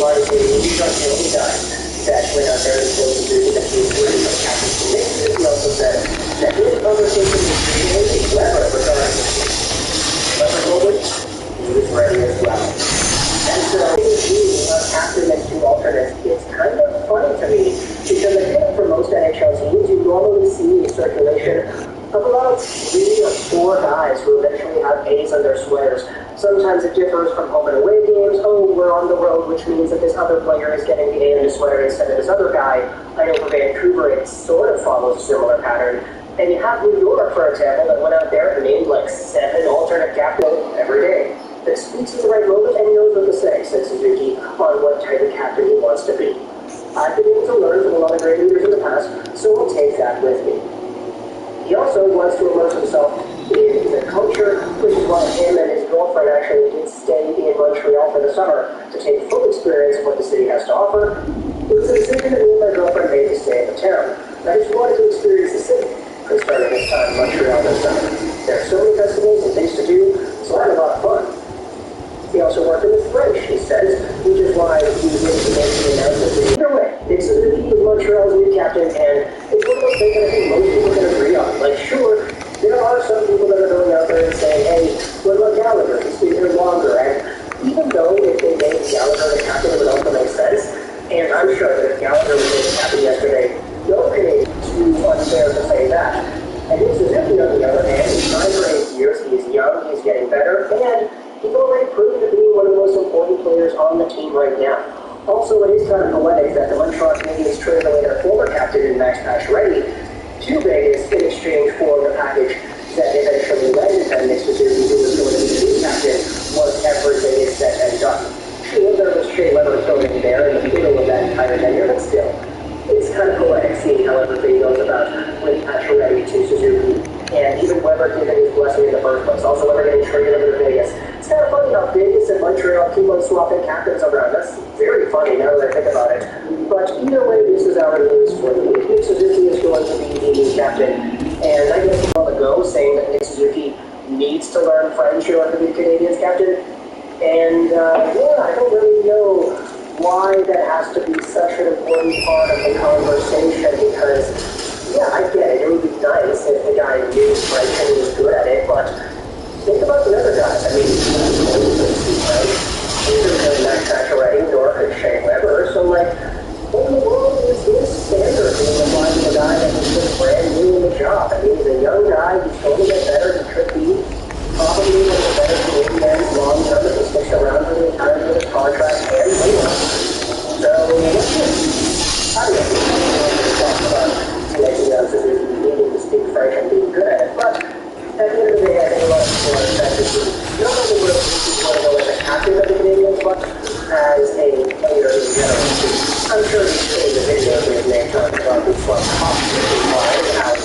body to he's not the only guy that went out there and killed the dude that he was worried about Captain Nixon. He also said that his conversation was really clever regarding the clever moment, he was ready as well. And so, after the next two alternates, it's kind of funny to me because I feel like for most NHL teams, you normally see a circulation of about 3 or 4 guys who eventually have A's on their sweaters. Sometimes it differs from home and away games. Oh, we're on the road, which means that this other player is getting the A in his sweater instead of this other guy. I know for Vancouver, it sort of follows a similar pattern. And you have New York, for example, that went out there and named like 7 alternate captains every day. That speaks at the right moment and knows what to say, said Suzuki, on what type of captain he wants to be. I've been able to learn from a lot of great leaders in the past, so I'll take that with me. He also wants to immerse himself in the culture, which is why him and his girlfriend actually did stay in Montreal for the summer to take full experience of what the city has to offer. It was a decision that me and my girlfriend made to stay in the town. I just wanted to experience the city, and starting this time in Montreal this summer. There are so many festivals and things to do, so I had a lot of fun. He also worked in the French, he says, which is why he was able to make the announcement. Either way, Nick Suzuki is Montreal's new captain, and it's one of those things that I think most people can agree on. Like, sure, there are some people that are going out there and saying, hey, what about Gallagher? He's been here longer. And even though if they made Gallagher the captain, it would also make sense. And I'm sure that if Gallagher was made the captain yesterday, no Canadian is too unfair to say that. And Nick Suzuki, on the other hand, he's 9 for 8 years. He's young, he's getting better, and he's already proven to be one of the most important players on the team right now. Also, it is kind of poetic that the Montreal Canadiens traded away their former captain in Max Pacioretty to Vegas in exchange for the package that eventually led to Nick Suzuki, who was going to be the new captain, was everything is said and done. Sure, there was Shea Weber thrown in there in the middle of that entire tenure, but still, it's kind of poetic seeing how everything goes about with Pacioretty to Suzuki. And even Weber giving his blessing in the first place. Also, Weber getting traded over to Vegas. It's kind of funny how Vegas and Montreal keep on swapping captains around. That's very funny now that I think about it. But either way, this is our news for the week. Nick Suzuki is going to be the new captain. And I guess on the go saying that Nick Suzuki needs to learn French in order to be the Canadiens captain. And yeah, I don't really know why that has to be such an important part of the conversation because yeah, I get it. It would be nice if the guy knew French and he was good at it, but think about the other guys. I mean, right? Neither really Max Pacioretty nor could Shea Weber. So, like, what in the world is this standard being applied to a guy that was just brand new in the job? I mean, he's a young guy. He's going to get better. He could be probably one of the better Canadiens long term if he sticks around for the entirety of his contract and later. So, how do you talk about making Suzuki needing to speak French and being good at it, but at the end of the day, I think a lot of people are expected to not only will Suzuki want to go as a captain of the Canadiens, but as a player in general. I'm sure he's seen the videos of his name talking about this one confident line, how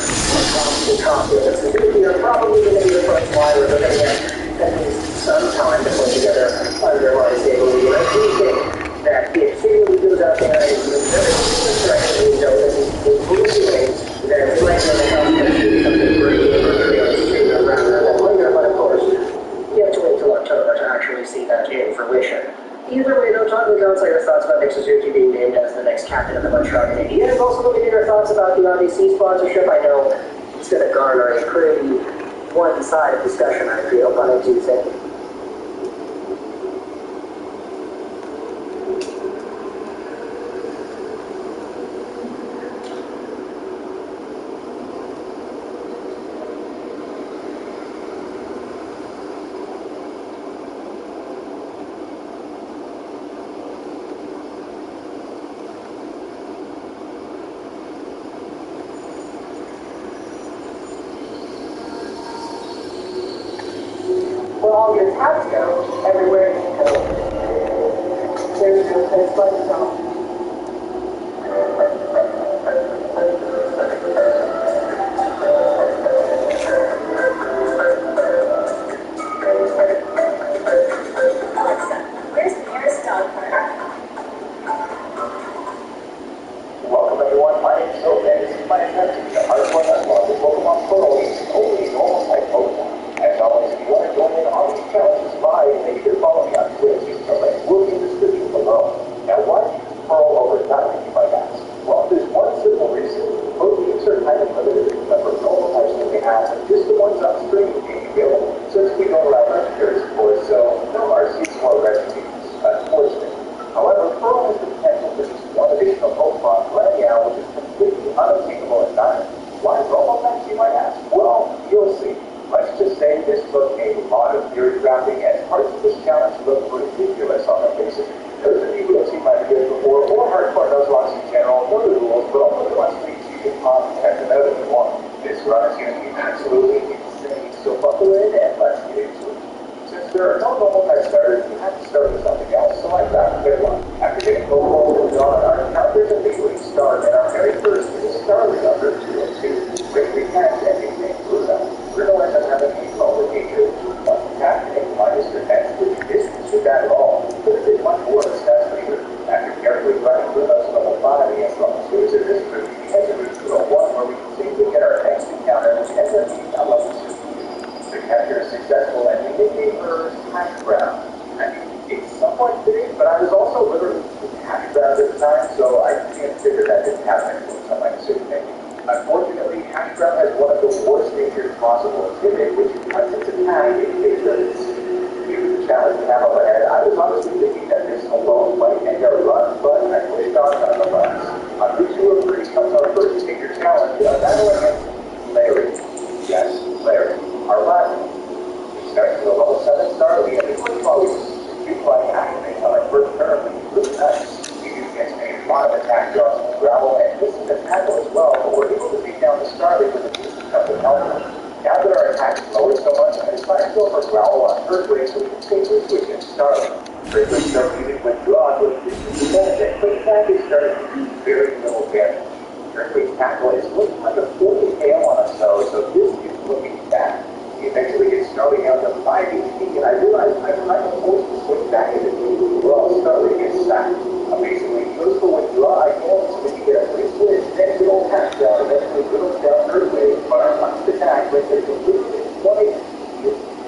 confident and Suzuki are probably going to be the first line where they're going to get at least some time to put together underlying stability. And I do think that if Suzuki goes out there and he's very straight, we know that he's doing then it's likely to help him do something great rather than later, but of course, you have to wait till October to actually see that in fruition. Either way, though, talk about your thoughts about Nick Suzuki being named as the next captain of the Montreal Canadiens. Also, let me get your thoughts about the RBC sponsorship. I know it's going to garner a pretty one-sided discussion, I feel, but I do think all your tabs go, everywhere you go. There's no place but to go. Alexa, where's the nearest dog park? Welcome everyone, my name is Elden. This is my attempt to be the hardcore nut with Pokemon Pearl, only normal type Pokemon. As always, if you want to join in on these challenges live, make sure to follow me on Twitter. The link will be in the description below. Now Well, once we keep on checking out if you want, this run is going to be absolutely insane. So buckle in and let's get into it. Since there are no normal type starters, you have to start with something else. So I grabbed a good one. After getting overall on our encounters a big league star, and our very first is a starling under 202. Quick recap ending named Bruno. Bruno ends up having a moment nature. One attack and minus defense, which isn't too bad at all. Could have been much more of a stats leader. After carefully running Bruno's level 5 against level 2s in this group, we head to route 201 where we continue to get our next encounter, which ends up being a level 2. The capture is successful and we nicknamed her Hash Brown. I mean, it's somewhat fitting, but I was also literally Hash Brown at the time, so I can't figure that didn't have an influence on my decision making. Unfortunately, Hash Brown has one of the worst natures possible, timid, which cuts its attack in case that it's huge challenge to have up ahead. I was honestly thinking that this alone might end our run, but I pushed on nonetheless. On route 203 comes our first major challenge, a battle against Larry. Yes, Larry. Our last one. Starting with a level 7 star, we have a quick focus. You like activate on our first turn, which is really nice. We do get a lot of attack drops from gravel, and this is a tackle as well, but we're able to take down the Starling with a decent amount of health. Now that our attack is lowered so much, I decided to go for gravel on third grade so we can safely switch in Starling. Quickly start using withdraw, which is the benefit. Quick attack is starting to do very little damage. Quick tackle is looking like a 40 KO on us, so this is looking bad. He eventually gets Starling out to 5 HP, and I realized I'm kind of forced to switch back into the well, Starling gets sacked. Amazingly, he goes for withdraw again, so we can get a free switch, then good old Hash Brown, eventually goes down third way, but our last attack brings it to 20.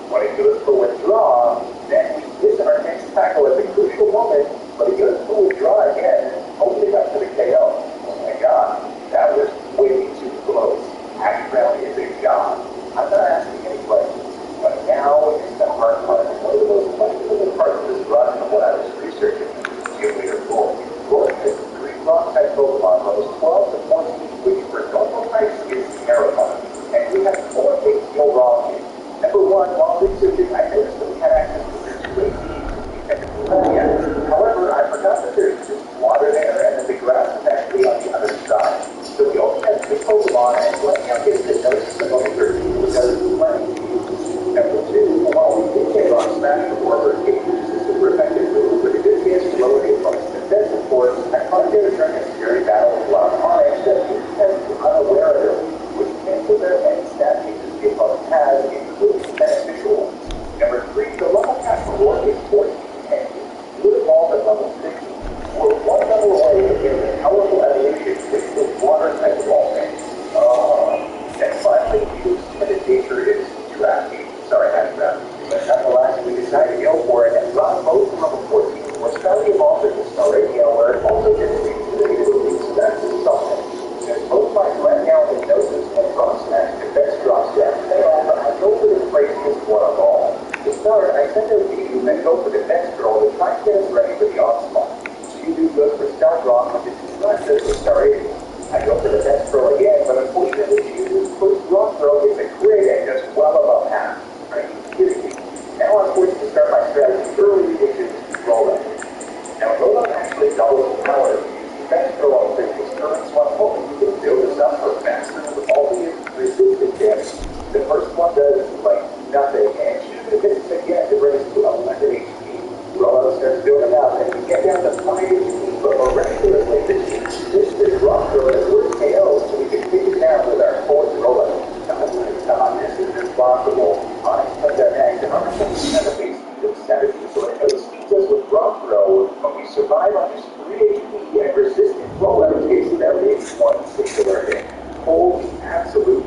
When he goes for withdraw, then we miss our next tackle at the crucial moment, but he goes for withdraw again, opening up to the KO. Oh my god, that was way too close. Hash Brown is a god. I'm not asking any questions, but now is the hard part. One of the most questionable parts of this run from what I was researching is Gym Leader 4. Roy has 3 rock-type Pokemon levels 12 to 14, which for normal types is terrifying. And we have 4 things go wrong here. Number 1, while researching, I noticed that we had access to Route 218 However, I forgot that there's just water there and that the grass is actually on the other side. So we only have 2 Pokemon, and letting out get the notice of level 13 because it's plenty. Number 2, while we did get on Smash before her escape, which is a super effective move, but it did get to lower the opponent's defense, of course, I caught there during a scary battle with a lot of Onyx that we have unaware of it, which cancels out any stat changes the opponent has, including beneficial ones. Number 3, the level cap reward is 14 and would evolve at level 60. We're 1 level away from getting a powerful evolution with the water type evolving. And finally, use nature is drafting. Sorry, Hash Brown. But nonetheless, we decided to go for it and run both from level 14, where Starly evolved into Starradio, where it also gets to the ability, so that's something. Since both my Glendown Hypnosis and Rock Smash defense drops that failed, I go for the craziest one of all. To start, I send out Deedoo and then go for Defense Girl to try and get us ready for the onslaught. Deedoo goes for Stealth Rock, which is faster than Starradio. I go for Defense Girl again, but unfortunately, Deedoo's first Rock Throw gets a crit and just well above half. Are you kidding me? Now I'm forced to start my strategy early, which is Rollout. Now, Rollout actually doubles the power of Defense Girl on previous turns, so I'm hoping you can build this up for faster with all the resistant damage. The first one does, like, nothing, and shooting misses again to bring us to 11 HP. Rollout starts building up, and we get down to 5 HP, but miraculously, this rock throw is worth KO, so we can take it down with our 4th Rollout. God, this is impossible. Onyx comes out next, and Onyx has a base speed of 70, so it outspeeds us with rock throw, but we survive on just 3 HP, and resistant Rollout takes it out in one singular hit. Holy absolute.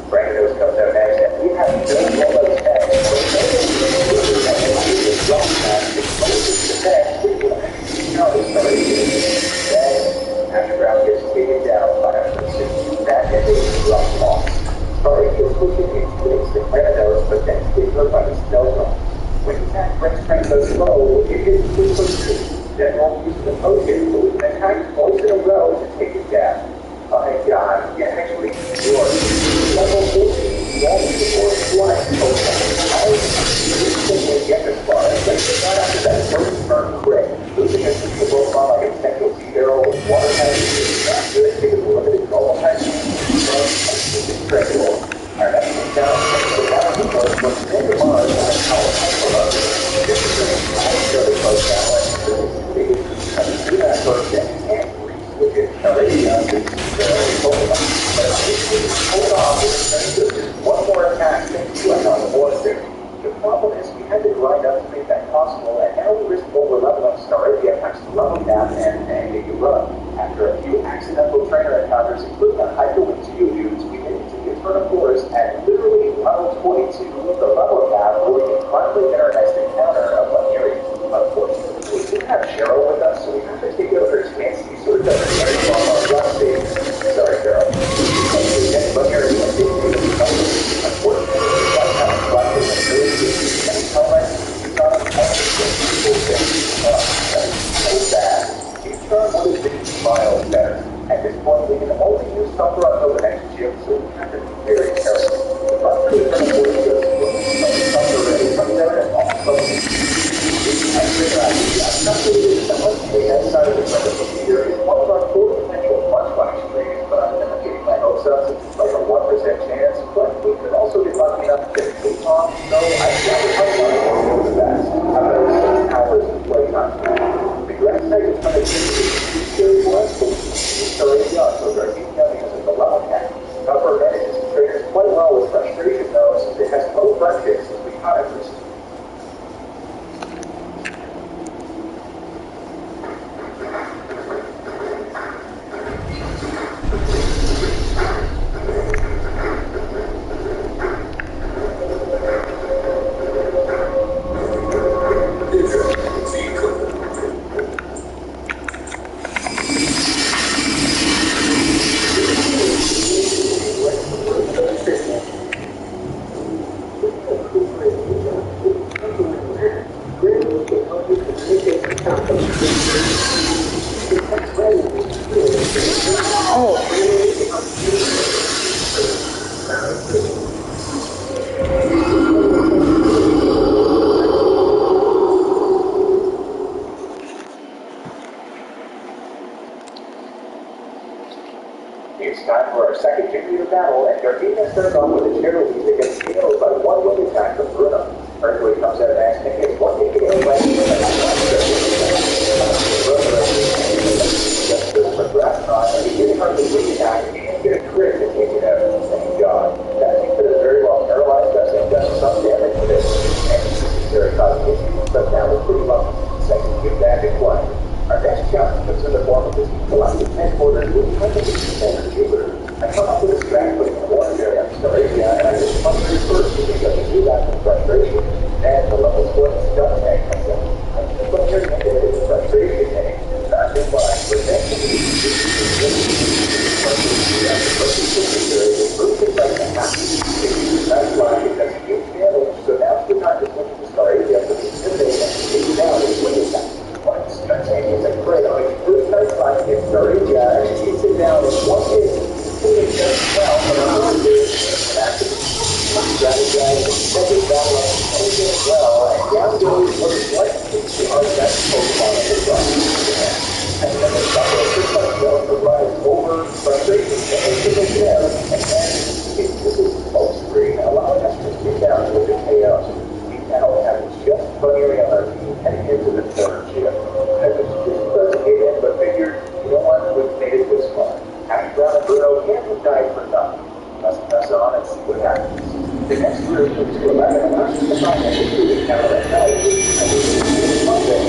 Brandos comes out next, and we have no Rollouts next, but this rock smash exposes the next, which will actually then Hash Brown gets taken down by a 60 back and a rough loss. Sorry, he's pushing into the Brandos, but then gets hurt by the Stealth Rock. When the attack brings strength so slow, it hits quick push. Then won't use the potion, so we can attack twice in a row to take it down. Oh my god, yeah, actually, yours. Level 14, long before flying Pokemon. I instantly get this far, and then right after that first turn crit, losing a single Pokemon like a Techno Sea Barrel with water type is not good. times to level cap and get you run. After a few accidental trainer encounters, including a hyperwing geodudes, we made it to the Eternal Forest at literally level 22 of the level cap, where we can finally get our next encounter of Manor. Unfortunately, we didn't have Cheryl with us, so we have to take out her fancy sort of very long last stage. Sorry, Cheryl. And Manor is a big thing. Unfortunately, we got kind of collected and really good and comment. We got all the people saying, that's so bad. Each turn would have been miles better. At this point, we can only use Supper until the next gym, so we have to be very careful. The bus really kind of works us when Supper already comes out and also I figure I'm not really that much paid outside of the medical theory. It's one of our full potential punch flash trees, but I'm not getting my hopes up since it's like a 1% chance. But we could also be lucky enough to get a coupon, so I got to punch on it for the best. About 6 hours of playtime. The grass site is kind of very blessed. It's already young, so they're keeping out because of the level cap. Upper manages the traders quite well with frustration, though, since it has no front kicks as we caught it recently. It's time for our second computer battle, and Gardena starts off with a Cherokee that gets KO'd by one wing attack from Bruno. Earthquake comes out of action and gets one hit KO by the he didn't hardly wing attack and get a crit to take it out. Thank God. That thing could have very well paralyzed us and done some damage to this. And this is very complicated, but now we're pretty lucky. Second get back in play. Our next challenge comes in the form of this galactic headquarters with hundreds of Jupiter. I come up with a strategy in the water area of Staravia, and I just punch it first because I can do that with frustration. Then the level 20 gun tank comes in. I just put your hand in the frustration tank, not just why, but then that's why, because huge damage, so now's the time to switch to Staravia for the intimidate and take it down with wing attack. Once gun tank is a crit on its first night fight against Staravia, and she takes it down in one hit. Doing just well, but I'm going to do it. Strategize, second battle up, taking it well, and down goes what is likely to be our best Pokemon of the run. And then the double of this touchdown provides over frustration to exit the gym, and then this is smoke screen, allowing us to get down to the chaos. We now have just Manor on our team heading into the third gym. I was just doesn't get in, but figured, you know what, we've made it this far. Happy Brown and Bruno can't have died for nothing. Let's press on and see what happens. The next group is to 11 and not just the time that we do the counter at night. And we do the Monday.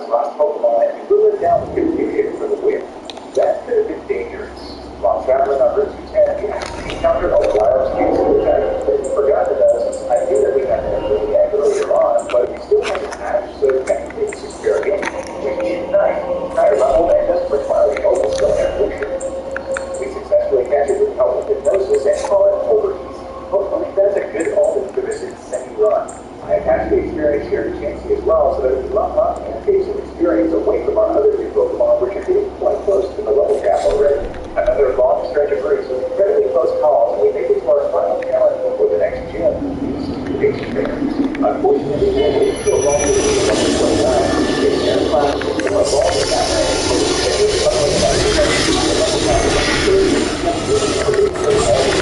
Last Pokemon, and we were down with confusion for the win. That could have been dangerous. While traveling on Route 210, we actually encountered a wild case which I forgot to notice. I knew that we had to do the egg earlier on, but we still had to hatch, so technically it's just fair game. We did night. Higher level and just requiring almost no evolution. We successfully catch it with help of hypnosis and call it over easy. Hopefully that's a good omen for this insane run. I have actually experienced here in Chansey as well, so that if we love up and take some experience away from our other two Pokemon, which are getting quite close to the level cap already. Another long stretch of race with incredibly close calls, and we make it to our final challenge before the next gym. Base trainers. Unfortunately, we're waiting for a long way to the level 29. It's their class to more evolving that way. It's level 5, level 5, level 5, level 5, level 5, level 5,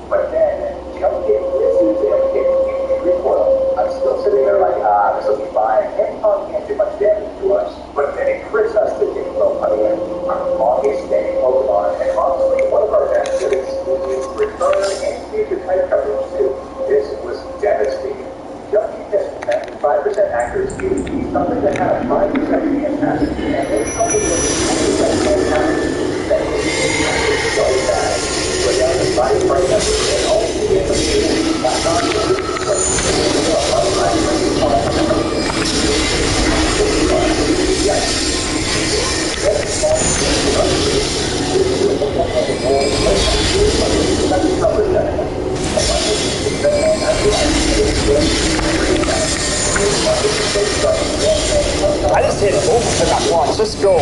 But then, jump in, this is appears to be something that had a 5% impact, and there's something that is fantastic. That is so bad. We're down to 5 right now, and all the information back on the I just hit both of them at once. Let's go.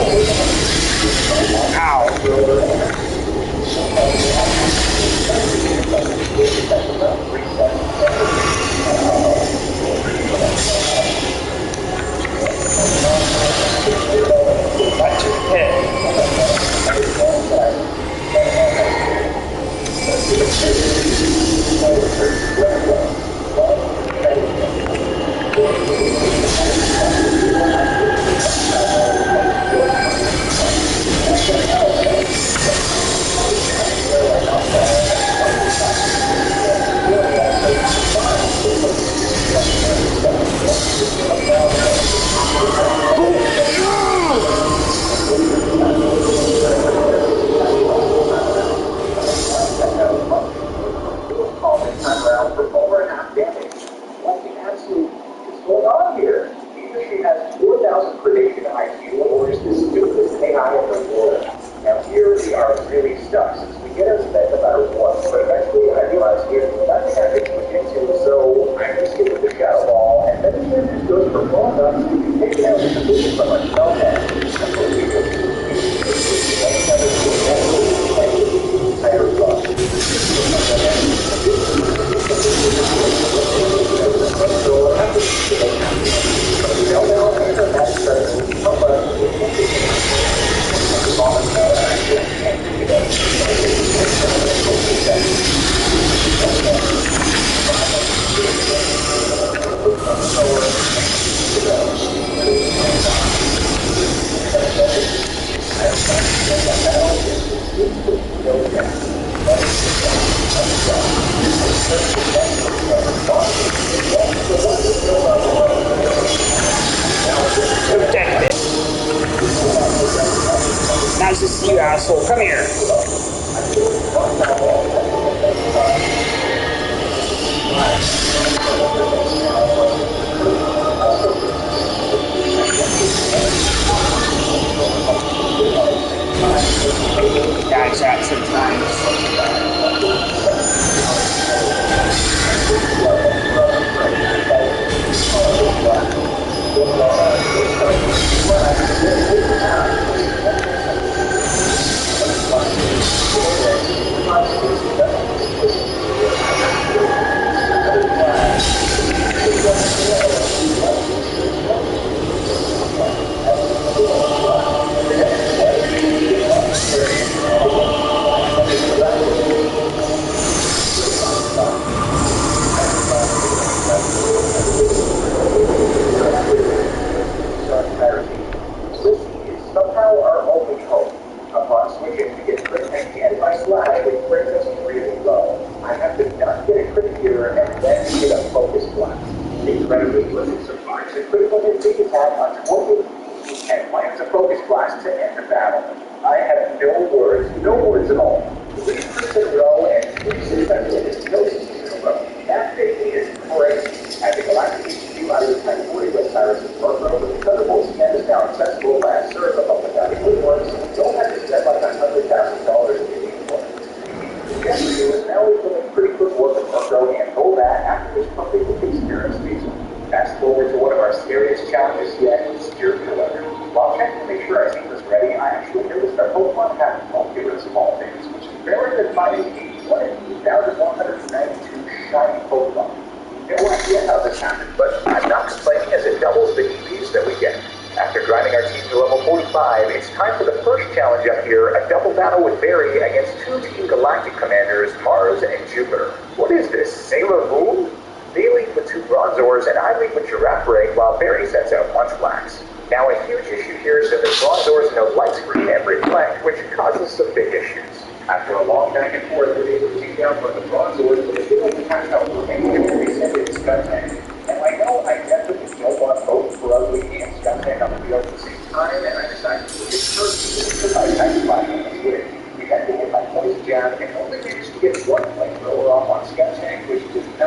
Ow. Got your head. Nice to see you, asshole. Come here. Guys at sometimes. It's time for the first challenge up here, a double battle with Barry against two Team Galactic commanders, Mars and Jupiter. What is this, Sailor Moon? They lead with 2 bronze ores and I lead with Giraffe Ray while Barry sends out Punch Blacks. Now a huge issue here is that the bronze ores know light screen and reflect, which causes some big issues. After a long back and forth, we're able to take down one of the bronze ores, but they don't catch out for any of the recent gun tank. And I know I definitely don't want both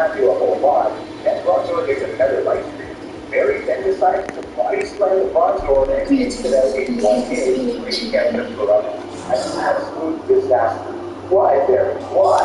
not do a whole lot. Then Bronzor gets another light stream. Barry then decides to body slam the Bronzor and takes it out in one hit, bringing down the Corrupt. An absolute disaster. Why, Barry? Why?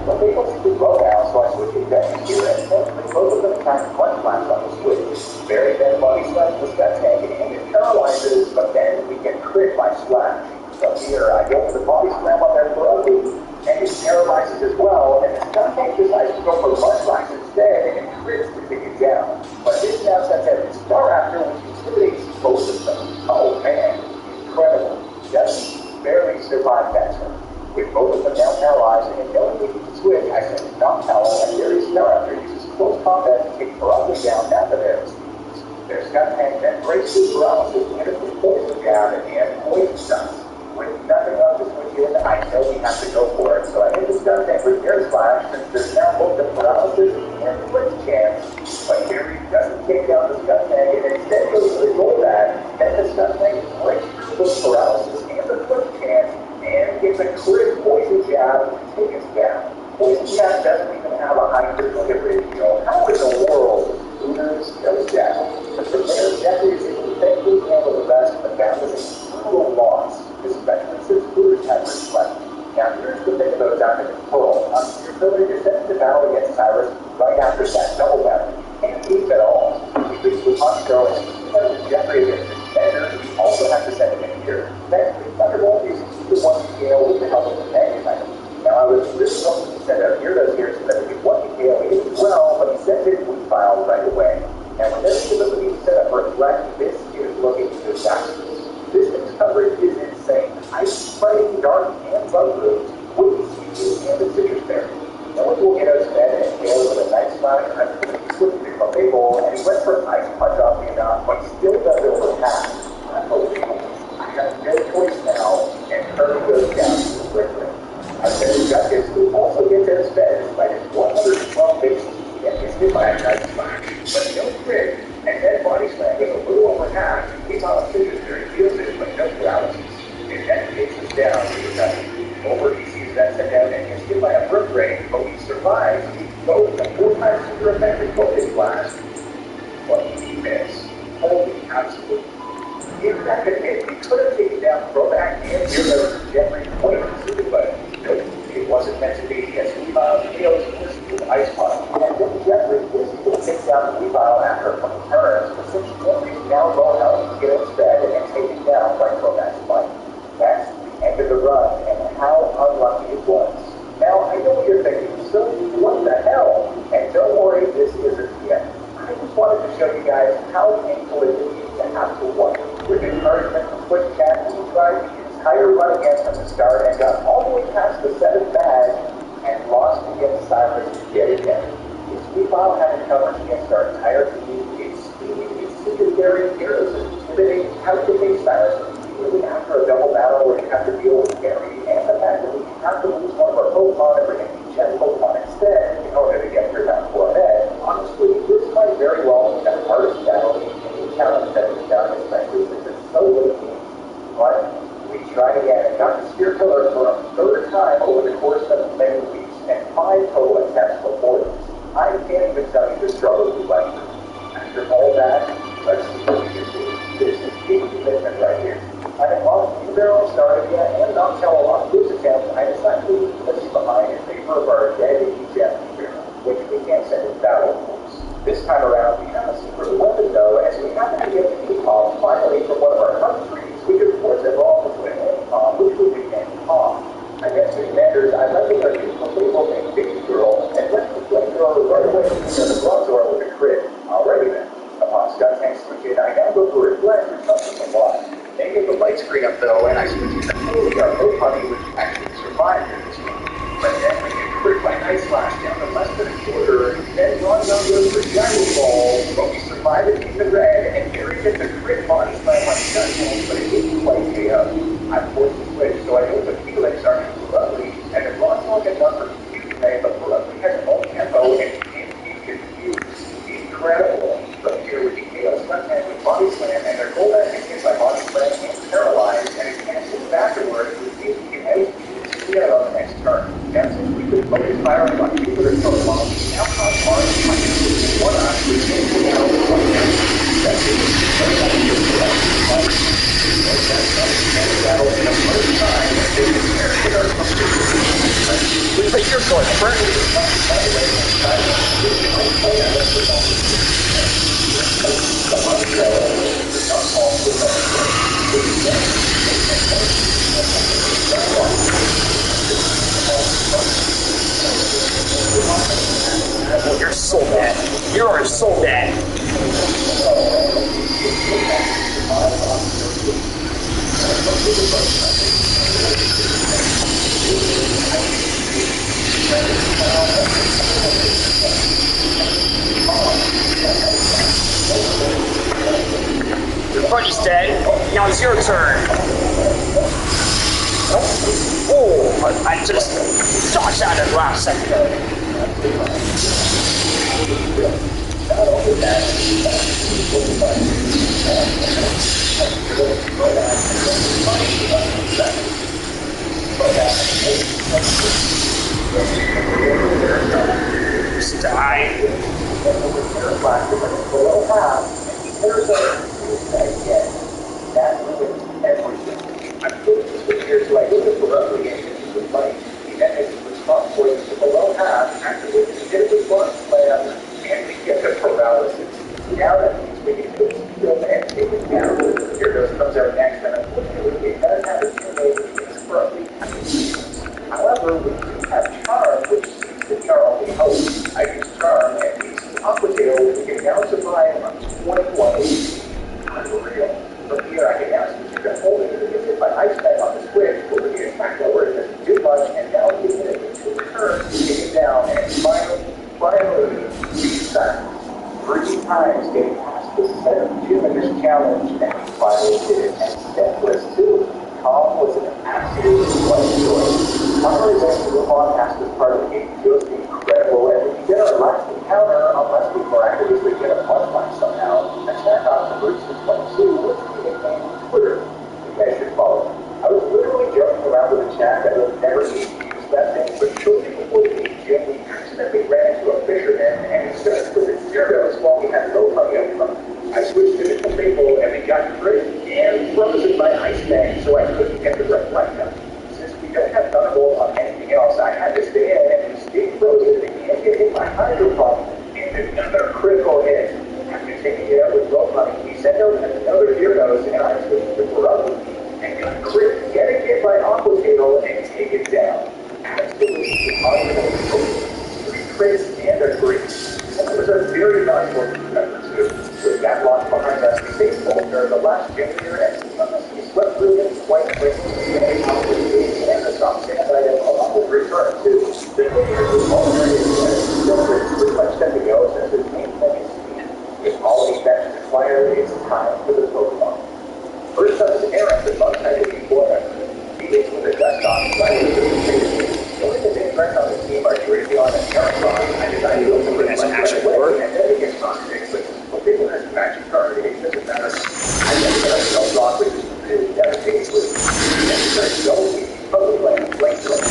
But they don't seem to grow now, so I switch it back here and thankfully both of them attack one flash on the switch. Barry then body slams the Scud Tank and it paralyzes, but then we get crit by Slash. So here I go for the body slam on there Corruptly, and it paralyzes as well, and the Scud Tank decides to go for Mud Flash instead and crits to take it down. But this now sends out its Star Raptor, which intimidates both of them. Oh man, incredible. Just barely survived that turn. With both of them now paralyzed and knowing we need to switch, I send Knock Towel and Barry's Star Raptor uses close combat to take Corruptly down after their speeds. Their Scud Tank then breaks through paralysis with a poison jab and poisons us. With nothing left to switch in, I know we have to go for it, so I hit the Scud Tank with Air Slash since there's now both the paralysis and blitz chance. But Barry doesn't take down the Scud Tank and instead goes for the gold back. Then the Scud Tank breaks through both paralysis and the blitz chance and gets a crit poison jab to take us down. Poison jab doesn't even have a high critical hit ratio. How in the world Hooters goes down? From there, Jeffrey is able to thankfully handle the rest, but that was a brutal loss, especially since Hooters had reflect. Now here's the thing about Diamond and Pearl. Your ability to send the battle against Cyrus right after that double battle. Can't leave at all. He beats the punch girl and because Jeffrey against his defender, we also have to send him in here. Thankfully, Thunderbolt is the one scale with the help of the Magnet item. Now I was really hoping to send out Gyarados here so that we could one scale in as well, but he sent in Wii File right away. And with every ability set up for Reflect, this is looking disastrous. Distance coverage is insane. Ice, fighting, dark, and bug roots, wouldn't see and the citrus berry. No one will get us fed and Gale with a nice slash and quickly from Babel, and he went for Ice Punch off the enough, but still does over half. Unbelievable. I have no choice now, and Kirby goes down to the River. Our Benny Justice, who also gets us fed despite his 112 base and gets hit by a nice slash, but no crit, and then body slam goes a little over half. He's on a citrus berry, feels it, but no paralysis. It then takes us down to the second. Over he sees that set down and gets hit by a brick rain, but he survives. He goes a 4 times super effective focus blast. But he missed. Holy absolute. If that had hit, he could have taken down Throwback and Gyarados and Jeffrey Point, but nope, it wasn't meant to be. As Weavile fails with Ice Punch, and then Jeffrey is able to take down Weavile after a couple turns, but since Jeffrey's now going out to get him fed and taken down by Throwback's Spike. That's the end of the run, and how unlucky it was. Now, I know what you're thinking, so what the hell? And don't worry, this isn't the end. I just wanted to show you guys how painful it is to have to work. With encouragement from Quick Chat, he tried the entire run against from the start and got all the way past the 7th badge and lost against Cyrus yet again. His Weavile hadn't covered against our entire team. It's speed, it's secondary, Gyarados is intimidating. How to face Cyrus immediately after a double battle where you have to deal with Gary, and the fact that we have to lose one of our Pokemon and bring in a Gen Pokemon instead in order to get your down 4 head. Honestly, this might very well be the hardest battle in any challenge that we've done, especially since it's so late game. But we tried again and got the Spear Killer for a 3rd time over the course of many weeks and 5 total attempts before this. I can't even tell you the struggle we went through. After all that, let's see what we can do. This is big commitment right here. I have lost Barrel, Stardia, and Noctowl on this attempt. I decided to leave this behind in favor of our dead EGF here, which we can't send in battle, of course. This time around, we have a secret weapon, though, as we happen to get the Ecom finally from one of our countries. We could force evolve into an Ecom, which would be an Ecom. Against the commanders, I left with our beautiful Fable named Baby Girl, and left the Flamethrower right away into the Bronzor with a crit. Alrighty then. Upon Scud Tank switching, I now go for Reflect or something a lot. They get the light screen up though, and I switch into Holy our Hope Honey, which actually survived in this one. But then we get crit by Night Slash down to less than a quarter, then Ronzo goes for Gyro Ball, but we survive it in the red, and Gary gets a crit body slam on Scud Tank, but it didn't quite pay up. I'm forced to switch, so I go to Felix, our new Corruptly, and if Ronzo gets up for Confused, but Corruptly has no tempo and can't be confused. Incredible. But here with the Chaos Scud Tank with Body Slam, and their goal that is hit by Body Slam and paralyzed, and it can't move afterwards, we see if we can outspeed Sierra on the next turn. Now since we could focus firing on Jupiter's Pokemon, we now cause destroy friends. Oh, you're so dead. You are so dead. Your buddy's dead. Now it's your turn. Oh, I just dodged out at last second. Just die. Now that we can build and take it down, here goes comes our next, and unfortunately it does have a few ways to use correctly. However, we do have charm, which seems to be our only hope. I use charm and these aquatail, we can now survive on 21 weeks. Unreal. From here, I can ask that you can hold it because if my ice pack on the switch will be attacked lower, it doesn't do much, and now we get it into return, take it down, and finally, reset. 3 times getting past the 7-2-minute challenge, and we finally did it at Deathless 2. Tom was an absolute joy. Manor events move on past this part of the game feels incredible, and when you get our last encounter, unless we miraculously get a punchline somehow, attack on the Bruce 22 was the nickname Twitter. You guys should follow. I was literally joking around with the chat that would never need to use that thing, but shortly before the gym, we accidentally ran into a fisherman, and he started with his zeros while we had no money up front. I switched to the table, and we got crit and frozen by ice bag, so I couldn't get the reflect up. Since we don't have Thunderbolt on anything else, I had to stay in, and we stayed frozen and can't get hit by Hydro Pump, and another critical hit. After taking it out with rope money, we sent out another Gyarados, and I switched to Ferrari, and got crit yet again by Aquatail and take it down. Absolutely unbelievable. 3 crits and a breach. That was a very valuable effort too. With that lock behind us, we faced Bolter, the last generator, and he swept through him quite quickly, and the top sand item along with return too. The figure was Bolter is still pretty much set to go since his main thing is speed. With all these matches acquired, it's time for the Pokemon. First up is Aaron, the bug type before him. He gets with a desktop, right with the face. The only thing friends on the team are Dravion and Paragon. I decided to go for this actually work, and then it gets toxic, but people has a magic card, it doesn't matter. I never got myself wrong, which is really devastating with necessary ability, probably like a flamethrower.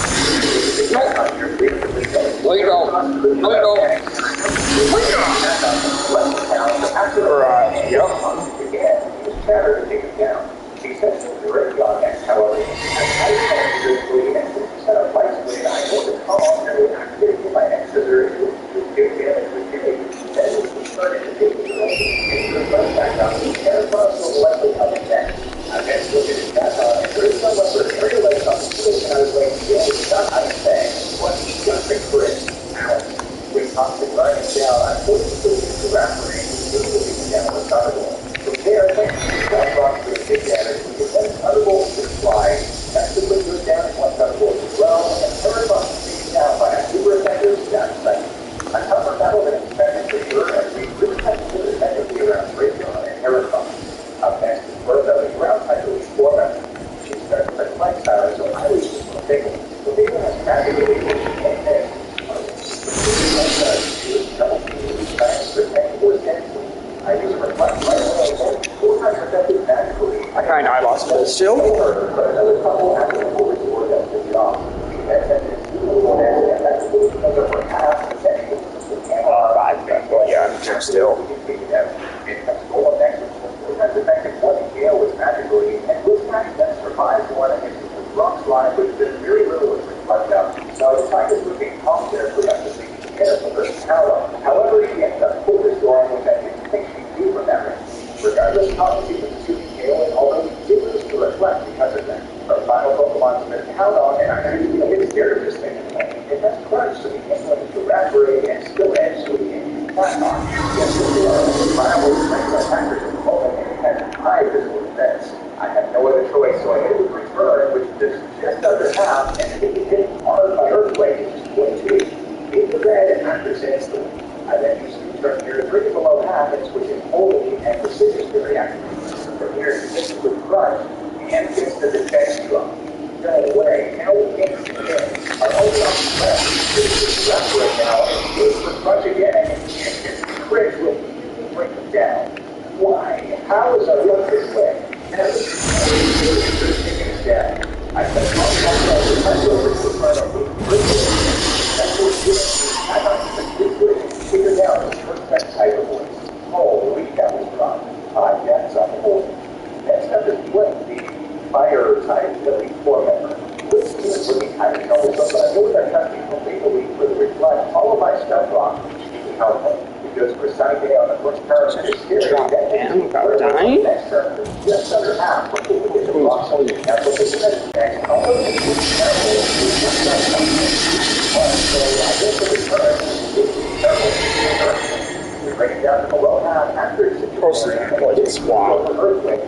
Chatter to take him down. He sets him directly on next, however, I and 50% of light split, I know the call and activating my X scissor to give damage with hitting. Then we started to take the direction and the left back down. And Cross will likely come in next. I then looked at his back on, and there is no lesser area legs on the switch, and I was like, yeah, it's not ice bag. What? He's got big for it. Ouch. We tossed it right down. Unfortunately, the referee was looking down the Thunderbolt. From there, thanks to the shot box for the big damage, we can send Thunderbolt to the fly. That's the quick goes down in one Thunderbolt as well, and Paragon is taken down by a super effective down second. A tougher battle than expected for sure, as we really had to put effectively around Dravion and Paragon. Up next is Bertha, the ground type of Explorer member. She starts with a flank siren, so I was just a big one. The big one has rapid ability to can't hit. She was double teaming, trying to protect force density. I use reflect right away, and 4 times effective magically. I kind of lost it still. But another couple after the forward to work out the job. She then sent it to the one and that's the another for half the section. Yeah, I'm still. It comes going next to 4 times effective one Gale was magically, and this match then survives one against the rock slide, which did very little with reflect out. So it's like this would be no other choice, so I hit it with return, which is just under half, and it hit hard by earthquake, which is 22. Hit the red after instantly. I then use return here to bring it below half and switch it wholly and precision to react. So from here, you hit it with crush, and gets the defense drop. Going away, now we can't see it. Our only option left is to wrap right now and use for crush again, and just crit will immediately break them down. Why? How is our luck this way? Now this is taking us down. I said, let's go over to the front of the that's what we're doing. I'm not even figured out this first type of voice. Holy cow, was wrong. That's on the board. Next up is what the fire type that we remember. This is looking kind of troublesome, but I know with our testing completely for the reflect, all of my stuff off should be helpful. Because we're Sunday on the first turn, and it's scary. Drop down without dying. Next turn, just under half, before we get to the box. That's what this is next. Also, it's careful. So I guess the return is careful. We bring it down to below half after it's Like a swap. earthquake.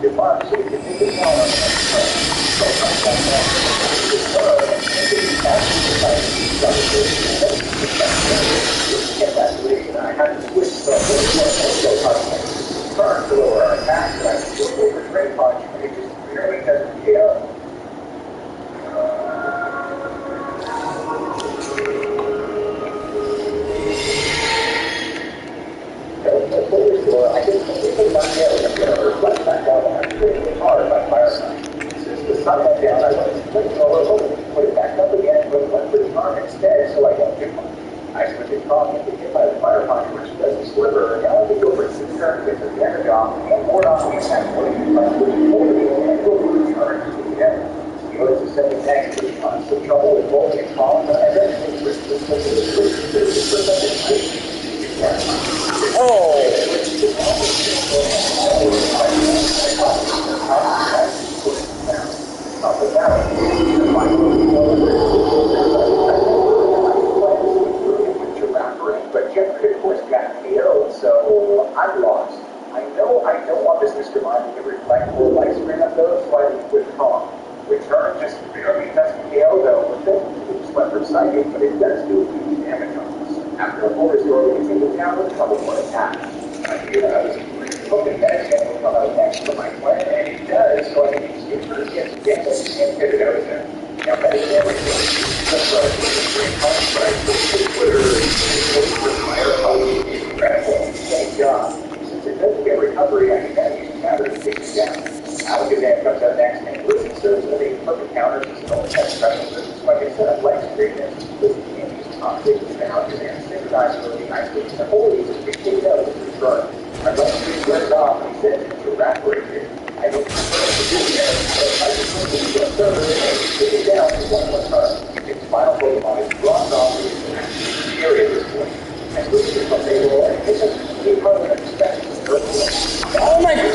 Your mark, so we can take it down on the next turn. So I had to switch so turn to lower our attack, but I still go for trade punch, but it just really doesn't care. I just completely not there. I'm going to reflect back out and I'm really hard by fire sign. Since the sun went down, I went to click over, put it back up again, but went for the arm instead, so I don't get one. I switch it off and get hit by the fire punch, which does a sliver. Now I can go for 6 turns, get the damage off, and more off the attack, what do you like? Which forward and go for the turn together. You notice the second tank is on some trouble with both and columns, and I then switch to Oh! But Jeffrey, of course, got KO'd, so I'm lost. I know I don't want this Mr. Mind to reflect or light screen up those, so I quit calm. Return just barely doesn't KO though, with it just went for psychic, but it does do huge damage on us. After a full restore, we can take it down with a couple more attacks. I was hoping that it will come out next for my plan, and it does, so I can use it for the get and get it out of there. Now, that is everything. Just like the great punch, but I put the Twitter and fire punch is incredible. Thank God. Since it doesn't get recovery, I can now use counter to take it down. Alakazam comes out next, and Listen serves as a perfect counter to some tech special. So I can set up light screen and Listen can't use toxic and Alakazam synchronized really nicely. The whole is to take it out with return. My light screen wears off and he sends it to evaporate here. I don't know what to do here, but I just want to do a server and take it down to one more turn. Its final Pokemon is dropped off and it's actually scary at this point. And Listen is unable and hits us to the part of an expected Oh my god!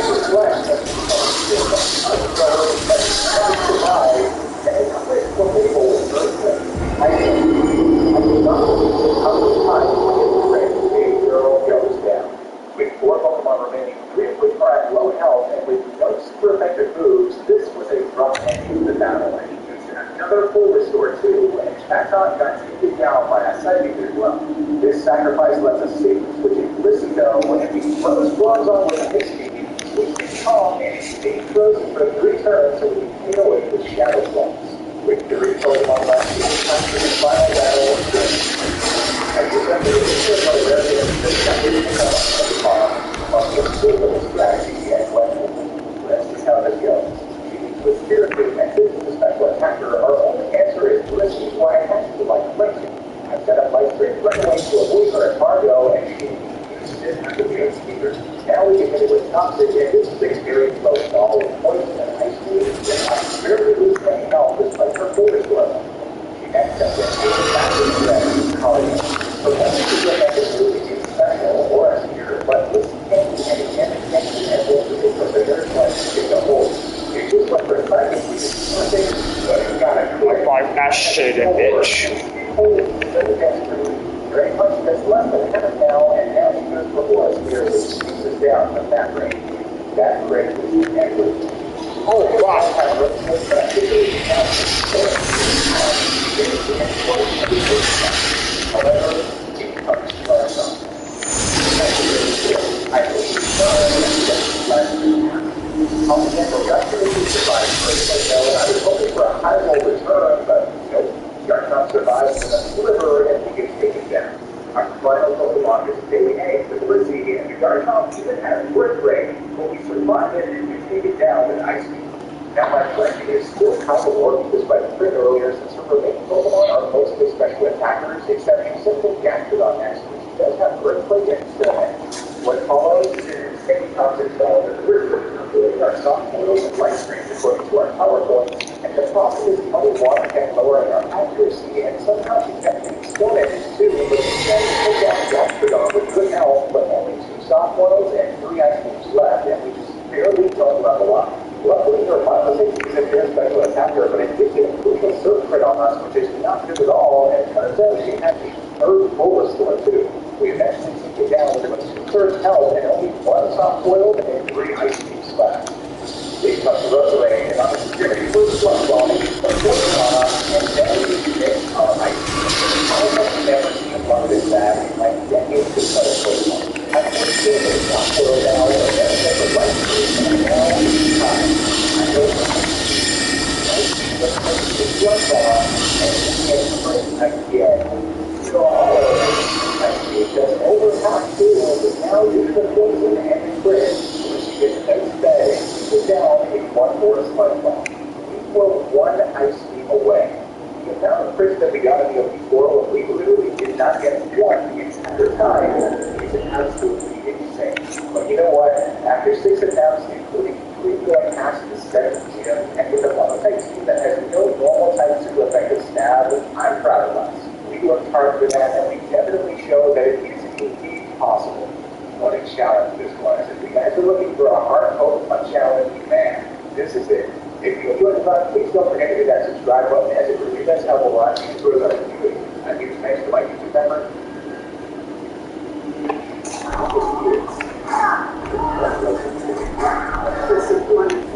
With 4 Pokemon remaining, 3 of which are at low health and with no super effective moves, this was a rough ending to the battle. And he used another full restore too, and Chatot got taken down by a psychic as well. This sacrifice lets us safely switch it Listen though, and he throws Bronzong with a Misty, switches Calm, and he throws it for 3 turns so we can KO it with Shadow Claws. Victory Pokemon last year, after the final battle of the as the second is the resident, the second is the on the simple strategy and weapon. Let's see how this goes. With Spirit and this is a special attacker, our only answer is to listen to why I have to like Lightning. I've set up Light Straight right away to avoid her at Margo, and she uses this as a field speaker. Now we can hit it with Toxic, and this is experience both all of poison and ice cream, and I barely lose any health despite her forward level. She next up with a colony. So that's a good method to special or as here, but this can't be any damage and will be because the nurse wants to take the whole. It just went for a second, we just got it. Like that shit, bitch. Very much that's less than half now, and now he goes for Horse here, which keeps us down from that range. That range is equity. Oh, wow. I was hoping for a high roll return, but Garchomp survives in a sliver and he gets taken down. Our final Pokemon is Day Egg with Lizzie, and Garchomp even has Brick Break, but we survive it and we take it down with Ice Beam. Now my question is still kind of working despite the crit earlier, since her remaining Pokemon are mostly special attackers, except for simple Gastrodon next, which does have Brick Break and still hits. What follows is any toxic spell that the Brick Break including our soft oils and light screens according to our power points, and the problem is the only one kept lowering our accuracy, and somehow she kept getting stone edges too, but she managed to take down Gastrodon with good health, but only 2 soft oils and 3 ice creams left, and we just barely don't level up. Luckily, her final is a very special attacker, but it did get a crucial surf crit on us, which is not good at all, and it turns out she had the third full restore too. We eventually take it down with about 2/3 health and only 1 soft oil and 3 ice creams left. These must Roserade, and I'm a security first blood bomb, but forcing on us, and then we get our ice cream. I have never seen a blood this bad in my decades of playing Pokemon. I've never seen a soft oil down, and then get the light cream, and now it's time. I know but it's blood bomb, and it gets great again. So all of it, I see just over half field, but now due to the poison and the crit, she gets nice bag, put down a 1/4 Sludge Bomb. We were 1 ice beam away. We found the Chris that we got in the before, and we literally did not get one the entire time. It's absolutely insane. But you know what? After 6 attempts, including 3 going past the 7th gym, and with a monotype team that has no normal type super effective stab, I'm proud of us. We worked hard for that, and we definitely show that it is indeed possible. What a challenge this was. If you guys are looking for a hard Pokemon challenge, man, this is it. If you enjoyed the fun, please don't forget to hit that subscribe button, as it really does help a lot. And for the community, a huge thanks to my YouTube member. This is 147.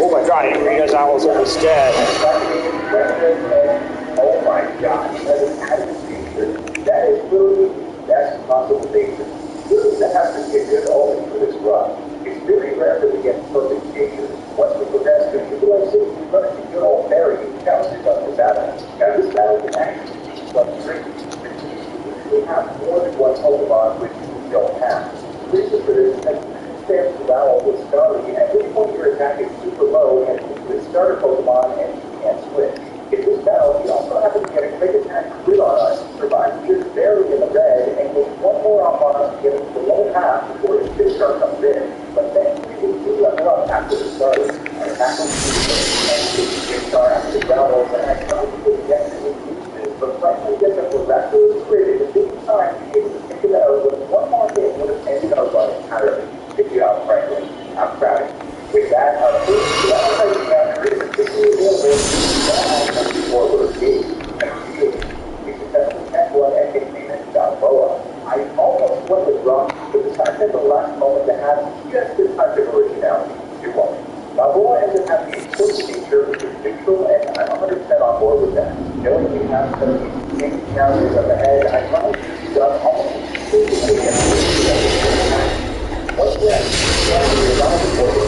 Oh my god, I didn't realize I was almost dead. Oh my gosh, that is added feature. That is literally the best possible feature. That has to be a good omen for this run. It's very rare that we get perfect features. Once we progress to Jubilee City, we run into good old Mary who challenges us to battle. Now this battle can actually be some tricky. We have more than one Pokemon which we don't have. The reason for this is that stands to battle with Starly, at which point your attack is super low and with starter Pokemon and you can't switch. In this battle, we also happen to get a quick attack crit on us, survive just barely in the red, and with one more the battles, and I tried to get definitely use this, but frankly, this was actually created a big time to be able to pick it out with one more hit would have ended our run entirely. Good job, frankly. I'm proud of you. With that, our first level encounter is officially available for the game. We successfully met one and nicknamed it Balboa. I almost went with Rock, but decided at the last moment to have just a touch of originality. You're welcome. Balboa ends up having a twist feature which is neutral, and I'm 100% on board with that. Knowing we have some insane challenges up ahead, I promise you done almost completely once again, we're not on board.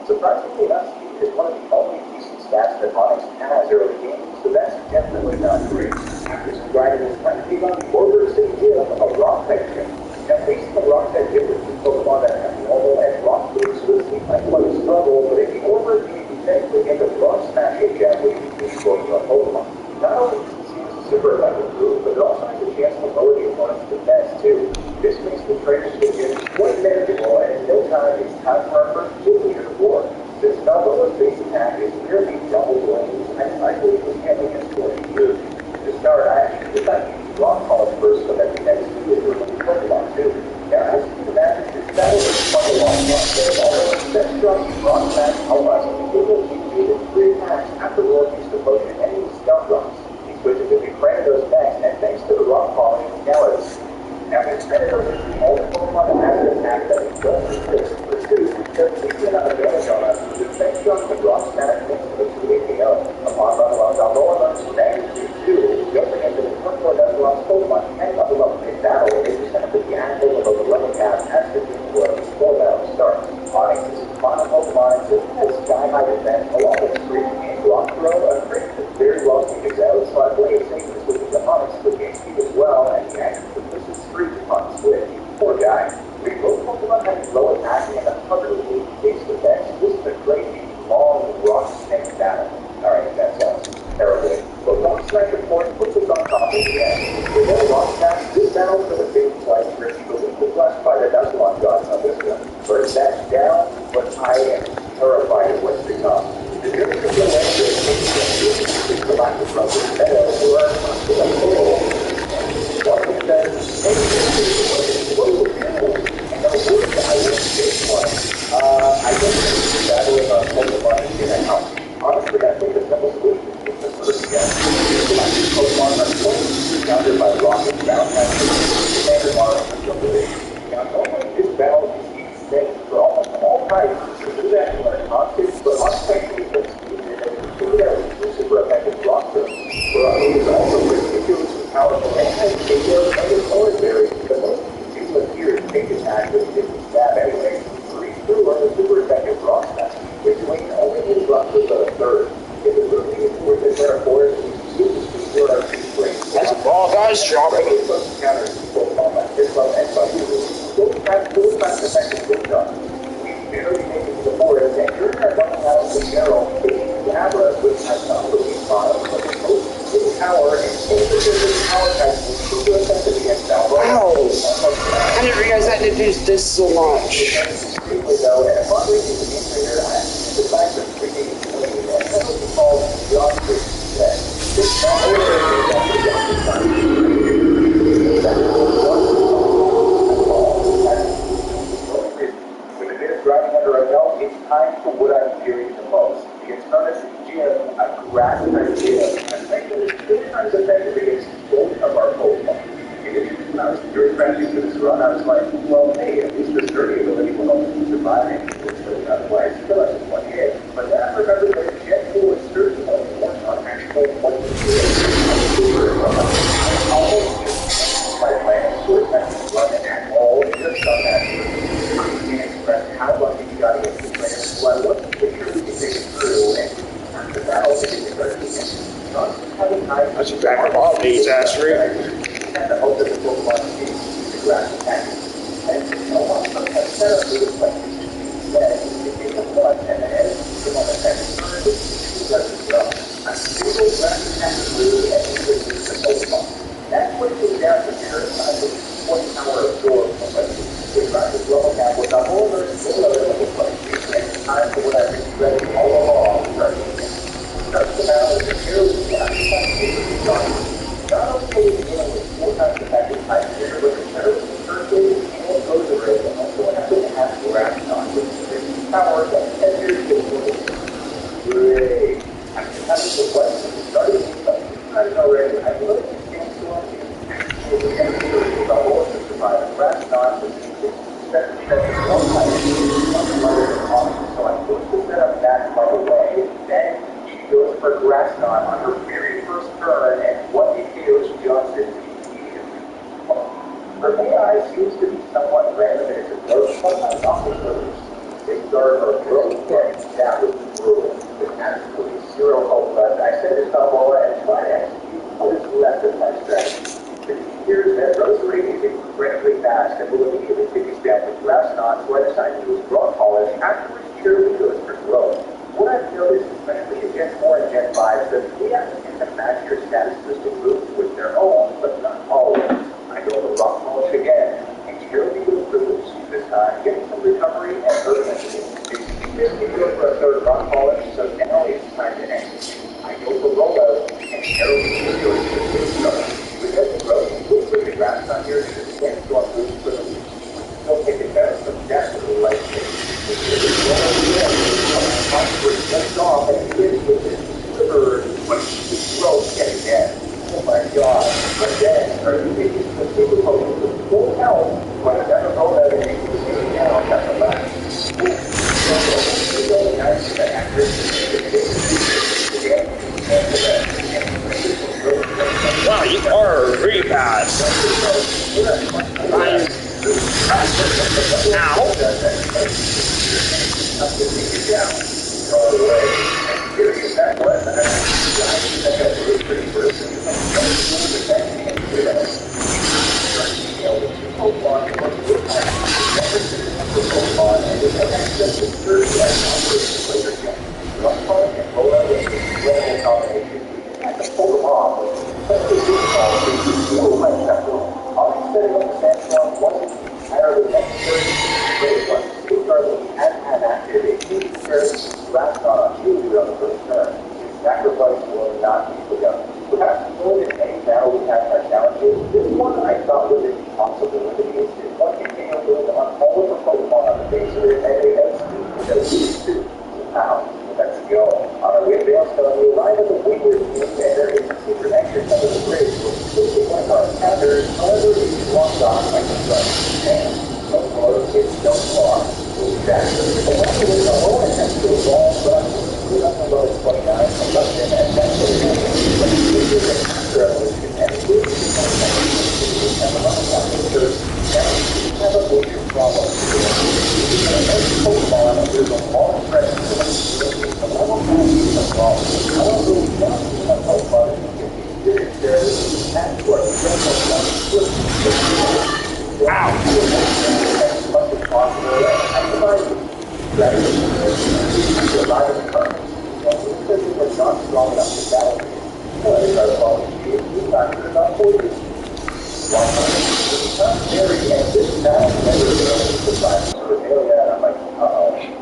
Surprisingly enough, speed is one of the only decent stats that Onyx has early games, so that's definitely not great. After some grinding this time, we got the Order City Gym, a rock type gym. Now, facing a rock type gym with two Pokemon that have normal and rock moves would seem like quite a struggle, but if the Order can technically get the rock smashing gem, we can keep scoring on Pokemon. Not only does it seem a super effective move, but it also has a chance to lower the opponent's defense too. This makes the trainers to the gym quite manageable, and in no time, it's time for our first gym leader to war. This Balboa's base attack is nearly double range, and I believe it was handling it 40 years. To start, I actually decided to use rock calls first so that the next two is really Pokemon too. Now, as you can imagine, this battle is quite a long one, but although the best strong rock attacks help us, we will need 3 attacks after Roar used the potion and use stealth rocks. He switches into Cranidos next, and thanks to the rock calling, now it's now, Cranidos is the only Pokemon that has an attack that we don't resist, because we cannot advantage on us. The next jump the rock static makes it to the AKO. Upon level up, Balboa learns magnitude 2. Don't forget that the 24 Nuzlocke's Pokemon can level up in battle. They just have to be active below the level cap as the game works before battle starts. Onyx is a final Pokemon, so it has sky high defense along with Scream and Rock Throw. A Scream is very well figured out, so I play it safe and switching to Onyx with game speed as well, and he actually pushes Scream on switch. Poor guy. We both Pokemon have low attack and a 100 base defense. This is a crazy, long rock snake battle. Alright, that sounds terrible. But Rock Smash, of course, puts us on top of the end. With no rock smash, this battle for the big slice risky, but we were blessed by the Nuzlocke gods on this one. First that's down, but I am terrified of what's to come. The journey to the land is the lack of trouble. Meadow, who are what he says, hey, what do you do? And the worst I will say one. I don't think it's battling on Pokemon in a house. Honestly, I think the simple solution is the first again. Pokemon are surrounded by rock and ground and Manor and ability. Now, normally this battle is insane for almost all types. To do that, you are constant, but unexpectedly, but do that with super effective rock throws. It is also ridiculously powerful and has KOs and is ordinary. The most useless here is take attack with 50 stab anyway. Breathe through are the super effective rock smash, which Wayne only needs rock throws at a third. If the root is worth it, therefore, it is super speed our brain. That's a ball, guys, dropping. Counters Pokemon like this level and Bucky. Those fast effective quick shots. We barely make it to the forest, and during our running out of the barrel, we have us with a number of bottom, but the most power and overloaded power type will super effective against Balboa. Wow! I didn't realize I did this so much. Extremely though, and upon reaching the game trainer, I actually decided to create a plane that has what we call geometry set. This not only is the geometry side, with a bit of driving under our belt, it's time for what I'm fearing the most. The Eternus Gym, a grass type gym, a thing that is 3 times effective against both of our Pokemon. Initially, when I was very crafting for this run, I was like, well, hey, at least the sturdy ability will help me survive it. Otherwise, still has just 1 hit. But then I remembered that Jet Pool is sturdy only works on actual 1 hit. Almost effective run at all in your submatch. I can't express how lucky you got to get this player. So I wasn't sure we could take it through, and after that, I'll take it to I should back up all these ass and the hope that the Pokemon can the grass attack. And once I set up the question, then it takes a plus, and then as you come on the second turn, it does the job. A single grass attack through and it switches the Pokemon. That's what it goes down to here. I think one power absorb somebody. If I just level cap with a whole other level play, and time for what I've been ready all along, starts the battle with the hero not only are we dealing with 4 times the fact that type here, but the terrorist curses and goes array, and also happen to have grass on, which is power that 10 years ago was great. After having the question started something already, I really can't go on to the whole system by the grass on, which is that is one type so I'm going to set up that by the way, then goes for Grassnot on her very first turn, and what it is Johnson immediately. Her AI seems to be somewhat random, and it's a growth, sometimes officers. They start her growth, and that was the rule. There's absolutely zero hope left. I said to Tombola and try to execute what is left of my strategy. It appears that Rosary is incredibly fast and will immediately take a step with Grassnot, so I decided to use Rock Polish after which Cheerleader goes for growth. What I've noticed, especially in Gen 4 and Gen 5, is that we have to get to match your status system moves with their own, but not always. I go to Rock Polish again, and Cheerleader goes for Loops this time, getting some recovery and hurt energy. Cheerleader goes for a third Rock Polish, so now it's time to execute. I go for Rollout, and Cheerleader goes for Loops start. We get the growth, Loops with the grass on here, because again, go on Loops for the Loops. Don't take it better, so that's really like left off and it is with this sliver, but it's growth yet again. Oh my god. But then, her biggest super potion with full health, but I never know that it is sitting down at the last. Wow, you are really fast. Sacrifice will not be begun. Perhaps more than any battle we have had challenges, this one I thought was an impossibility. It's one can build on all of the Pokemon on the face of it, and they have speed. Wow, let's go. On our way to Bailstone, we arrive at the Wingwood Team, and there is a secret entrance under the bridge, which is one of our encounters. However, it's blocked off by the sun. And no more, it's no far. We'll be back. The one who is alone has to evolve, but we don't know what it's 29, and left him at that point. But this is a revolution, and it will be and the money not because now we have a major problem. Every Pokemon, there's a long stretch of the level 5 is a problem. However, we don't see a Pokemon that can be very fairly that's what the Pokemon is. Wow! As much as possible, and exercise strategy to allow the current and because it was not strong enough to battle it. It's our fault. It's not good enough for you. It's not very, and this battle never really survives for Rosalia, and I'm like,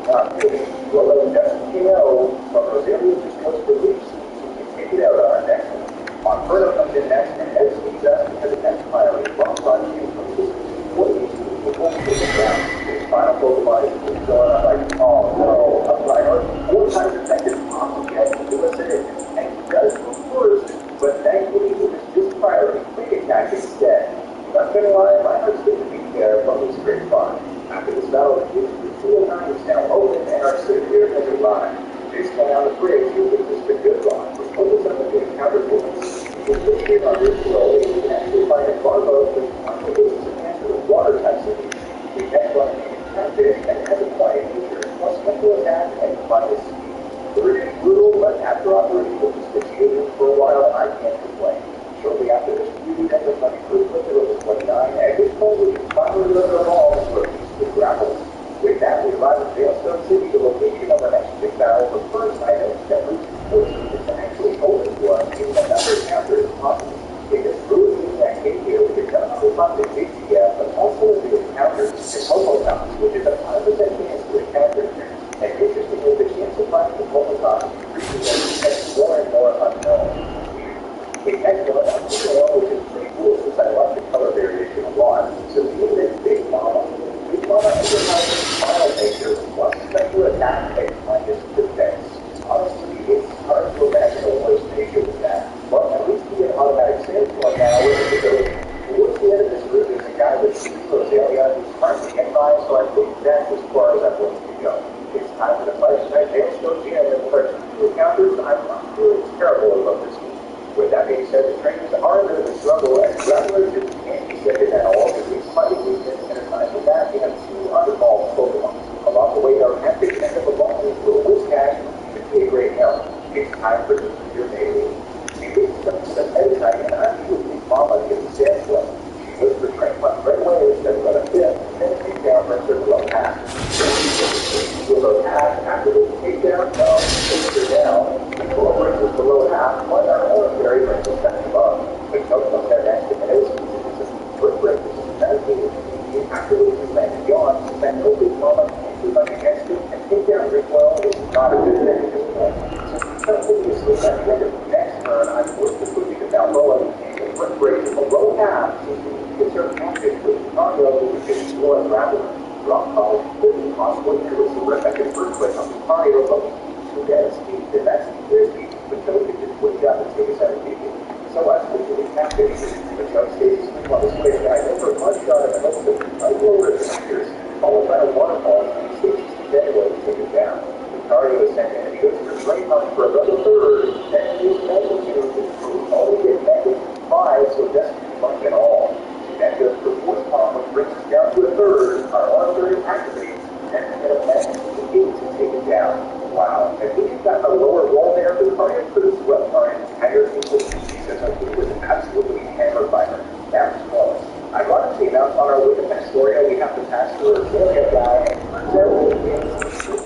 not really. Well, it doesn't KO, but Rosalia just goes for loops, so we can take it out on our next one. Monferno comes in next, and Ed speeds us because the next finally rock run came from this. What do you do? We're going to take it down. His final Pokemon is going on like, oh no, a priority 4 times effective object to us in it. And he does go first, but thankfully it was just priority quick attack instead. Not gonna lie, my heart's going to be there from this great fun. After this battle, the 209 is now open, and our savior has arrived. This guy on the bridge who gives us the good luck, was focused on the encounter points. He was looking on this slowly, and actually find a Barbo with confidence and At this point, we can finally deliver them all to a peaceful grapples. With that, we arrive at Veilstone City, the location of our next big battle. But first, I noticed that Route 14 is actually open to us in another chapter as possible. It is really in that cave here, we can not only find the JTF, but also the encounters in Homotops, which is a 5% chance to encounter here. And interestingly, the chance of finding the Homotops increases as more and more unknown. It has gone up to which is pretty cool since I love the color variation a lot. So even in Big Mama underlies final nature plus special attack and minus defense. Honestly, it's hard to imagine a worse nature than that. But at least we have automatic standpoint now with the ability. Towards the end of this route is a guy with Rosalia who's hard to get by, so I think that's as far as I'm willing to go. It's time for the fight tonight. Dance goes in, and with our two encounters, I'm feeling terrible about this one. With that being said, the trainers are a bit of a struggle, and travelers just can't be second at all, because these fighting weakness, and aside from that, we have two unevolved Pokemon. Along the way, our tactics end up evolving into a Whiscash, which would be a great help. It's time for your daily. Maybe some editime, and I'm usually Mama to get the sand flow. She goes for train punch right away, instead of a fifth, and then take down her below half. Below half, after the takedown, takes her down. Below brings us below half, one our own very brings us back above. But note from their next to nose, it's a foot break. That means after we landed yawn, that open Mama can't do much against it, and take down recoil is not a good thing at this point. Since we assume that the end of the next turn, I'm forced to push it down low, and the foot break below half seems to be conserved active with cardio, which is slow and rapid. Rock calls could be possible here with some effective first click on the cardio, but we get speed, and that's the clear speed, but no could just switch up and take us out of people. So let's move to the captain, the jump stays asleep on the switch, and I go for one shot and I hope that I lower the fingers, followed by a waterfall, and he stays asleep anyway to take it down. The cardio is sent in, and he goes for straight punch for another third, and his magnitude is only get magnitude 5, so it doesn't do much at all. That goes for fourth palm, which brings us down to a third. Our arm third activates, and we get a magnitude 8 to take it down. Wow. If we had gotten a lower roll there, the target could have swept our entire team with because our team was absolutely hammered by her. That was close. Ironically enough, on our way to Pastoria, we have to pass through a Rosalia guy, and turns out we can't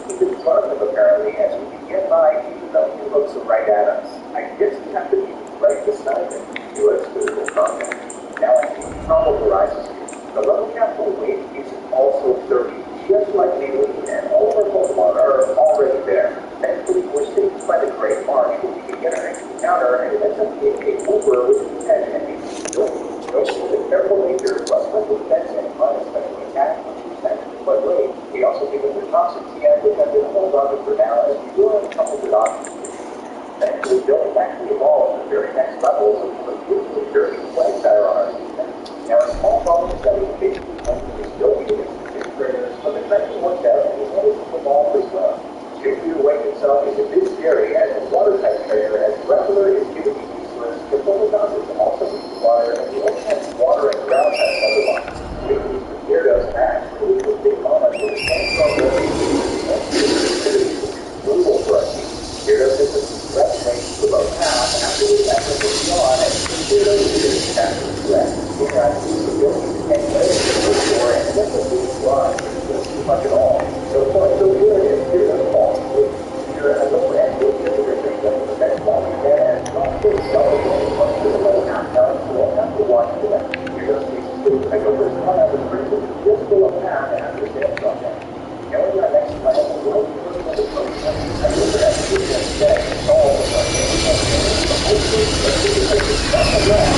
keep in front of him, apparently, as we can get by, even though he looks right at us. I guess we have to be right beside him to do us physical contact. Now, I think the problem arises here. The level cap for weight is also 30, just like Maylene, and all of our Pokemon are already there. Thankfully, we're safe by the Great March, but we can get our next encounter, and it ends up being a Uber with the 10 and a don't see the careful nature, plus special defense and minus special attack, which is but wait, we also give us the toxic TM, which I've been hold on to for now, as we do have a couple of options. Thankfully, don't actually evolve to the very next level, so we look beautifully dirty flag tire on our system. Now, a small problem is that we basically still need against the six graders, but the training works out and he's able to evolve as well. Shifty Awake himself is a bit scary as a water type trainer, as Grappler is giving you useless, the Pokemon is also weak to water, and we only have water and ground types otherwise. We use the Gyarados match, really with Big Mama, so the Sandstorm will be brutal for us. Gyarados is a threat range to about half, after we have to put on, and Gyarados is after the threat. We have to use the ability to take layers to look for, and it doesn't really fly, it doesn't do much at all. So far, so good, and Gyarados falls with Gyarados has a brand new different that the next one we get, and it's not good stuff, it's only one to the low half down, so we'll have to watch for that. Gyarados takes two, I go for his one out of the first, just below half, and after the sales on that. Now, in our next plan, we'll be looking at the first one. I go for that position instead, it's all of our games. But hopefully, let's see if I can stop the ground.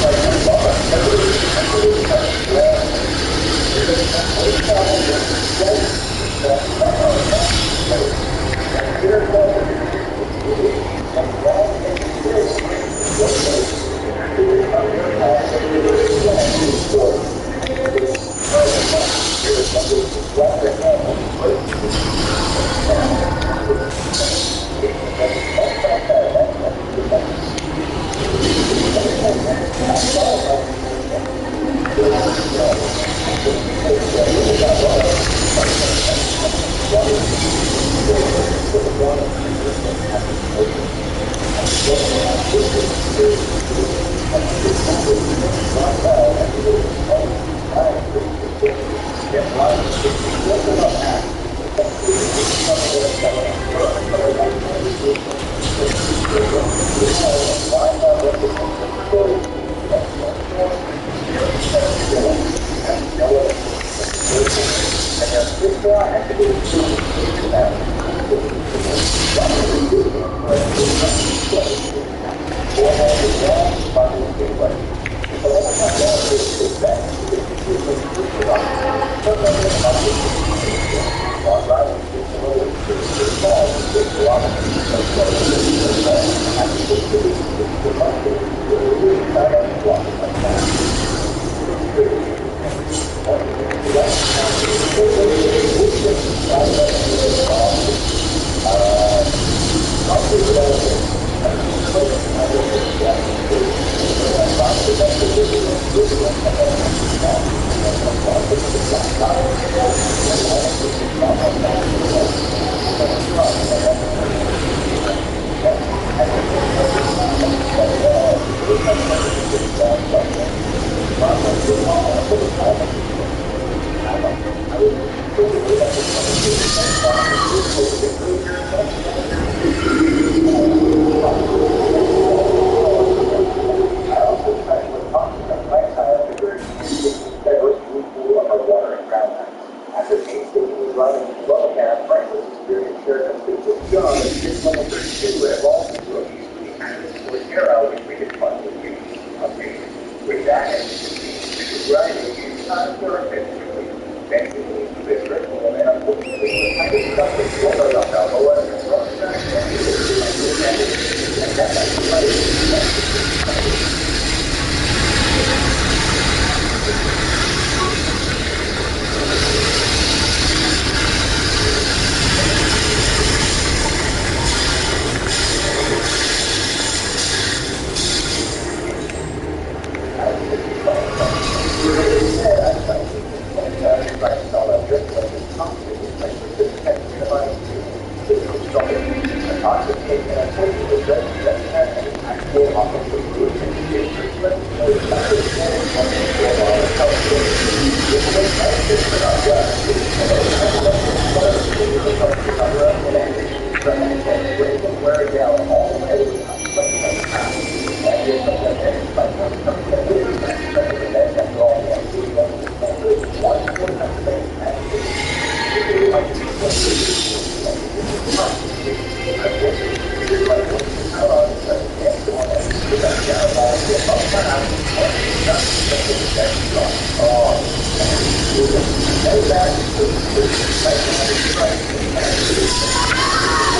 Like a bar, everything is ground. Gyarados has no problem with the strength, that's not our best. And Gyarados has and ground and Gyarados is after this time, very high, and Gyarados is going to be short.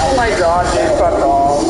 Oh my god, dude, fuck off.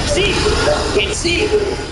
See? Can't see.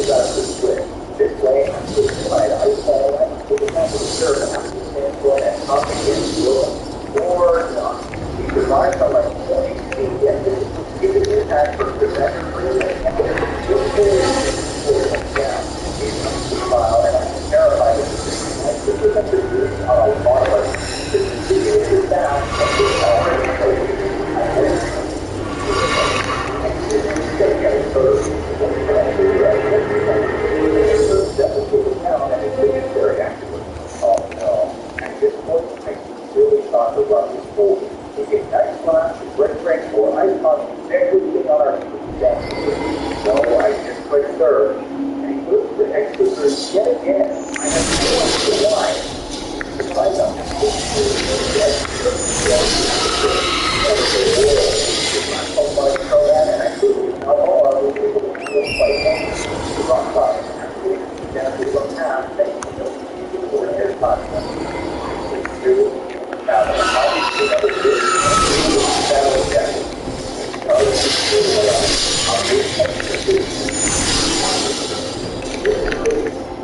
got a good switch. This way, I'm switching my ice ball, I'm switching out to the third, I'm going to stand for it, and up against Will. Or not. He survived from like 20 feet, yet this is giving the attack for percent, and you'll pull it down. He's a mile, and I'm terrified of this thing. I think we're going to do this on a lot of us. This is down, and it's already crazy. I think very actively. Oh no. At this point, I really thought the run was over. We get nice flash, red rank, or ice punch, everything on our desk. So I just clicked third, and he moved the extra third yet again. I have no idea why. Despite them,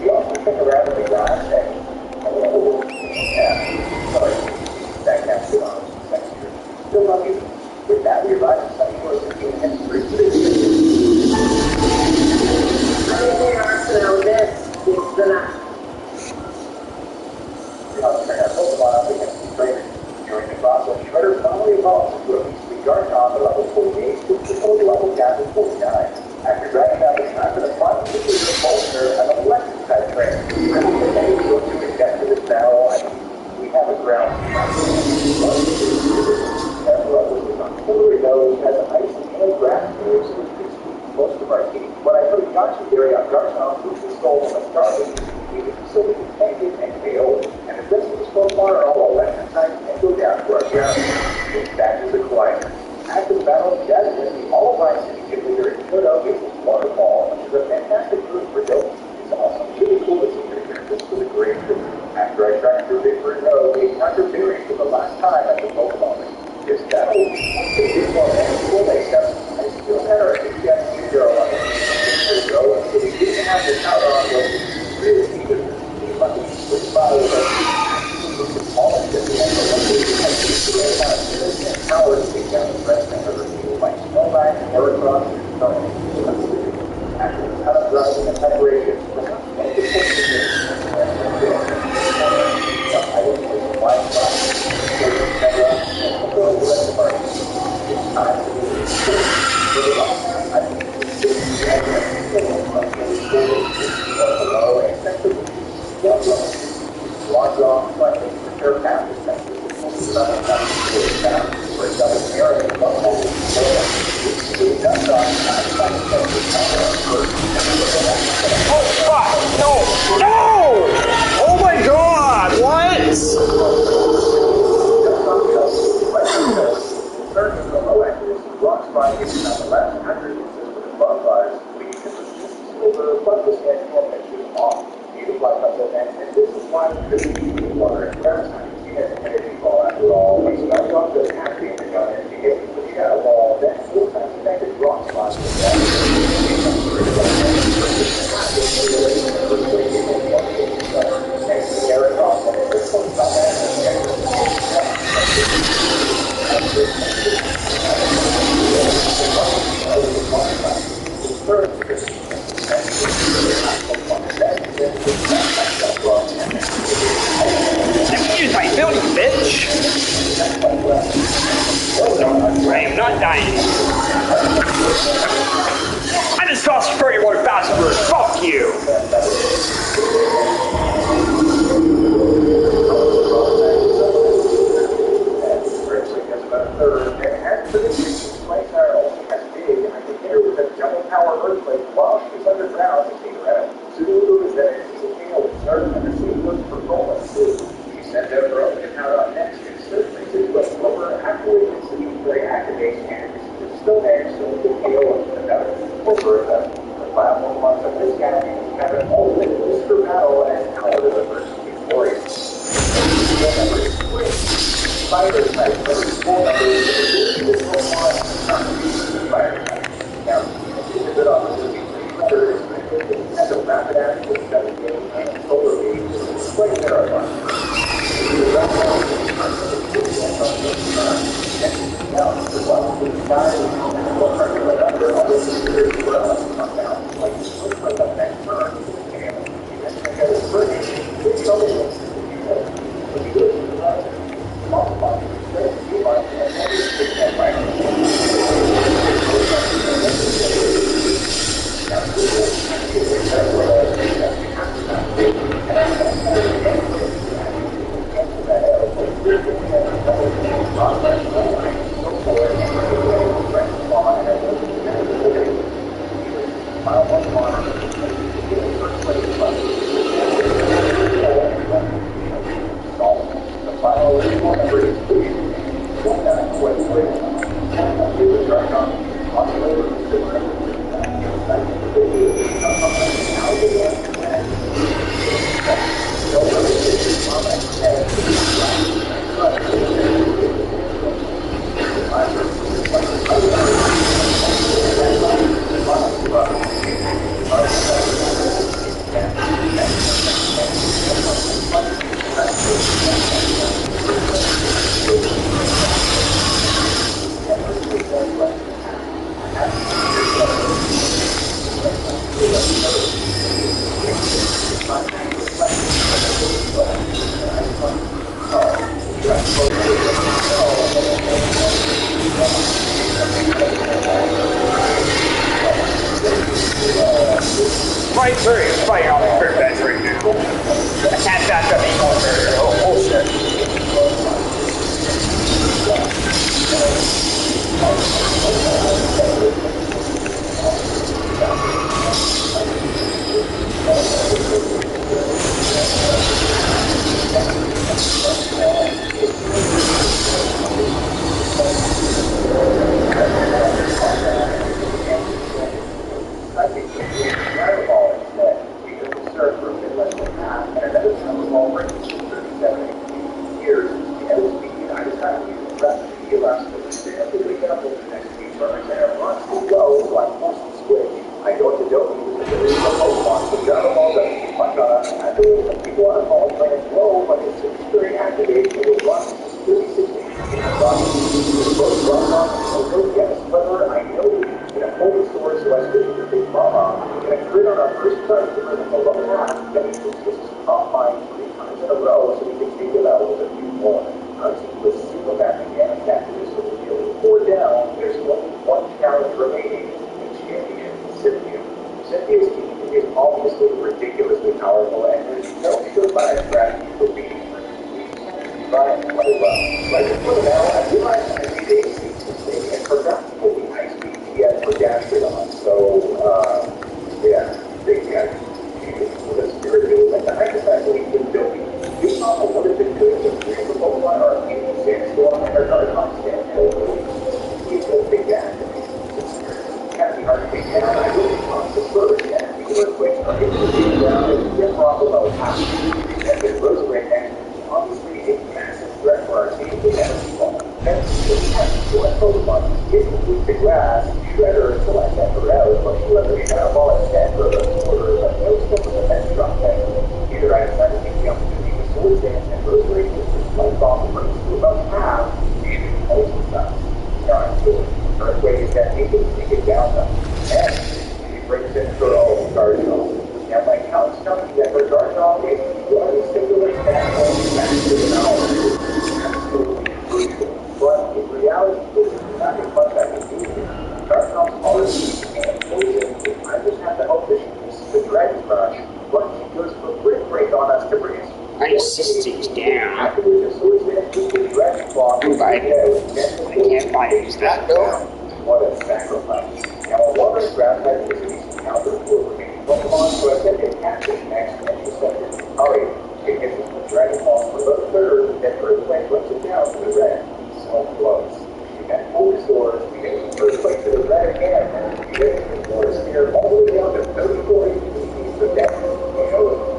we also took around the grass and that captured on second year. Still lucky with that, we arrived at Sunny Shores and came in straight to the Arsenal, this is the night. During the process, Shredder finally evolves into a beastly guard top at level 48, which the total level cap is 49. After dragging out the snap of the front, this is a bolster and an electric type train. I don't think any of us to get to this battle. I mean, we have a ground. Hillary knows has ice and grass moves, which is most of our team. When I put a gotcha theory on Garchomp, who's the soul of Starling, so we can tank it and KO it. And the rest of the Pokemon are all electric types and go down to our ground. That is a quieter. After the battle of Jasmine, the all-of-mine city gym leader in Philadelphia is Waterfall, which is a fantastic group for Dope. It's awesome. Really cool to see your characters with a great group. After I tracked through Bigford Road, we encountered Barry for the last time at the Pokemon League. This battle was a bit more manageable, except I still had our HFC girl on the Bigford Road, so we didn't have the power on those really needed. Fucking switch bottles of all of this and power to take down the president of the people like Snowman, Heracross, and Stone. After the out of driving and preparation, I will take the wide spot. It's time to Logs off, but prepare path is set. For a double mirror and Oh fuck! No! No! Oh my god! What? Certain the low accuracy rock spot is on the left, after it consists of above bars, leading to the silver above the stand form that is off. Neither blood comes in, and this is why we couldn't use water and grass. He has an energy ball after all. He starts off just happy in the gun, and he gets the shadow ball, then full time connected rock spots with that. Next to Garrett off, and it's just about that. Excuse my building, bitch! I am not dying. I just saw Spurry Water Fastbird. Fuck you! Earthquake while she was underground to take her out. Sulu is that she's a tail and started under sea looking for Roland too. She sent out her own account on next and certainly to do a over after we can see very activation and still there, so the KO of the on the next turn, and eventually got his first. It's double the when you go to the right, multiply the strength, you might have that right. Fight through, fight on the first battery now. Attack after me, oh bullshit. I think it's fireball instead, because we served for a bit less than half, and another time was all breaking 37 years. And it was speaking, I just had to use the rest of the last week. They're going to pick up over the next few turns, and it runs too low, so I forced the switch. I go to Doki because there is no Pokemon, so Dragon Ball doesn't keep my gun. I believe some people want to call it playing low, but it's very activated, it will run 36 I know in a cold store, so I switched to Big Mama, and I crit on our first turn to rhythm below half, then he was just top mine 3 times in a row, so we could take it out with a few more. Our team was super back again, after this was nearly 4 down, there's only one challenge remaining, the champion, Cynthia. Cynthia's team is obviously ridiculously powerful, and there's no surefire strategy for beating her. But play well. Right before the battle, I realized I made a mistake and forgot to put the ice beam TS for Gastrid on. So, yeah, big guy. The spirit dude, like the hypothetical with Billy. We thought I would have been good if three of the Pokemon are in Sandstorm and our Darkon stand over. He's a big guy. It's kind of hard to take down. I really want the first, and the earthquakes are able to take down and get off about half. And then Rosemary next. Obviously, a massive threat for our team with energy ball. That's the one Pokemon is complete the grass, Shredder, so I sent her out, but she let me shadow ball instead for the quarter, but no stuff with the fence drop thing. Either I decided to take the opportunity with Swords Dance, and Rosemary was just lights off the first to about half, and poison stuff. Now I'm doing Earthquake is that he can take it down though. And she brings in her own Guardian. And my count's telling me that her Guardian is one singular standpoint back to the knowledge. Absolutely crucial. But in reality, this is not as much as I can do. Guardian's already and poison. I just have to hope that she uses the Dragon Crush, but she goes for Brick Break on us to bring us. Ice sticks down. After the Swords Dance, the Dragon Claw. I can't buy use that though. What a sacrifice. Now, a water grab type is a decent counter for remaining Pokemon, so I said it captured next, and she said, alright, it gets us the Dragon Ball for the third, then Earthquake runs it down to the red. So close. She got 4 stores, we get Earthquake to the red again, and we get the forest here all the way down to 34 APCs, so that's,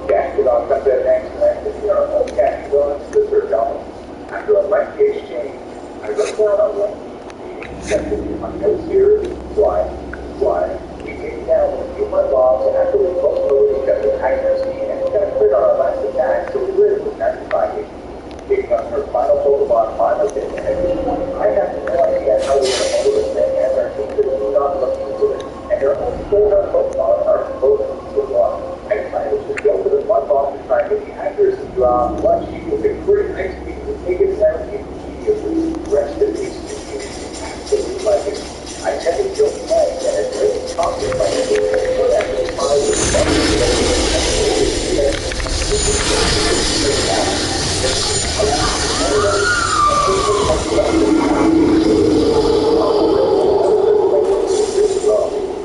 Gastrodon comes in next, and this is our own Gastrodon sister dominance. After a lengthy exchange, I wrote down a lengthy my notes here, why, we take down a few more bombs, and after we both moved, got the Tiger's team, and got to clear our last attack, so we live with 95 HP. Taking on her final Pokemon, Monolith, and at this point, I have no idea how we're going to handle this thing, as our team is not looking good, and their only 4 Pokemon are both But she was a pretty nice people to take it down immediately. Rest in peace. Absolutely like it. I tend to feel bad that it's really toxic by the way but at the time it was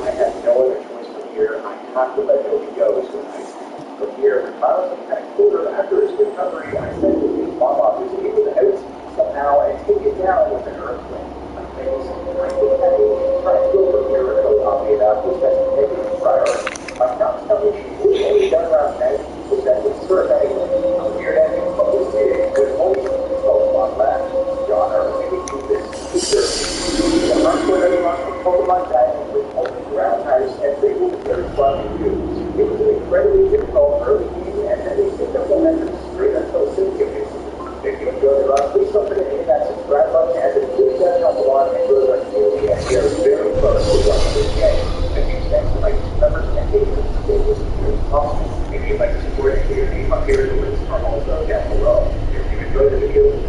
I have no other choice from here. I have to let Toby go. So from here, regardless of that quarter after his recovery, I said to his mom office, he was out somehow and take it down with an earthquake. Amazing. I think that is trying to go from here and go off the was that negative priority. My mom's telling me she was only done around 90% with certain anyway. I'm here to have but we did it with only 12 months left. John, are we going to do this? The hardcore that runs from Pokemon Diamond with only ground types and they will be very fun to do. It was an incredibly difficult early game, and then they picked up momentum straight until Syndicate. If you enjoyed the run, please don't forget to hit that subscribe button as it really does help a lot and grows our community, and we are very close to running this game. And huge thanks to my members and patrons for making this really possible. If you'd like to support the community, up here the links are also down below. If you enjoyed the video,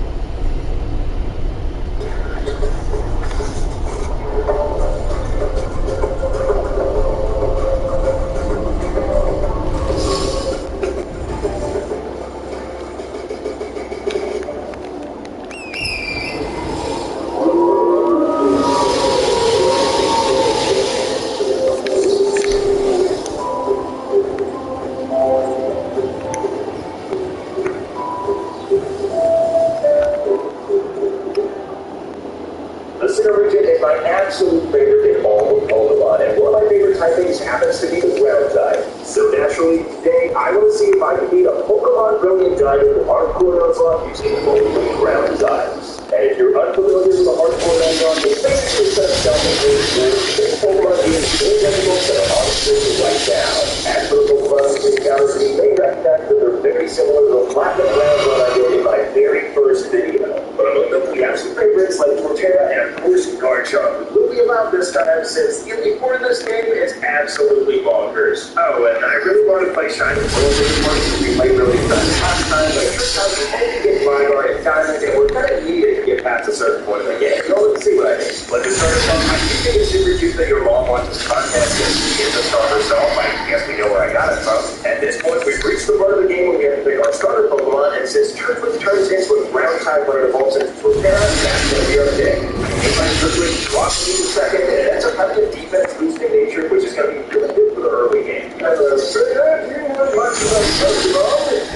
absolute favorite in all of Pokemon, and one of my favorite typings happens to be the ground type. So naturally, today, I want to see if I can beat a Pokemon Brilliant Diamond with Hardcore Nuzlocke using only ground types. And if you're unfamiliar with the Hardcore Nuzlocke, it's basically a set of stealth and Pokemon being individuals that are obviously right down. As for the Pokemon encounters, you may recognize that they're very similar to the Platinum Ground Run I did in my very first video. But among them, we have some favorites like Torterra and of course Garchomp. We'll be allowed this time since the elite for this game is absolutely bonkers. Oh, and I really want to play Shining Pearl this morning since we played really fast last time, but it turns out we only get Manor and Diamond, and we're kind of needed to get past a certain point of the game. So let's see what I think. Let's just start us off. I think it's super cute that your mom watches content and she is a starter herself. I guess we know where I got it from. At this point, we've reached the part of the game where we have to pick our starter Pokemon, and since Turtwig turns into a ground type when it evolves into Torterra, that's going to be our pick. If I Turtwig drops me in a second, and that's a kind of defense boosting nature, which is going to be really good for the early game.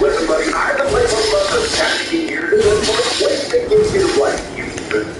Listen, buddy, I've been playing Pokemon for 17 years, and the point that gives you life, you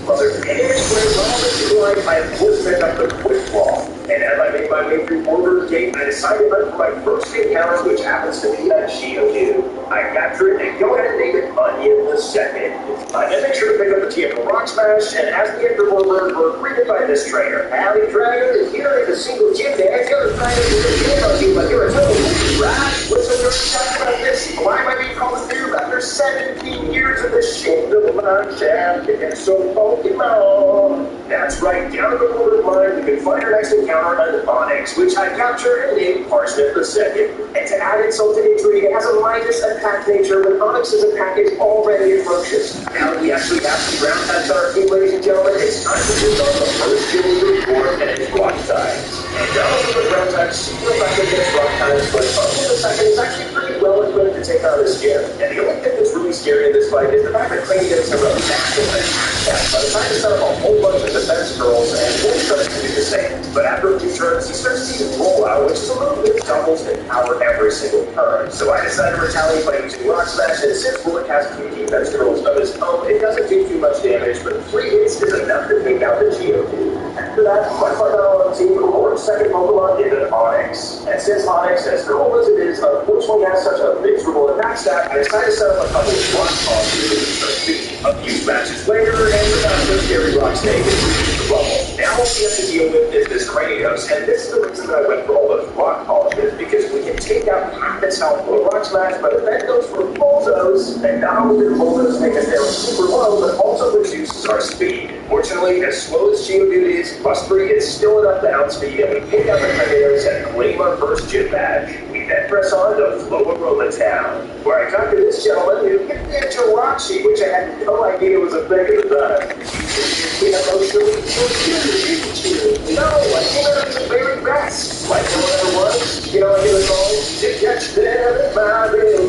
mother. And with all this life, I have just picked up the Quick Claw. And as I made my way through Border Gate, I decided to for my first encounter, which happens to be a Geodude. I capture it and go ahead and name it Onion the Second. I then make sure to pick up the TF Rock Smash, and as we enter Border, we're greeted by this trainer. Alley Dragon is here in a single gym dance. You're trying to do a game on you, but you're a total rat. What's the first talking about this? Why am I being called a noob after 17 years of this shit? Pokemon champion, and so Pokemon. That's right, down at the borderline, we can find our next encounter an Onyx, which I captured and named Parsnip the Second. And to add insult to injury, it has a minus attack nature when Onyx's attack is already atrocious. Now that we actually have some ground types on our team, ladies and gentlemen, it's time to choose on the first Geodude report and its rock types. And Donald's the ground types super effective against rock types, but Parsnip the Second is actually pretty well equipped to take on this gym. And the only thing that's really scary in this fight is the fact that Clay gets a really massive attack. By the time to set up a whole bunch of defense curls, and Clay starts to do the same. But after a few turns, he starts to use roll out, which is a little bit doubles in power every single turn. So I decided to retaliate by using Rock Smash, and since Bullet has 2 defense curls of his own, it doesn't do too much damage, but 3 hits is enough to take out the Geodude. After that, my final on the team, our second Pokemon is an Onyx. And since Onyx, as cool as it is, unfortunately has such a miserable attack stat, I decided to set up a couple of rock calls to use the speed. A few matches later, and without the scary rock snake, it's the bubble. Now all we have to deal with is this Cranios, and this is the reason that I went for all those rock polishes, because we can take out half its health with a rock smash, but if that goes for Bulldoze, and not only do Bulldoze take us down super low, but also reduces our speed. Fortunately, as slow as Geodude is, +3 is still enough to outspeed, and we take out the Cranios and claim our first gym badge. We then then press on to Floroma Town, where I talked to this gentleman who gave me a Jirachi, which I had no idea was a thing at the time. Emotionally no, I came out of the very best. Like no one ever was. You know, I do it all to catch them in my real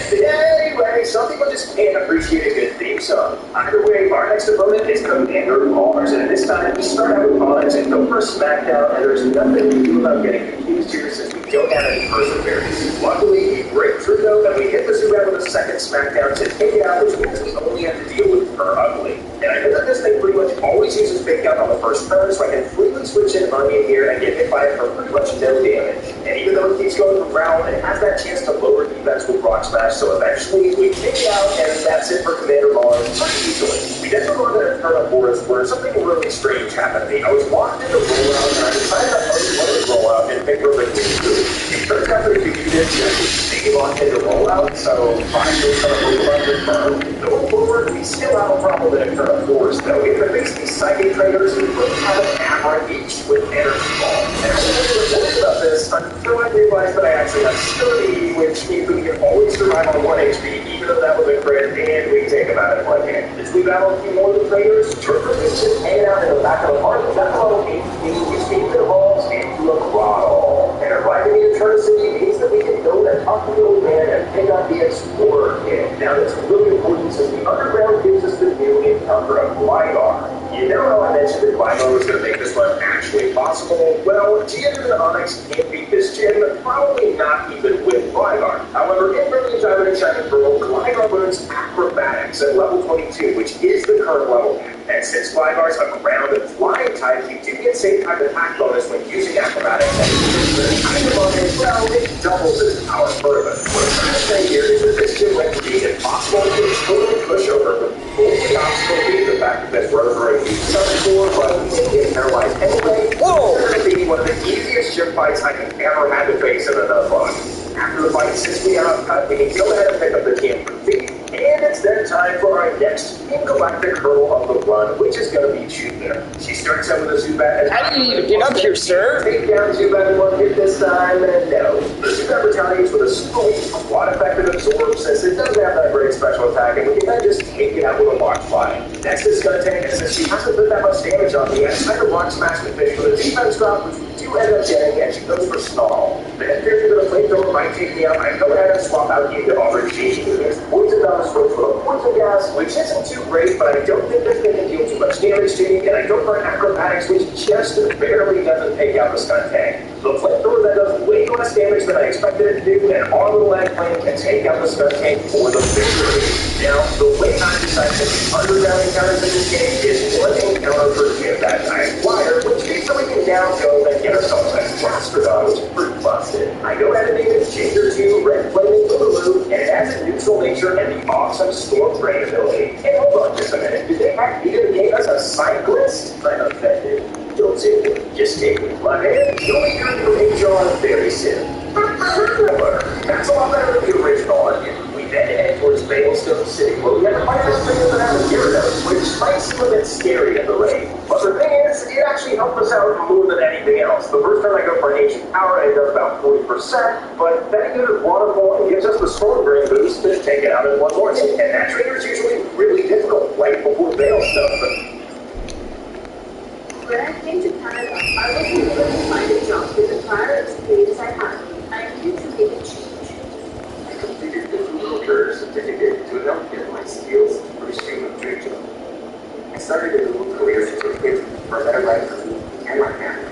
Anyway, some people just can't appreciate a good theme song. Either way, our next opponent is Commander Mars, and this time we start out with Mars and go for a smackdown, and there's nothing we do about getting confused here since we don't have any perseverance. Luckily, we break through though, and we hit the Zubat with a second smackdown to take it out, which means we only have to deal with her ugly. And I know that this thing pretty much always uses Big Gun on the first turn, so I can freely switch in Onion here and get hit by it for pretty much no damage. And even though it keeps going from ground, it has that chance to lower defense with Rock Smash, so eventually we take it out, and that's it for Commander Mars pretty easily. We then move on to the turn of Forest, where something really strange happened to me. I was locked in the rollout, and I decided to unload the rollout and pick up a new food. It turns out that if you do this, you actually stay locked in the rollout, so fine, you'll kind of move on your turn. Going forward, we still have a problem in a turn of Forest, though. We have to face these psychic traders who put out an hammer each with energy ball. And I was worried about this until I realized that I actually have sturdy, which means that we can always survive on 1 HP, even though that was a crit, and we take them out in 1 hit. As we battle a few more of the traders, Turtle is just hanging out in the back of the park. That's level 18, which means it evolves into a Grottle. And arriving in Turtle City means that we can build a top little man and pick up the Explorer kit. Now that's really important since the underground gives us the new encounter of Gligar. You know how I mentioned that Gligar was going to make this one actually possible? Well, GM and Onyx can't beat this gym, probably not even with Gligar. However, in Brilliant Diamond and Shining Pearl, Gligar learns Acrobatics at level 22, which is the current level. And since Gligar's a ground and flying type, you do get same type attack bonus when using Acrobatics. And item on it, well, it doubles its power further. What I'm trying to say here is that this gym went from being impossible to a total pushover, with the only obstacle being the fact that this rotor is something for, but we didn't get paralyzed anyway. Whoa! It's going to be one of the easiest gym fights I have ever had to face in a Nuzlocke. After the fight, since we outcut, we can go ahead and pick up the team for feet. And it's then time for our next galactic hurdle of the run, which is going to be Jupiter. She starts out with a Zubat. How do you even get up here, sir? Take down Zubat in 1 hit this time, and no. The Zubat retaliates with a sweet quad effective absorb, since it doesn't have that great special attack, and we can then just take it out with a Rock Slide. Next is Stuntank, and since she hasn't put that much damage on me, I decided to Rock Smash the fish with a defense drop, which we do end up getting, and she goes for Snarl. Then, after the flamethrower might take me out, I go ahead and swap out into Aubergine, who gets poisoned on the switch with a poison gas, which isn't too great, but I don't think this thing can deal too much damage to me, and I go for an Acrobatics, which just barely doesn't take out the Stuntank. The flamethrower that does way less damage than I expected it to do, and our little Eggplant can take out the Stuntank for the victory. Now, the way I decided to do underground encounters in this game is one encounter per gym that I acquired, which means that we can now go and get ourselves a Gastrodon, which is pretty busted. I go ahead and name it Ginger 2, Red Flaming Boogaloo, and it has a neutral nature and the awesome Storm Drain ability. And hold on just a minute, did they actually gave us a cyclist? I'm offended. Don't say a word, just take it. My man, you'll be hearing from HR very soon. That's a lot better than the original Onion. We then head towards Veilstone City, where we have to fight this thing that have a Gyarados, which might seem a bit scary in the rain. But the thing is, it actually helped us out more than anything else. The first time I go for an Ancient Power, it does about 40%, but then it gives Waterfall and gives us the Storm Drain boost to take it out in 1 more hit. And that trigger is usually really difficult, right before Veilstone. When I came to Canada, I wasn't able to find a job with the prior experience I had. I needed to make a change. I completed the Google Career Certificate to help get my skills to pursue a dream job. I started a Google Career Certificate for a better life for me and my family.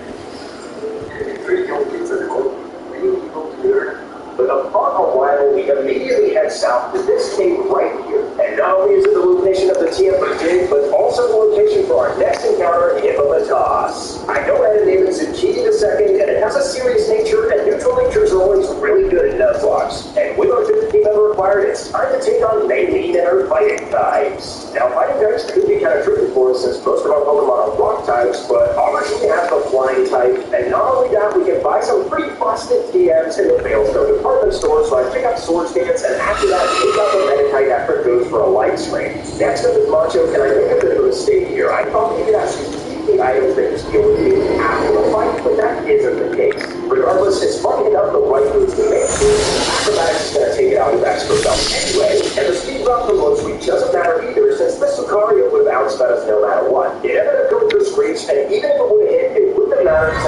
And the 3 young kids at home, many people to learn. But upon a while, we immediately head south to this cave right here. And not only is it the location of the TF Jig, but also the location for our next encounter, Hippopotas. I go ahead and name it Zucchini II, and it has a serious nature, and neutral natures are always really good at Nuzlocks. And with our 50 team member required, it's time to take on Maylene and her fighting types. Now, fighting types could be kind of tricky for us, since most of our Pokemon are rock types, but Aubergine has the flying type, and not only that, we can buy some pretty busted TMs in the Veilstone department store, so I pick up Swords Dance, and after that, take out the Meditite after it goes for a light screen. Next up is Macho, and I make a bit of a mistake here. I thought we could actually keep the items that just deal with you after the fight, but that isn't the case. Regardless, it's fun enough the right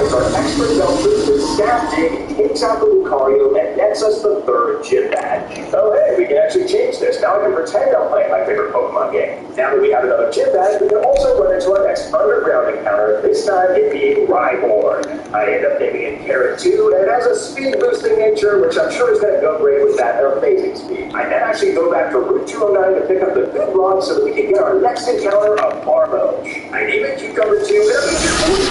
as our expert developers with Staff Dig takes out the Lucario and nets us the third gym badge. Oh hey, we can actually change this. Now I can pretend I'm playing my favorite Pokemon game. Now that we have another gym badge, we can also run into our next underground encounter, this time it being Rhyhorn. I end up naming it Carrot 2, and it has a speed boosting nature, which I'm sure is going to go great with that amazing speed. I then actually go back to Route 209 to pick up the good rod so that we can get our next encounter of Barmoach. I name it Cucumber 2, and it means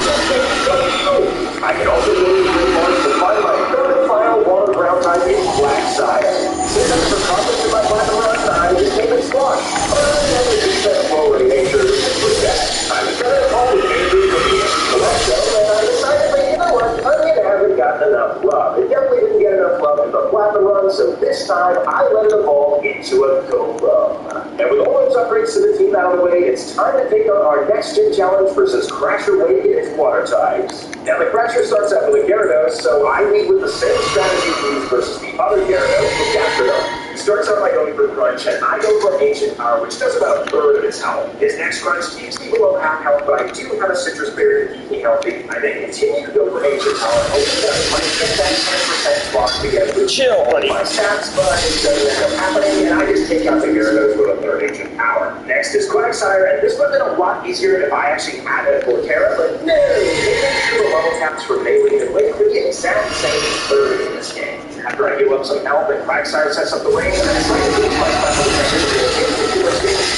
I can also go to the Marsh to find my third and final water ground type in Black Side. Since I never caught this in my platinum run, I just name it Squash. Never just said forward nature with that. I was trying to call it Andrew for the show, and I decided, but you know what, Onion haven't gotten enough love. It definitely didn't get enough love in the platinum run, so this time I let it evolve into a Cobra. And with all those upgrades to the team out of the way, it's time to take on our next gym challenge versus Crasher Wake in its water types. Now the Crasher starts out with a Gyarados, so I lead with the same strategy used versus the other Gyarados with Gastrodon. He starts out by going for Crunch, and I go for Ancient Power, which does about a third of his health. His next Crunch keeps me below half health, but I do have a Citrus Berry to keep me healthy. I then continue to go for Ancient Power, hoping that I might get that 10% block to get the Chill, buddy. my stats, but it doesn't end up happening, and I just take out the Gyarados with a third Ancient Power. Next is Quagsire, and this would have been a lot easier if I actually had a Torterra, but no! The level caps for Melee and Wake for the exact same third in this game. After I give up some health and Quagsire sets up the range, I decide to use my special pressure to get into the stage.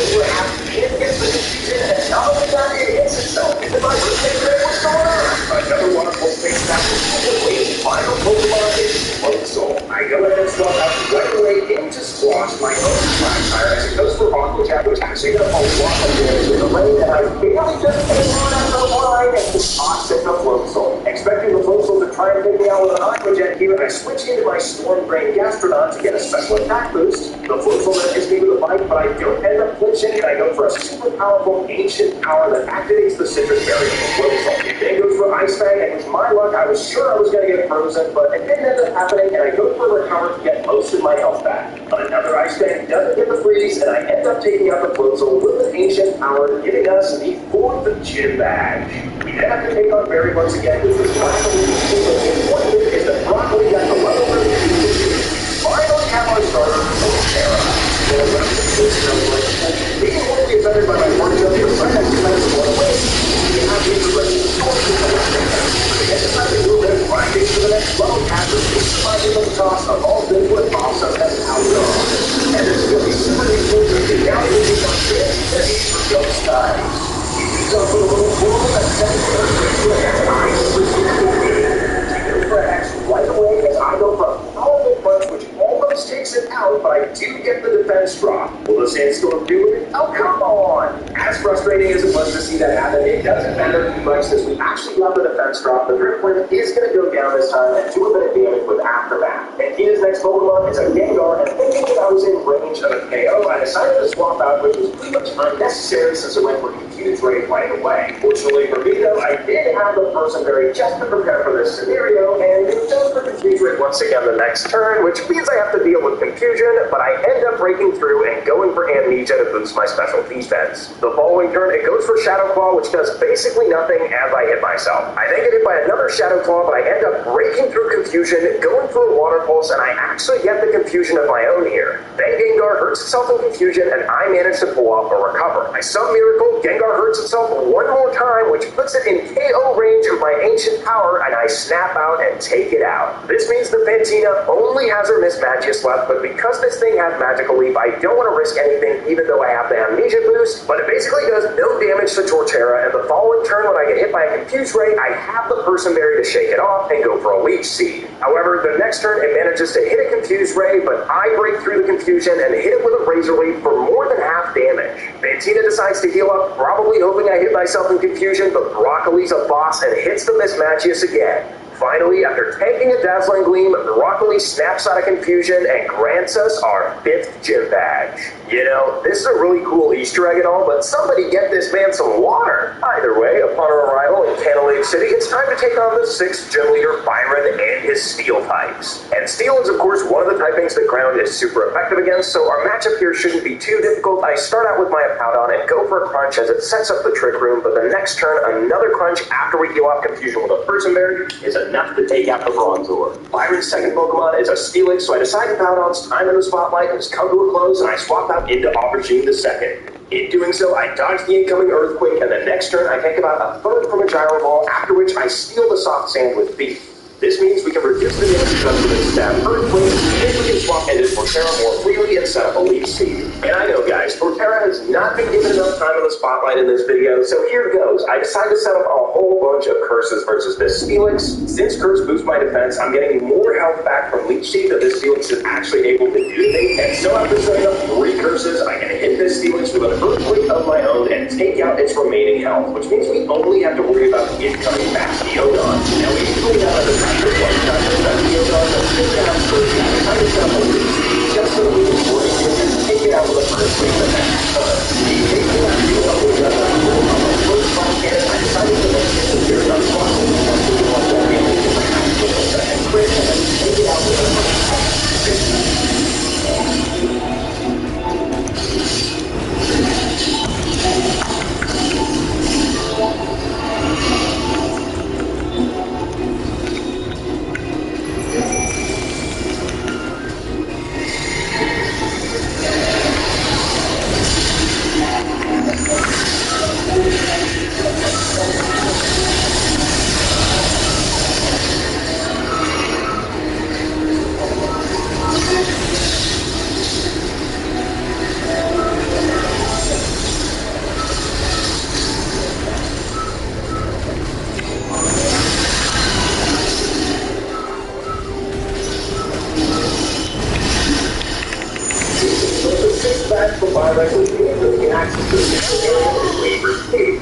Over half and gets the confusion, and not only that, it hits itself. If I would take what's going on? Another wonderful space battle. Final Pokemon is Floatzel. I go ahead and swap out right away into Squash, my own Quagsire, as it goes for Aqua Jet, which actually does a lot of damage in the lane, and I barely just hang on after a line and just offset the Floatzel. Expecting the Floatzel to try and take me out with an Aqua Jet here, I switch into my Storm Brain Gastrodon to get a special attack boost. The Floatzel then hits me with a bite, but I don't end up flinching, and I go for a super powerful Ancient Power that activates the Citrus Berry of the Floatzel. It then goes for Ice Fang, and with my luck, I was sure I was going to get frozen, but it didn't end up happening, and I go for a Recover to get most of my health back. Another Ice Fang doesn't get the freeze, and I end up taking out the Floatzel with an Ancient Power, giving us the fourth gym badge. We then have to take on Berry once again with this last one. The important is that Broccoli got the level of finally have our starter Torterra. Being horribly offended by my work job here, but I decided to run away. We have the introduction to I decided to move in grinding to the next level after surviving the toss of all things with awesome as outdoor. And it's going to be super easy to get down to the ready for ghost time. So for the little world that sends me and I for X right away as I go for a powerful punch which almost takes it out, but I do get the defense drop. Will the Sandstorm do it? Oh, come on! As frustrating as it was to see that happen, it doesn't matter too much since we actually got the defense drop. The Drip Wind is going to go down this time and do a bit of damage with Aftermath. And Tina's next Pokemon is a Gengar, and thinking that I was in range of a KO, I decided to swap out, which was pretty much unnecessary since it went for Confused Ray right away. Fortunately for me, though, I did have the Person Berry just to prepare for this scenario, and it goes for Confused Ray once again the next turn, which means I have to deal with confusion, but I end up breaking through and going for Amnesia to boost my special defense. The following turn, it goes for Shadow Claw, which does basically nothing as I hit myself. I then get hit by another Shadow Claw, but I end up breaking through confusion, going for a Water Pulse, and I actually get the confusion of my own here. Then Gengar hurts itself in confusion, and I manage to pull off a recover. I sub-miracle, Gengar hurts itself one more time, which puts it in KO range of my Ancient Power, and I snap out and take it out. This means the Fantina only has her Miss Magius left, but because this thing has Magical Leap, I don't want to risk anything, even though I have the Amnesia boost, but it basically does no damage to Torterra, and the following turn when I get hit by a Confused Ray, I have the Person Berry to shake it off and go for a Leech Seed. However, the next turn it manages to hit a Confused Ray, but I break through the confusion and hit it with a Razor Leaf for more than half damage. Fantina decides to heal up, probably hoping I hit myself in confusion, but Broccoli's a boss and hits the Miss Magius again. finally, after taking a dazzling gleam, Broccoli snaps out of confusion and grants us our 5th gym badge. You know, this is a really cool Easter egg and all, but somebody get this man some water. Either way, upon our arrival in Cannelade City, it's time to take on the 6th gym leader, Byron, and his steel types. And steel is, of course, one of the typings that ground is super effective against, so our matchup here shouldn't be too difficult. I start out with my Apoudon and go for a crunch as it sets up the trick room, but the next turn, another crunch after we heal off confusion with a person berry is enough to take out the Bronzor. Byron's second Pokemon is a Steelix, so I decide Apoudon's time in the spotlight has come to a close, and I swap out into Aubergine the second. In doing so, I dodge the incoming Earthquake, and the next turn I take about a third from a Gyro Ball, after which I steal the Soft Sand with Beef. This means we can reduce the damage done with a stab Earthquake, and we can swap into Torterra more freely and set up a Leaf Seed. And I know, guys, Torterra has not been given enough time in the spotlight in this video, so here goes. I decide to set up a whole bunch of curses versus this Steelix. Since Curse boosts my defense, I'm getting more health back from Leech Seed that this Steelix is actually able to do things. And so after setting up 3 curses, I can hit this Steelix with an Earthquake of my own and take out its remaining health, which means we only have to worry about the incoming Max Geodon. Now we can clean out the just so we can break it and take it out with a first week the next time. He takes it out to the other gun on the first fight, and I decided to make it appear on the box. And crit and then take it out with a first fight.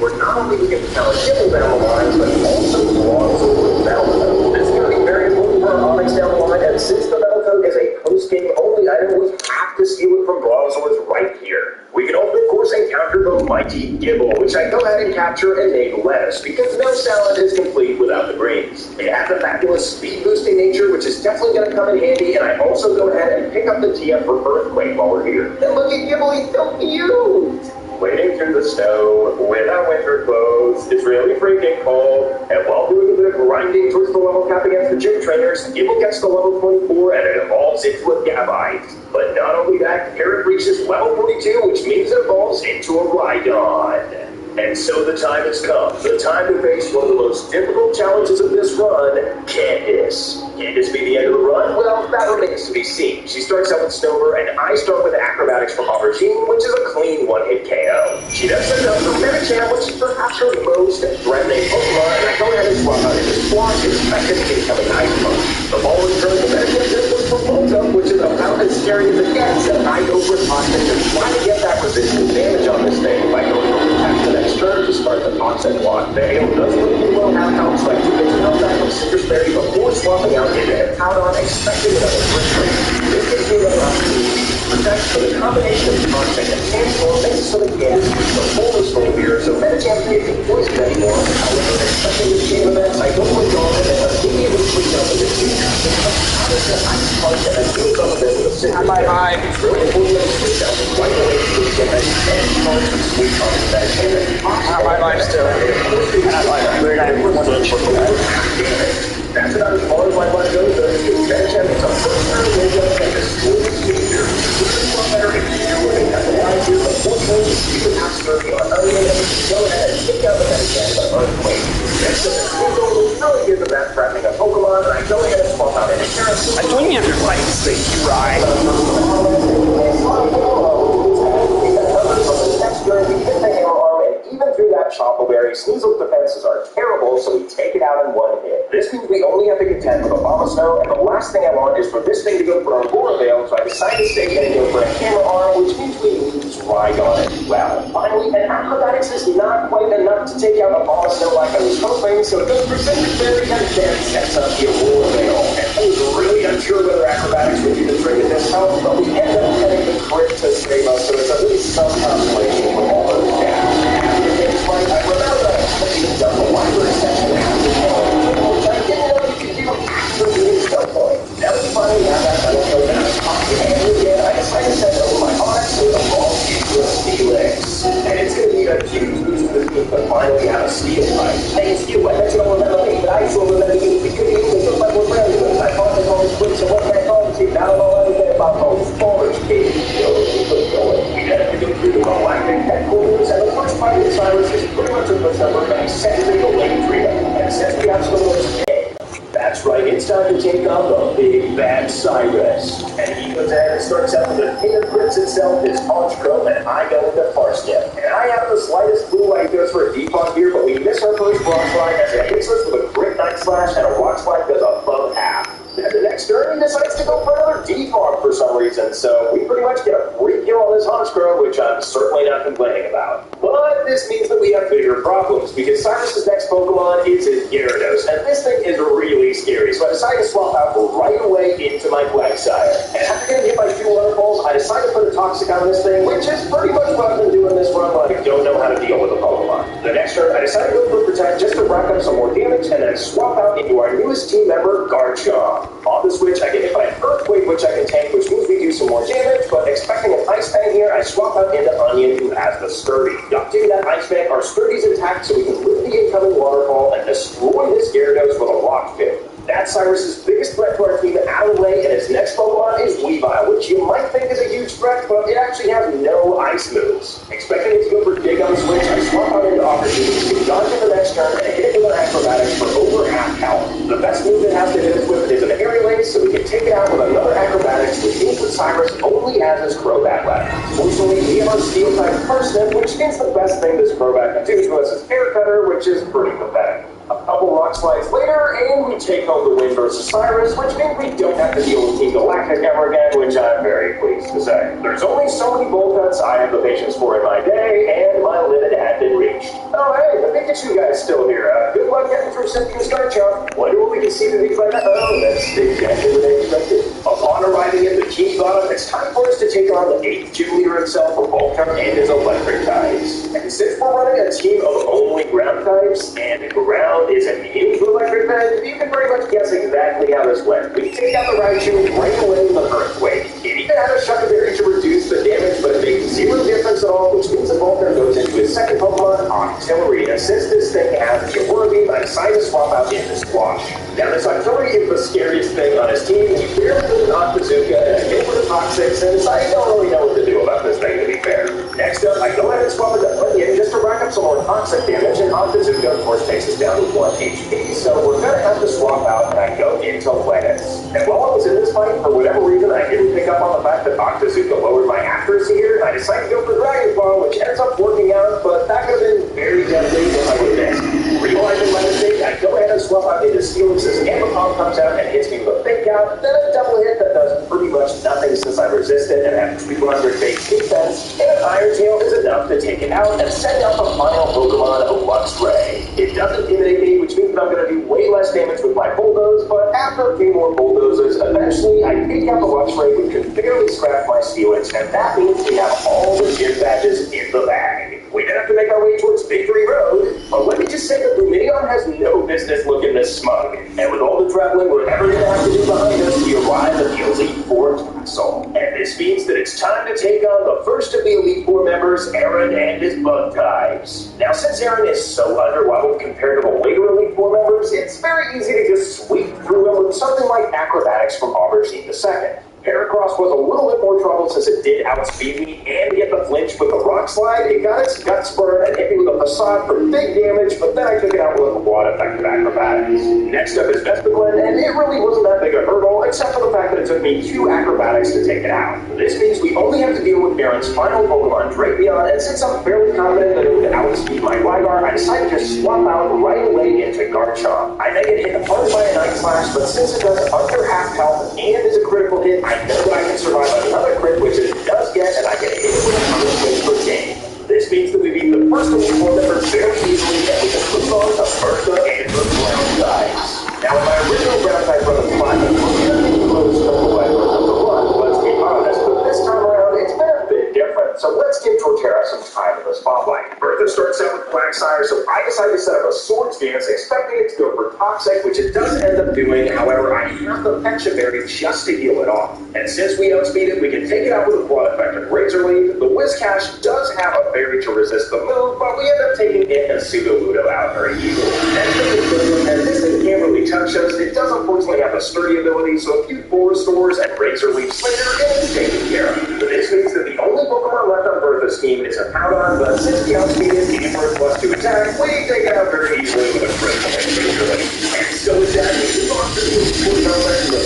Where not only we get to tell a Kibble down the line, but also Bronzor Battle. This is going to be very important for our Onyx down the line, and since the Battle Code is a post-game only item, we have to steal it from Bronzor's right here. We can only, of course, encounter the mighty Gibble, which I go ahead and capture and name Lettuce, because no salad is complete without the greens. It has a fabulous speed-boosting nature, which is definitely going to come in handy, and I also go ahead and pick up the TF for Earthquake while we're here. And look at Gibble, he's so cute! Wading through the snow without winter clothes is really freaking cold, and while doing a bit of grinding towards the level cap against the gym trainers, Gibble gets to level 24 and it evolves into a Gabite. But not only that, Carrot reaches level 42, which means it evolves into a Rhydon. And so the time has come. The time to face one of the most difficult challenges of this run, Candace. Can this be the end of the run? Well, that remains to be seen. She starts out with Snover, and I start with Acrobatics from Aubergine, which is a clean one-hit KO. She then sends out her Medicham, which is perhaps her most threatening Pokemon, and I go ahead and swap out into Squawk, expecting incoming Ice Punch. The ball returns to Medicham just goes for Volta, which is about as scary as it gets, and I go for Toxic and try to get that resistance damage on this thing by going over attack the next turn to start the Toxic Block. Veil does look pretty well now, so I do get to help back from Citrus Berry before swapping out into Apoudon, expecting another Quick Break. This gives me another opportunity to protect, so the combination of Toxic and Sandstorm makes it so that Candace is the full restore here, so Medicham can't be poisoned anymore. However, expecting this game events, I go for Dawn and then immediately clean up with the two. How does the Ice Punch and then build up a bit with a Citrus Berry? It's really important that we switch out right away to get that and charge and sweet on it. And then my still. That's about as far as my life goes. Medicham is a first turn window and a school behavior. This is one better if you do it. That's why I do the 4 points. You can have Smurfy on earlier. Go ahead and take out the Medicham by Earthquake. Next up, it's really good at that threatening a Pokemon, and I go ahead and swap out any Terra. I don't have your life safety right. Even through that Chocoberry, Sneasel's defenses are terrible, so we take it out in one one hit. This means we only have to contend with Abomasnow, and the last thing I want is for this thing to go for a Aurora Veil, so I decide to stay and go for a Hammer Arm, which means we lose Ride on it. Well, finally, an Acrobatics is not quite enough to take out Abomasnow like I was hoping, so it goes for Cinder Fairy and then sets up the Aurora Veil. And I was really unsure whether Acrobatics would be the trick in this house, but we ended up getting the crit to save us, so it's at least some consolation for all of the cats. After the game's fight, I remember that I haven't done the library section after the game, which I didn't know you could do after doing skill points. Now that we finally have that, I don't know that I'm talking to Andrew again, I decided to send over my Onyx to the ball into a Felix. And it's going to be a huge boost for the team to finally have a steel fight. Thanks to you, I bet you don't remember me, but I still remember you. It could be English, but like we're friends with us. I thought they always quit, so what can I call the team? I don't know anything about those forwards, kid. We had to go through the galactic headquarters, and the first fight with Cyrus is pretty much a pushover, and he's set to take a lane freedom. And since we have some more today, that's right, it's time to take on the big bad Cyrus. And he goes ahead and starts out with the King of Crits itself, his Ponchcrow, and I go with the Parsnip. And I have the slightest clue why he goes for a defog here, but we miss our first Rock Slide as it hits us with a Grit Night Slash, and a Rock Slide goes above half. And the next turn, he decides to go for another defog for some reason, so we pretty much get a free kill on this Honchcrow, which I'm certainly not complaining about. But this means that we have bigger problems, because Cyrus's next Pokemon is his Gyarados, and this thing is really scary, so I decided to swap out right away into my Quagsire. And after getting hit by 2 waterfalls, I decided to put a Toxic on this thing, which is pretty much what I've been doing this run, but I don't know how to deal with a Pokemon. The next turn, I decided to go for Protect just to rack up some more damage, and then swap out into our newest team member, Garchomp. On the switch, I get hit by an Earthquake, which I can tank, which means we do some more damage, but expecting an Ice Fang here, I swap out into Onion, who has the Sturdy. Up to that Ice Fang, our Sturdy's attack, so we can lift the incoming waterfall and destroy this Gyarados with a Rock Fit. That's Cyrus's biggest threat to our team out of the way, and his next Pokemon is Weavile, which you might think is a huge threat, but it actually has no ice moves. Expecting it to go for Dig on the switch, I swap out into Opportunity to dodge in the next turn and hit it with an Acrobatics for over half health. The best move it has to hit us with is an Aerial Ace, so we can take it out with another Acrobatics, which means that Cyrus only has his Crobat left. Fortunately, we have our Steel-type Parsnip, which means the best thing this Crobat can do to us is Air Cutter, which is pretty pathetic. A couple Rock Slides later, and we take home the win versus Cyrus, which means we don't have to deal with Team Galactic ever again, which I'm very pleased to say. There's only so many bowl cuts I have the patience for in my day, and my limit had been reached. Oh hey, the Pikachu guy's still here. Good luck getting through Cynthia's Garchomp. Wonder what we can see to be by that. Oh, that's exactly what I expected. Upon arriving at the team bottom, it's time for us to take on the 8th gym leader himself for Volcarona and his electric types. And since we're running a team of only ground types, and ground is immune to electric types, you can pretty much guess exactly how this went. We take out the Raichu right away with an Earthquake. It even had a Shuck Berry to reduce the damage, but it made 0 difference at all, which means that Volcarona goes into his second Pokemon, Octillery. And since this thing has the Aurora Beam, I decided to swap out into Squash. Now this Octillery is the scariest thing on his team. He barely with an Octazooka and I hit with a Toxic, and I don't really know what to do about this thing, to be fair. Next up, I go ahead and swap it to Onion just to rack up some more Toxic damage, and Octazooka, of course, takes us down to 1 HP, so we're going to have to swap out, and I go into Lettuce. And while I was in this fight, for whatever reason, I didn't pick up on the fact that Octazooka lowered my accuracy here, and I decided to go for Dragon Ball, which ends up working out, but that could have been very devastating if I would have missed. Realizing my mistake, I go ahead and swap out into Steelix's Ampacom comes out and hits me with a Fake Out, then a double hit that does pretty much nothing since I resisted and have 300 base defense, and an Iron Tail is enough to take it out and send out the final Pokemon of Luxray. It doesn't intimidate me, which means that I'm going to do way less damage with my Bulldoze, but after a few more Bulldozes, eventually I take out the Luxray, which can barely scratch my Steelix, and that means we have all the gym badges in the bag. We then have to make our way towards Victory Road, but let me just say that Lumineon has no business looking this smug. And with all the traveling we're ever going to have to do behind us, we arrive at the Elite Four Castle. And this means that it's time to take on the first of the Elite Four members, Aaron and his bug types. Now, since Aaron is so underwhelmed compared to the later Elite Four members, it's very easy to just sweep through him with something like Acrobatics from Aubergine II. Heracross was a little bit more trouble since it did outspeed me and get the flinch with the rock slide. It got its guts burned and hit me with a facade for big damage, but then I took it out with a quad effective acrobatics. Next up is Vespiquen, and it really wasn't that big a hurdle, except for the fact that it took me 2 acrobatics to take it out. This means we only have to deal with Aaron's final Pokemon, Drapion, and since I'm fairly confident that it would outspeed my Gligar, I decided to just swap out right away into Garchomp. I then get hit hard by a Night Slash, but since it does under half health and is a critical hit, I know that I can survive another crit, which it does get, and I get hit with a 100 wins per game. This means that we beat the first Elite Four member very easily, and we can move on to Bertha and the Brown guys. Now, in my original ground type run of Platinum, we had to close away from the run, let's be honest, but this time around, it's been a bit different, so let's give Torterra some time in the spotlight. Bertha starts out with Quagsire, so I decided to set up a Swords Dance, expecting it to go for Toxic, which it does end up doing. However, I have the Pecha Berry just to heal it off. And since we outspeed it, we can take it out with a quad effective Razor Leaf. The Whiscash does have a berry to resist the move, but we end up taking it and Sudowoodo out very easily. And this thing can't really touch us. It does unfortunately have a sturdy ability, so a few Full Restores and Razor Leafs later, it's taken care of. But this means that the only Pokemon left on Bertha's team is a Powdon, but since we outspeed it, and for +2 attack, we take it out very easily with a critical hit Razor Leaf. And so with that, we move on to the full memory, the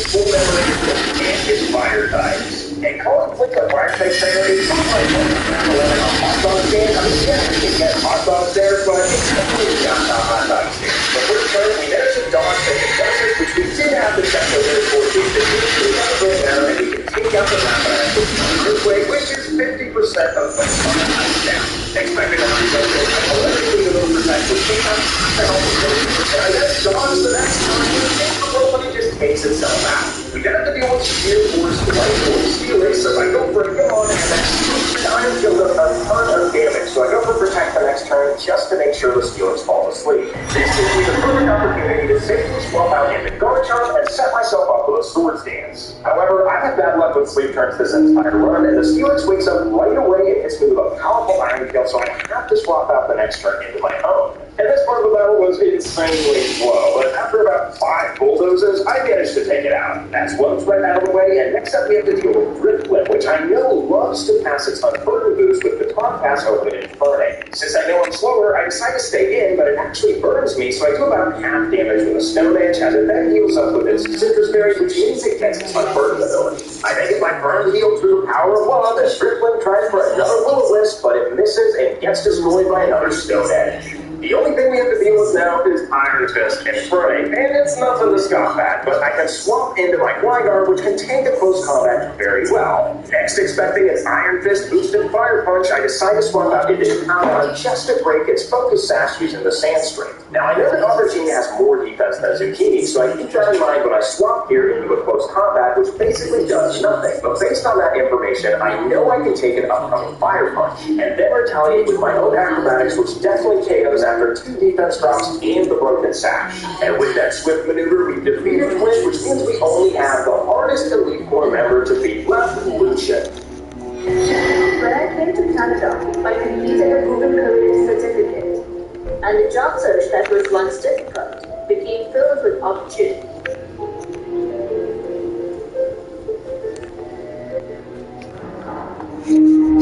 full memory, and his fire types. And calling Flick a fire type fairy, it's like a hot dog stand. I mean, yeah, we can get hot dogs there, but it's definitely not a hot dog stand. But we're turn, we managed to dodge the contestants, which we did have to check over for 250. We got to go down, and we can take out the Rapidash this way, which is 50% of what's on the touchdown. Expecting a high level, electrically a little protect, which takes out and I guess dodge the next time, the robot just takes itself out. We then have to deal with Sheer Force, Light Force, Steelix, so I go for a kill on, and then Iron deals a ton of damage, so I go for Protect the next turn just to make sure the Steelix falls asleep. This gives me the perfect opportunity to safely swap out into Garchomp and set myself up with a Swords Dance. However, I've had bad luck with sleep turns this entire run, and the Steelix wakes up right away and hits me with a powerful Iron Tail, so I have to swap out the next turn into my own. And this part of the battle was insanely slow, but after about 5 bulldozers, I managed to take it out. That's one threat out of the way, and next up we have to deal with Drifblim, which I know loves to pass its unburdened boost with Baton Pass open and Infernape. Since I know I'm slower, I decide to stay in, but it actually burns me, so I do about half damage with a Stone Edge as it then heals up with its Citrus Berry, which means it gets its unburdened ability. I then get my burn healed through the power of love, as Drifblim tries for another Will-O-Wisp, but it misses and gets destroyed by another Stone Edge. The only thing we have to deal with now is Iron Fist and Infernape, and it's nothing to scoff at, but I can swap into my Gligar, which can take a close combat very well. Next, expecting its Iron Fist boosted Fire Punch, I decide to swap out into Powdon just to break its Focus Sash using the Sandstream. Now, I know that Aubergine has more defense than Zucchini, so I keep that in mind when I swap here into a close combat, which basically does nothing. But based on that information, I know I can take an upcoming Fire Punch, and then retaliate with my own acrobatics, which definitely KOs after 2 defense drops and the broken sash. And with that swift maneuver, we've defeated Twitch, which means we only have the hardest Elite Four member to beat left, Lucian. When I came to Canada, I completed a Google Career certificate, and the job search that was once difficult became filled with opportunity.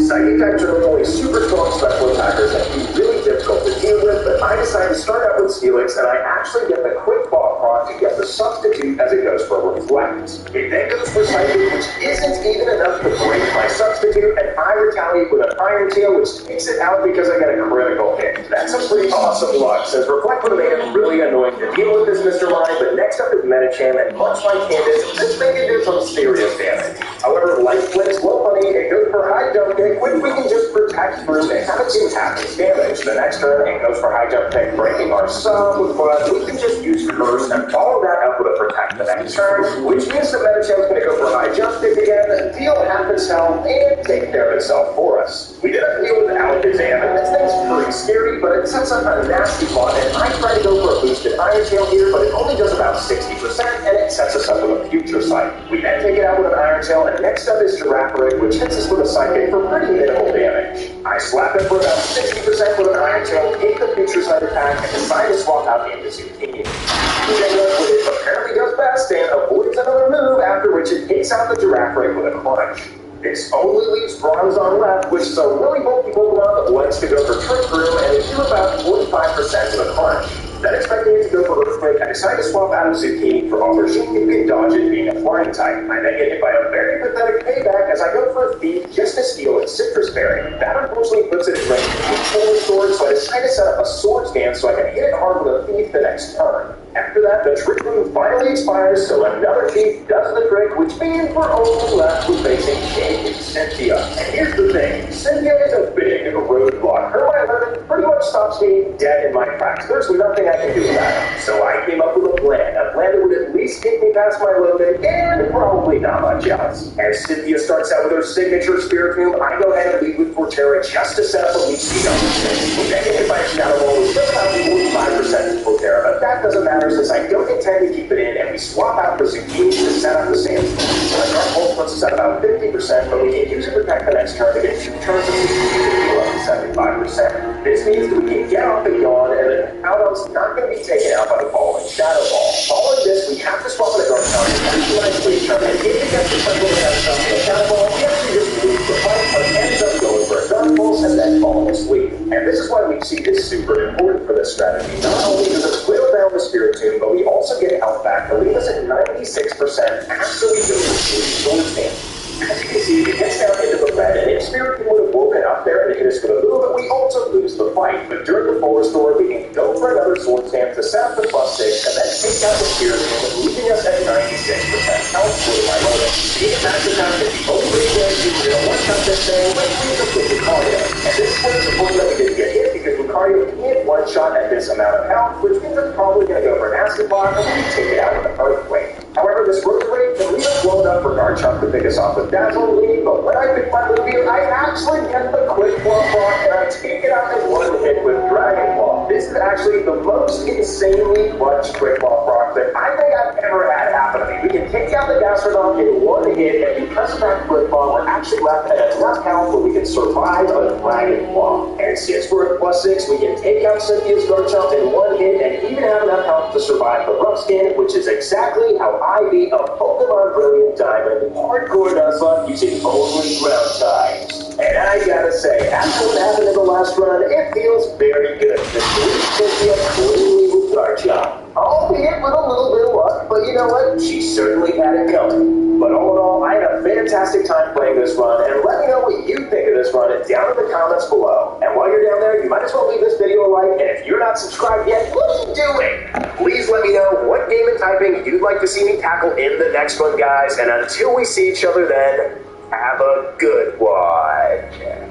Psychic types are only super strong special attackers and can be really difficult to deal with, but I decided to start out with Steelix, and I actually get the quick ball prod to get the substitute as it goes for Reflect. It then goes for Psychic, which isn't even enough to break my substitute, and I retaliate with an Iron Tail, which takes it out because I get a critical hit. That's a pretty awesome luck, since Reflect would have made it really annoying to deal with this Mr. Line, but next up is Medicham, and much like Candace, this thing can do some serious damage. However, like Flint's low money, it goes for High Jump Kick, which we can just protect first and have it do half its damage. The next turn, it goes for High Jump Kick, breaking our sub, but we can just use Curse and follow that up with a Protect the next turn, which means that Medicham's going to go for High Jump Kick again, deal half its health, and take care of itself for us. We did have to deal with Alakazam, and this thing's pretty scary, but it sets up a nasty bot, and I try to go for a boosted Iron Tail here, but it only does about 60%, and it sets us up with a Future Sight. We then take it out with an Iron Tail, and next up is Girafarig, which hits us with a Psychic for pretty minimal damage. I slap it for about 60% with an Iron Tail, take the Future Sight attack, and decide to swap out into Zucchini. He then goes with it, apparently does best, and avoids another move after after which it takes out the giraffe rig with a crunch. This only leaves bronze on left, which is a really bulky Pokemon that likes to go for Trick Room, and it do about 45% of the crunch. Then expecting it to go for Earthquake, I decided to swap out of Zucchini for Aubergine who can dodge it being a flying type. I then get hit by a very pathetic payback as I go for a Thief just to steal its Citrus Berry. That unfortunately puts it in range of 4 swords, so I decided to set up a Swords Dance so I can hit it hard with a Thief the next turn. After that, the Trick Room finally expires, so another Thief does the trick, which means we're only left with facing King Cynthia. And here's the thing, Cynthia is a big roadblock. Her my limit pretty much stops me dead in my tracks. There's nothing I can do about it. So I came up with a plan that would at least get me past my limit, and probably not much else. As Cynthia starts out with her signature Spiritomb, I go ahead and lead with Forterra just to set up a lead speed on this thing. We then get hit by Shadow Ball, which does about 45% for Forterra, but that doesn't matter since I don't intend to keep it in, and we swap out for Zucchini to set up the Sandstorm. So my Dark Pulse puts us at about 50%, but we can use it to protect the next turn to get 2 turns of lead to heal up to 75%. This means that we can get off the yawn, and the Outdog's not going to be taken out by the following Shadow Ball. Following this, we have to swap in a Dark Town and do a nice lead turn, and if it gets the Shadow Ball, we actually just lose the fight, but ends up going for a Dark Pulse and then falling asleep. And this is why we see this super important for this strategy. Not only does it whittle down the Spiritomb, but we also get health back to leave us at 96% after we go to Swords Dance. As you can see, it gets down into the red, and if Spiritomb would have woken up there and hit us with a move, we also lose the fight. But during the full restore, we can go for another Swords Dance to set up the +6, and then take out the Spiritomb, leaving us at 96% health for my moment. Being massive time is the only way to one-shot this thing, let's leave us with Lucario. And this is where it's important that we didn't get hit, because Lucario can't one-shot at this amount of health, which means it's probably going to go for an Acid Block, and we take it out with an Earthquake. However, this Rosary can leave us blown up for Garchomp to pick us off with Dazzle Lead, but when I pick my Lugia, I actually get the Quick Claw block, and I take it out in one hit with Dragon Claw. This is actually the most insanely clutch Quick Claw proc that I think I've ever had happen to me. We can take out the Gastrodon in one hit, and because of that Quick Claw, we're actually left at enough health where we can survive a Dragon Claw. And since we're at +6, we can take out Cynthia's Garchomp in one hit, and even have enough health to survive the Rough Skin, which is exactly how I beat a Pokemon Brilliant Diamond hardcore Nuzlocke using only ground types. And I gotta say, after what happened in the last run, it feels very good to see Cynthia cleanly with Garchomp. Albeit with a little bit of luck, but you know what? She certainly had it coming. But all in all, I had a fantastic time playing this run, and let me know what you think of this run down in the comments below. And while you're down there, you might as well leave this video a like, and if you're not subscribed yet, what are you doing? Please let me know what game and typing you'd like to see me tackle in the next one, guys, and until we see each other then, have a good one.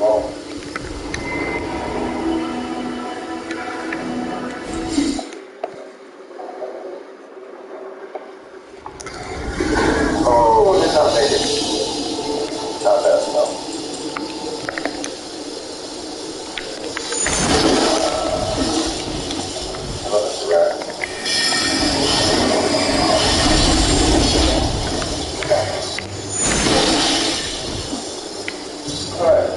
Well, oh, I did not make it. Not fast enough. I love this rat. Alright.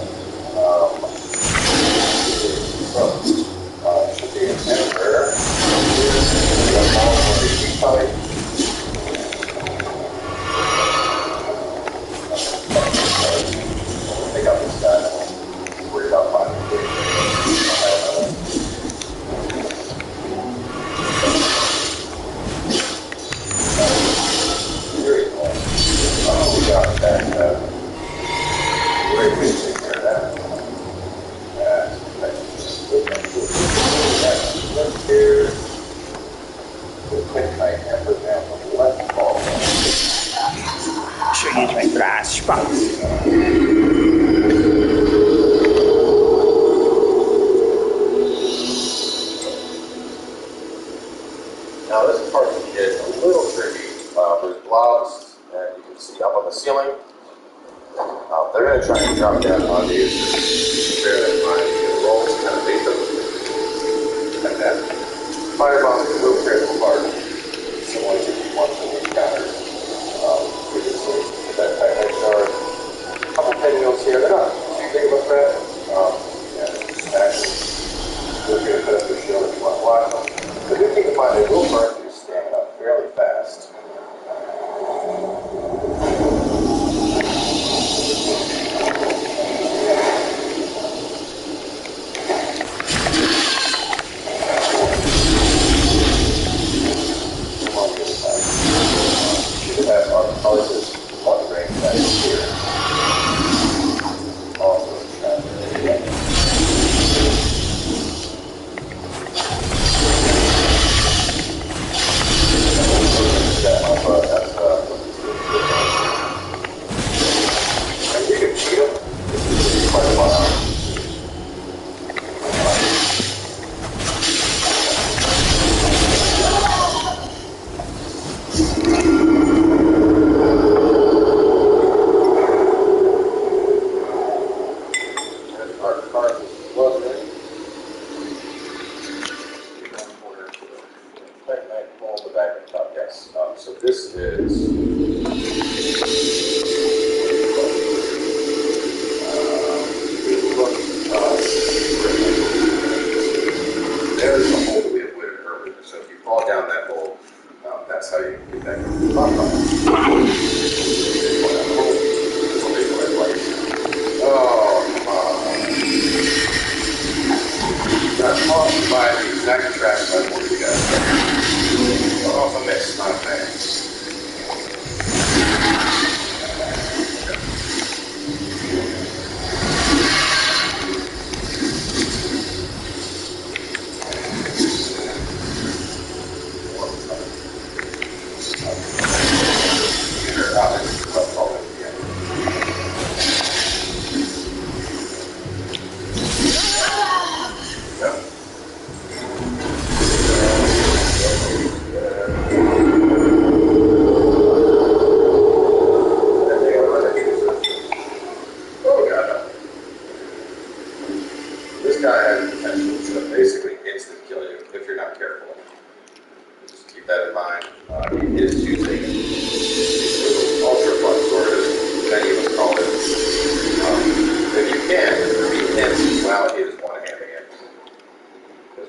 Should be anywhere. Probably. Take out this guy. Worry about finding the Very cool. Oh, we got that. Very good to take care of that. Let's do a quick night and put down the left ball. Show you my brass spots. Now this part can get a little tricky. There's blobs that you can see up on the ceiling. They're going to try and drop down on these. Bear that in mind. You can roll to kind of beat them. Like that. Firebombs will tear them apart. Similar to the ones that we encountered previously. That type of shard. A couple pinwheels here. They're not too big of a threat. Actually, they're going to put up their shield if you want to watch them. But do keep in mind they will burn through stamina fairly fast. Should have our pulses one range that is here. Also, and you can cheat them. This is quite fun. So this is there's a hole we avoided earlier. So if you fall down that hole, that's how you get back up. Oh, come on. Got caught by the exact trap I wanted you guys. Oh, I missed, not bad.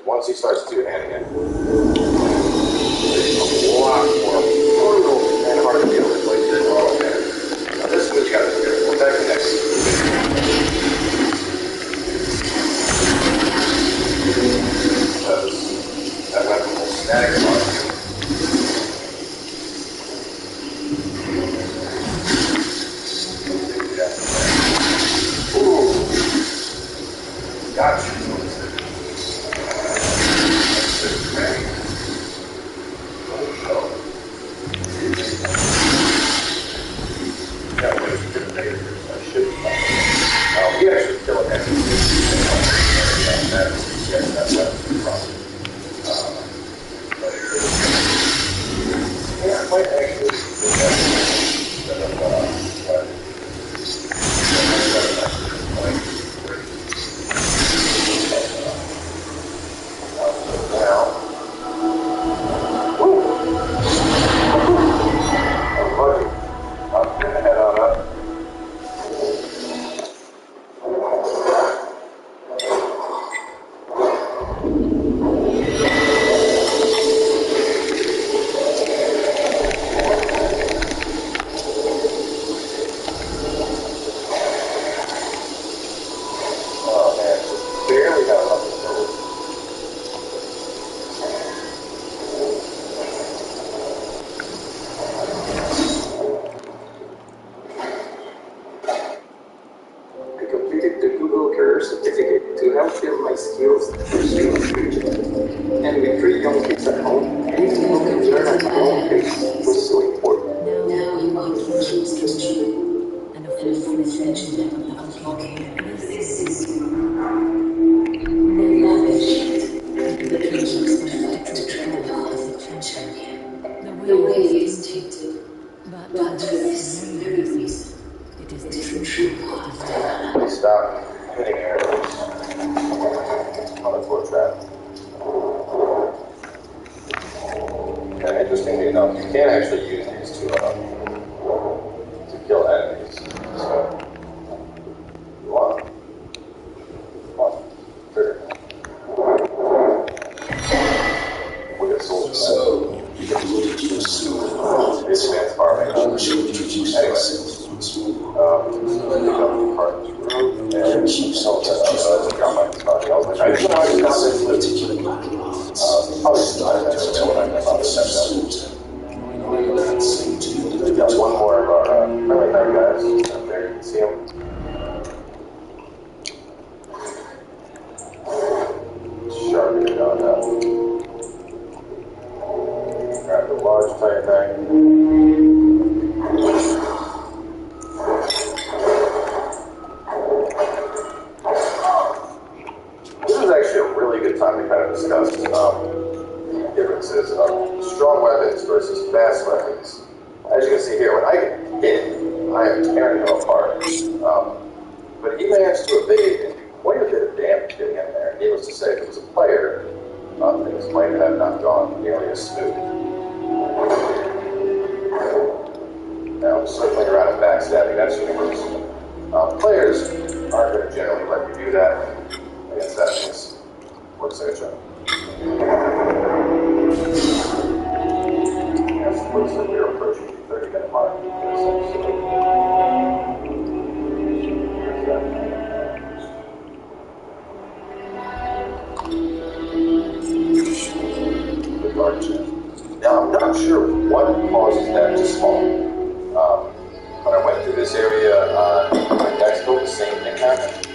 Once he starts two-handing it, it's a lot more brutal and hard to be able to play it. Oh man. Now this is what you gotta do. We'll back next. That weapon will stagger on you. Ooh. Gotcha. Google career certificate to help build my skills and pursue a future. And with 3 young kids at home, anything I can learn at my own pace was so important. Now you are King's children, and a full-fledged member of the volcano blazes. Never patient, the kingdom's unfettered power as a champion. The way is tainted, but for this very reason, it is the true path of valor. Please stop hitting arrows on the floor trap. And interestingly enough, you can actually use these to kill enemies. So, you want trigger. We get soldiers. So, you can it's advanced farming. Anyway, pick up the partner's room and I didn't know I just got this list. Probably started when I got this. We got one more of our melee knight guys up there. You can see them. Sharpening it on up. Grab the large type thing. This is actually a really good time to kind of discuss differences of strong weapons versus fast weapons. As you can see here, when I get hit, I am tearing him apart. But he managed to evade and do quite a bit of damage getting in there. Needless to say, if it was a player, things might have not gone nearly as smooth. Now, circling around and backstabbing, that's universal. Players aren't going to generally let you do that against enemies. Looks like a joke. Yes, looks like we're approaching the 30-minute mark. The dark gem. Now, I'm not sure what causes that to spawn. When I went through this area on my Dexco, the same thing happened.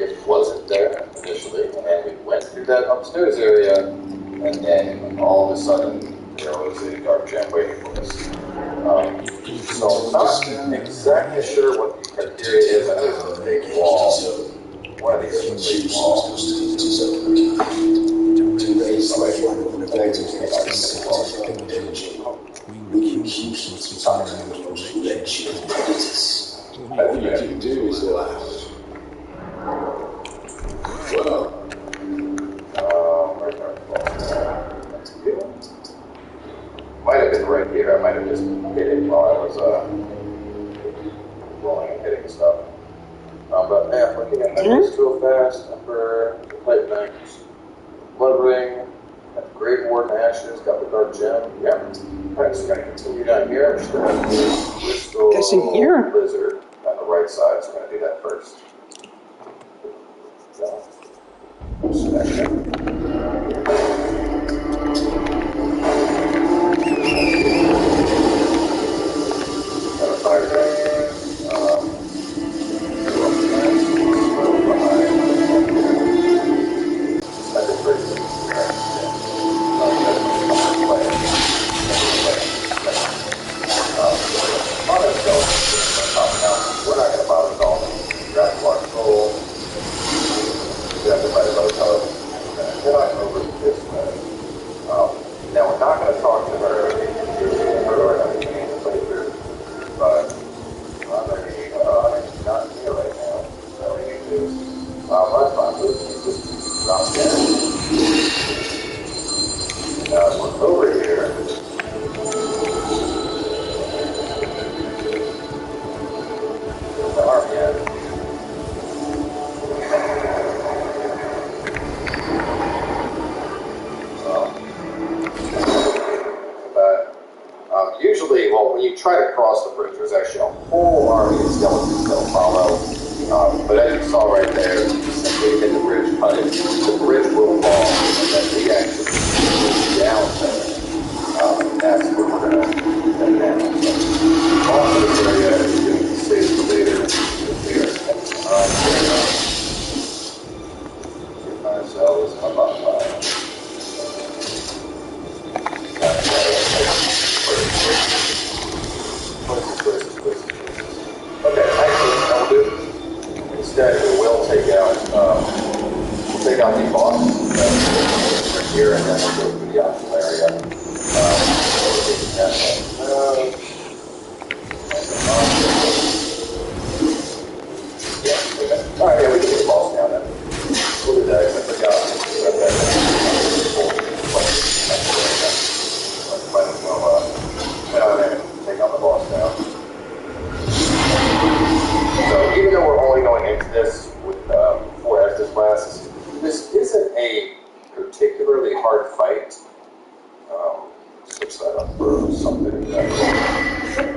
It wasn't there initially, and we went through that upstairs area, and then all of a sudden there was a dark gem waiting for us. So I'm not exactly sure what the criteria is. I know there's a big wall. One of these is a big wall. All you can do is laugh. Well, might have been right here. I might have just hit it while I was rolling and hitting stuff. But yeah, looking at numbers real fast. Emperor, Titan Knight, Blood Ring, got the Great Warden Ashes, got the Dark Gem. Yeah. Alright, so we're going to continue down here. I'm just going to do Crystal Lizard on the right side, so we're going to do that first. Selection. Got a fire tank. We're not going to bother at all. Grab one goal. Grab the right of head on over to this way. Now we're not going to talk to her or anything to play through, but I'm going to not here right now. So we need to that's fine. We'll just drop down. Now as we're over here, the army end. Usually, well, when you try to cross the bridge, there's actually a whole army of skeletons that'll follow. But as you saw right there, simply hit the bridge, cut it, the bridge will fall, and then we actually move down there. That's where we're going to head down. So, off of this area, you can save the leader here. here, and then we'll go through the optional area. Alright, yeah, we can get the balls down then. We'll do that, except for take out the boss now. So even though we're only going into this with 4 Estus classes, this isn't a particularly hard fight. Switch that up for something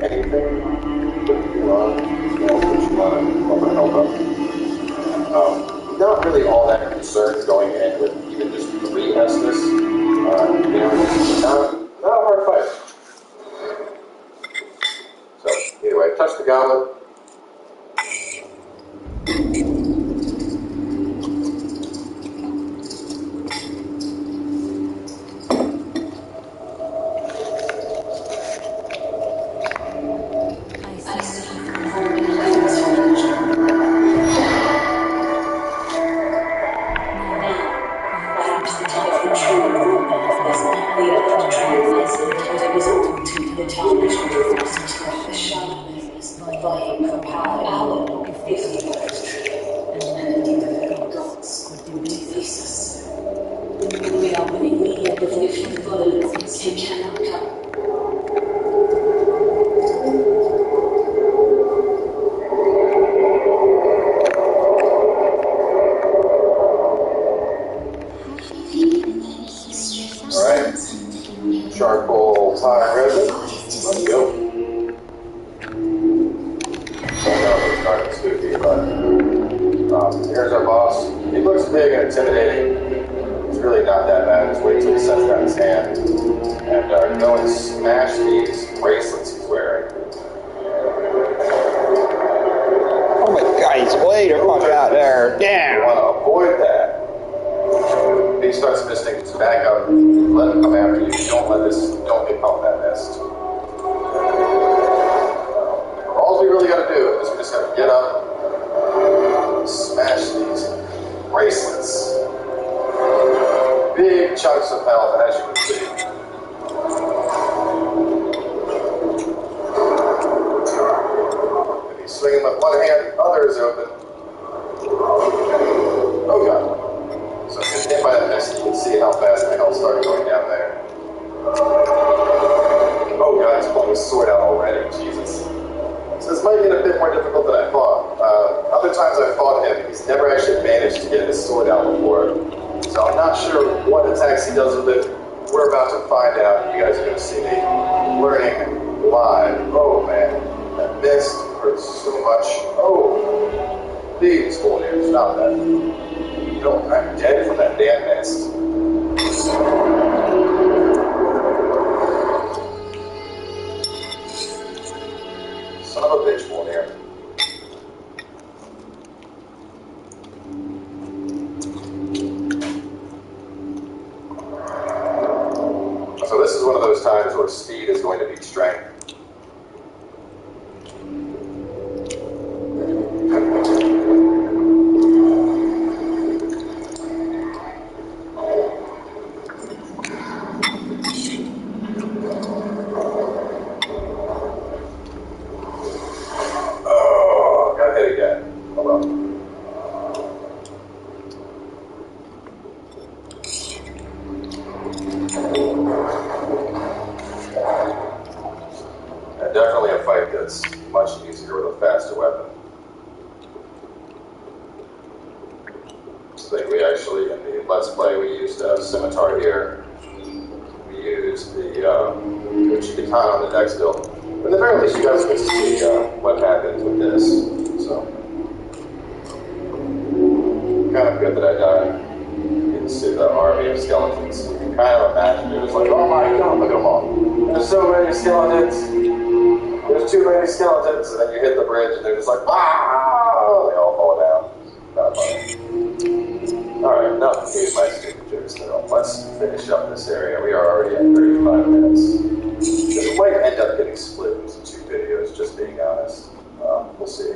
anything. Not really all that concerned going in with even just 3 Estus. Not a hard fight. So anyway, touch the goblet. Charcoal pie resin. Let's go. It's kind of spooky, but here's our boss. He looks big and intimidating. It's really not that bad. Just wait till he sets down his hand and go and smash these bracelets he's wearing. Oh my God, he's way the fuck out there. Damn. You want to avoid that. He starts misting, just back up, let him come after you. Don't get caught in that mist. All we really got to do is we just got to get up, smash these bracelets. Big chunks of health, as you can see. If he's swinging with one hand, the other is open. Oh God. So if you hit by that mist, you can see how fast the health started going down there. Oh God, he's pulling his sword out already. Jesus. So this might be a bit more difficult than I thought. Other times I've fought him, he's never actually managed to get his sword out before. So I'm not sure what attacks he does with it. We're about to find out. You guys are going to see me learning live. Oh man, that mist hurts so much. Oh, please, Volnir, stop that. I'm dead from that damn mist. Son of a bitch, Volnir. So this is one of those times where speed is going to beat strength. Definitely a fight that's much easier with a faster weapon. I think we actually, in the Let's Play, we used a scimitar here. We used the katana on the deck still. But at the very least, you guys get to see what happens with this. So, kind of good that I died. You can see the army of skeletons. You can kind of imagine it was like, oh my God, look at them all. There's so many skeletons. There's too many skeletons, and then you hit the bridge, and they're just like, ah! They all fall down. Not funny. Alright, enough of these my stupid jokes now. Let's finish up this area. We are already at 35 minutes. This might end up getting split into 2 videos, just being honest. We'll see.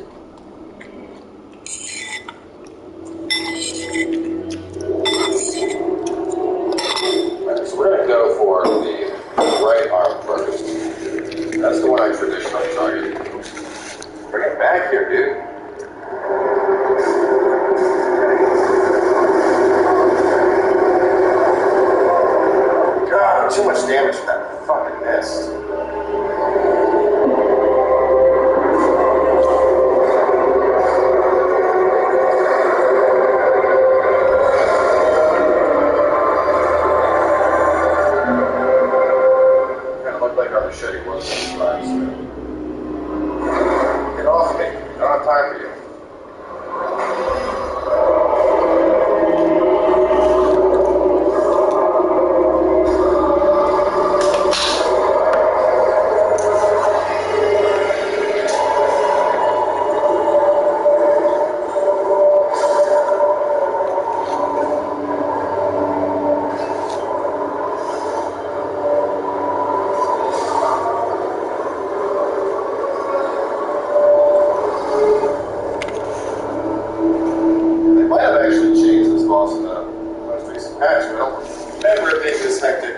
patch will never be this hectic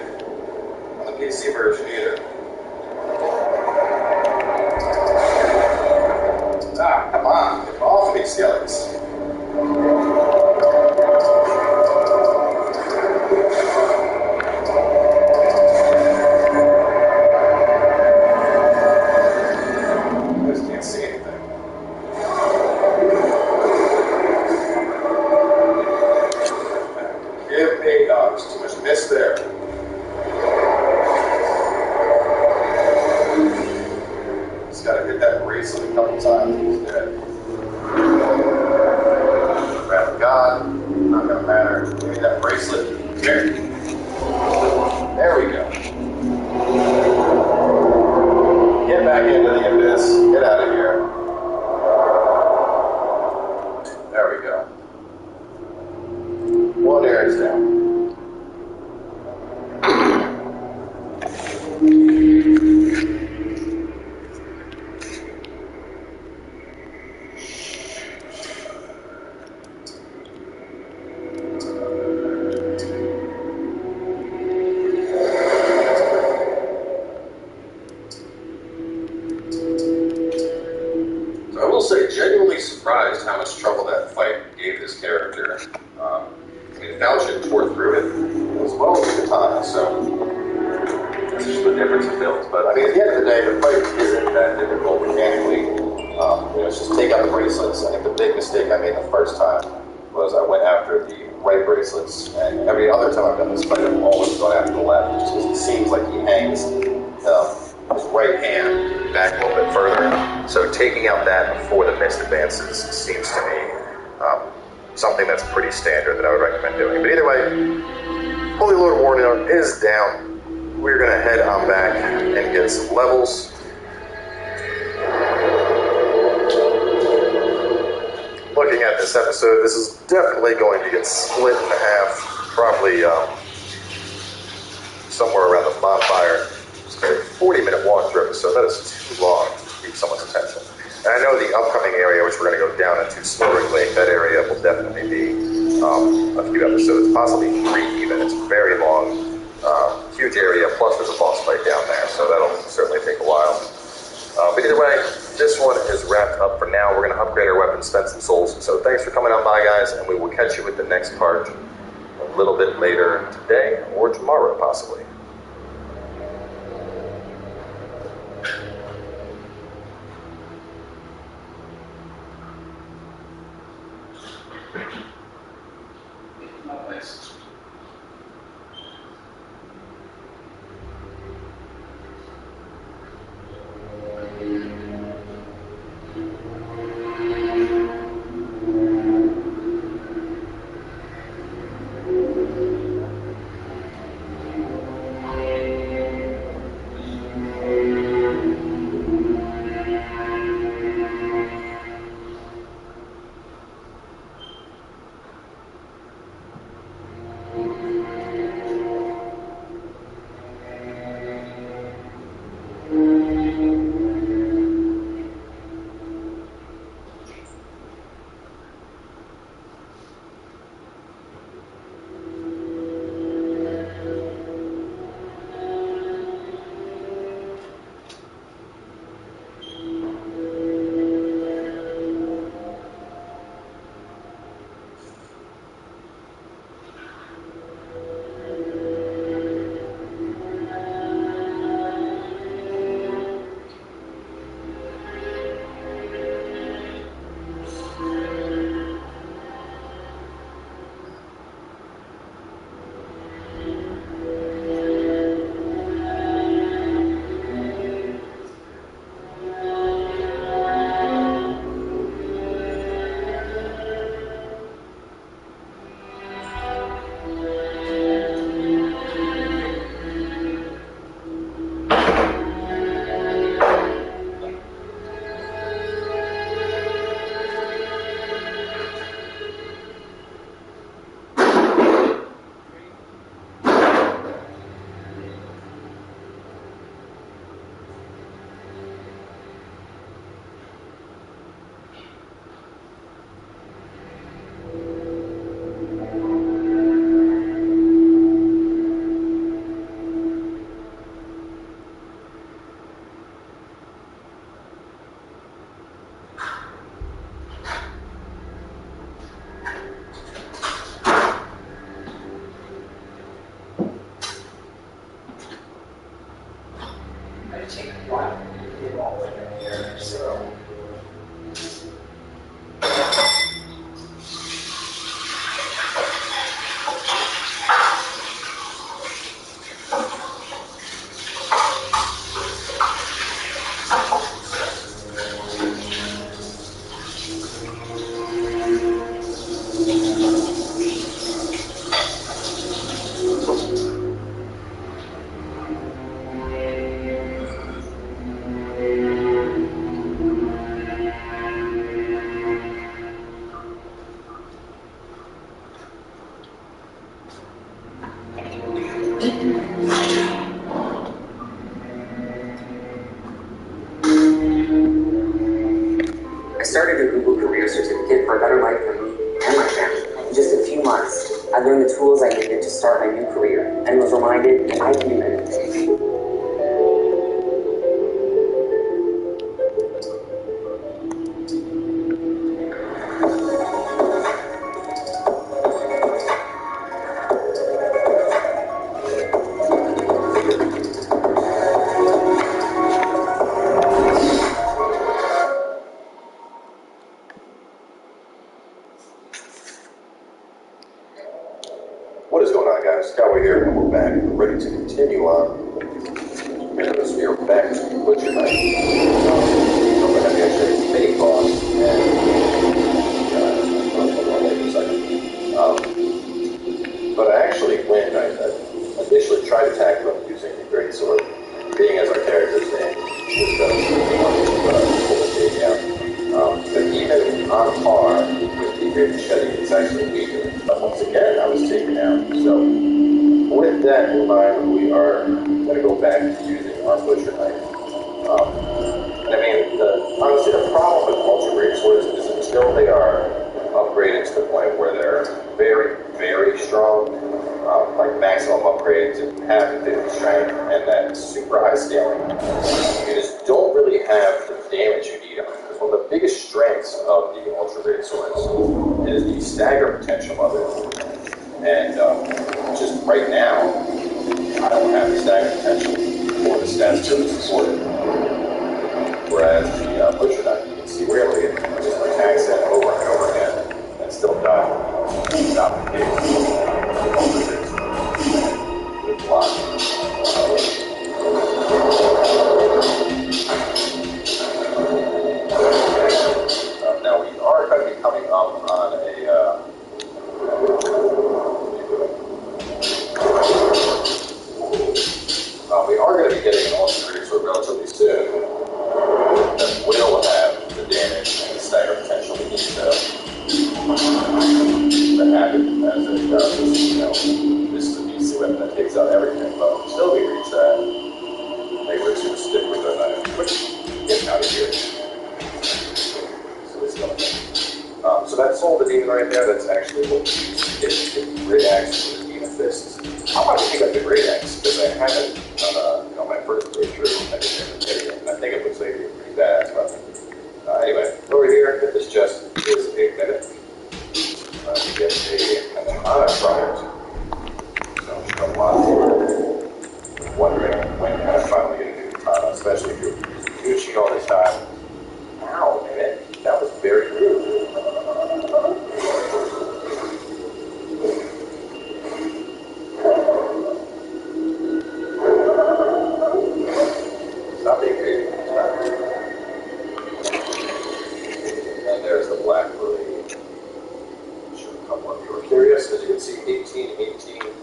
on the PC version either. Ah, come on, get off me, skellies. I just can't see anything. Give me dogs. Too much mist there. Just gotta hit that bracelet a couple times. He's dead. Wrath of God. Not gonna matter. Give me that bracelet. Here. There we go. Get back into the abyss. Get out of here. There we go. One air is down. So I will say, genuinely surprised how much trouble that fight gave this character. I mean, Falchion tore through it as well as Katana, so that's just the difference in builds. But I mean, at the end of the day, the fight isn't that difficult mechanically. It's just take out the bracelets. I think the big mistake I made the first time was I went after the right bracelets, and every other time I've done this fight, I've always gone after the left, just because it seems like he hangs his right hand back a little bit further. So taking out that before the mist advances seems to me something that's pretty standard that I would recommend doing. But either way, Holy Lord Warrior is down. We're going to head on back and get some levels. Looking at this episode, this is definitely going to get split in half, probably somewhere around the bonfire. It's a 40-minute walkthrough episode. That is too long to keep someone's attention. And I know the upcoming area, which we're going to go down into Smoldering Lake, that area will definitely be a few episodes, possibly 3 even. It's very long, huge area, plus there's a boss fight down there, so that'll certainly take a while. But either way, this one is wrapped up for now. We're going to upgrade our weapons, spend some souls. So thanks for coming on by, guys, and we will catch you with the next part a little bit later today or tomorrow, possibly. Nice. So. I started a Google Career Certificate for a better life for me and my family. In just a few months, I learned the tools I needed to start my new career and was reminded that I can do anything. What is going on, guys? Cowboy here, and we're back. We're ready to continue on. And this we are back to Butcher Knight. We're going to be actually a mini boss, and I'll take a second. But I actually, when I initially tried to tackle him using the greatsword, being as our character's name, was but even on par with the great machete, it's actually weaker. But once again, I was taken out. So, with that in mind, we are going to go back to using our butcher knife. And I mean, honestly, the problem with ultra greatswords is until they are upgraded to the point where they're very, very strong, like maximum upgrades and half 50 strength and that super high scaling, you just don't really have the damage you need on it. Because one of the biggest strengths of the ultra greatswords is the stagger potential of it. And just right now, I don't have the stagger potential for the stats to support it. Whereas the butcher knife, you can see we're able to get just attacks in over and over again and still die. Not the case. Good block. Now we are going to be coming up on a we are going to be getting an ultra greatsword relatively soon that will have the damage and the stagger potential we need to have it as it does. This is a DC weapon that takes out everything, but until we reach that, maybe we're just going to stick with the knife. Get out of here. So that's all the demon right there. That's actually what we use to get the great axe and the demon fists. I want to pick up the great axe because I haven't on my first playthrough. I didn't get it, and I think it looks like it's pretty badass. But anyway, over here, this just is a minute to get a katana from it. So I'm sure a lot of people are wondering when can I finally get a new katana, especially if you're using all this time. Ow, man, that was very rude. Stop being crazy. And there's the black blade. Should a couple of you are curious. As you can see, 1818.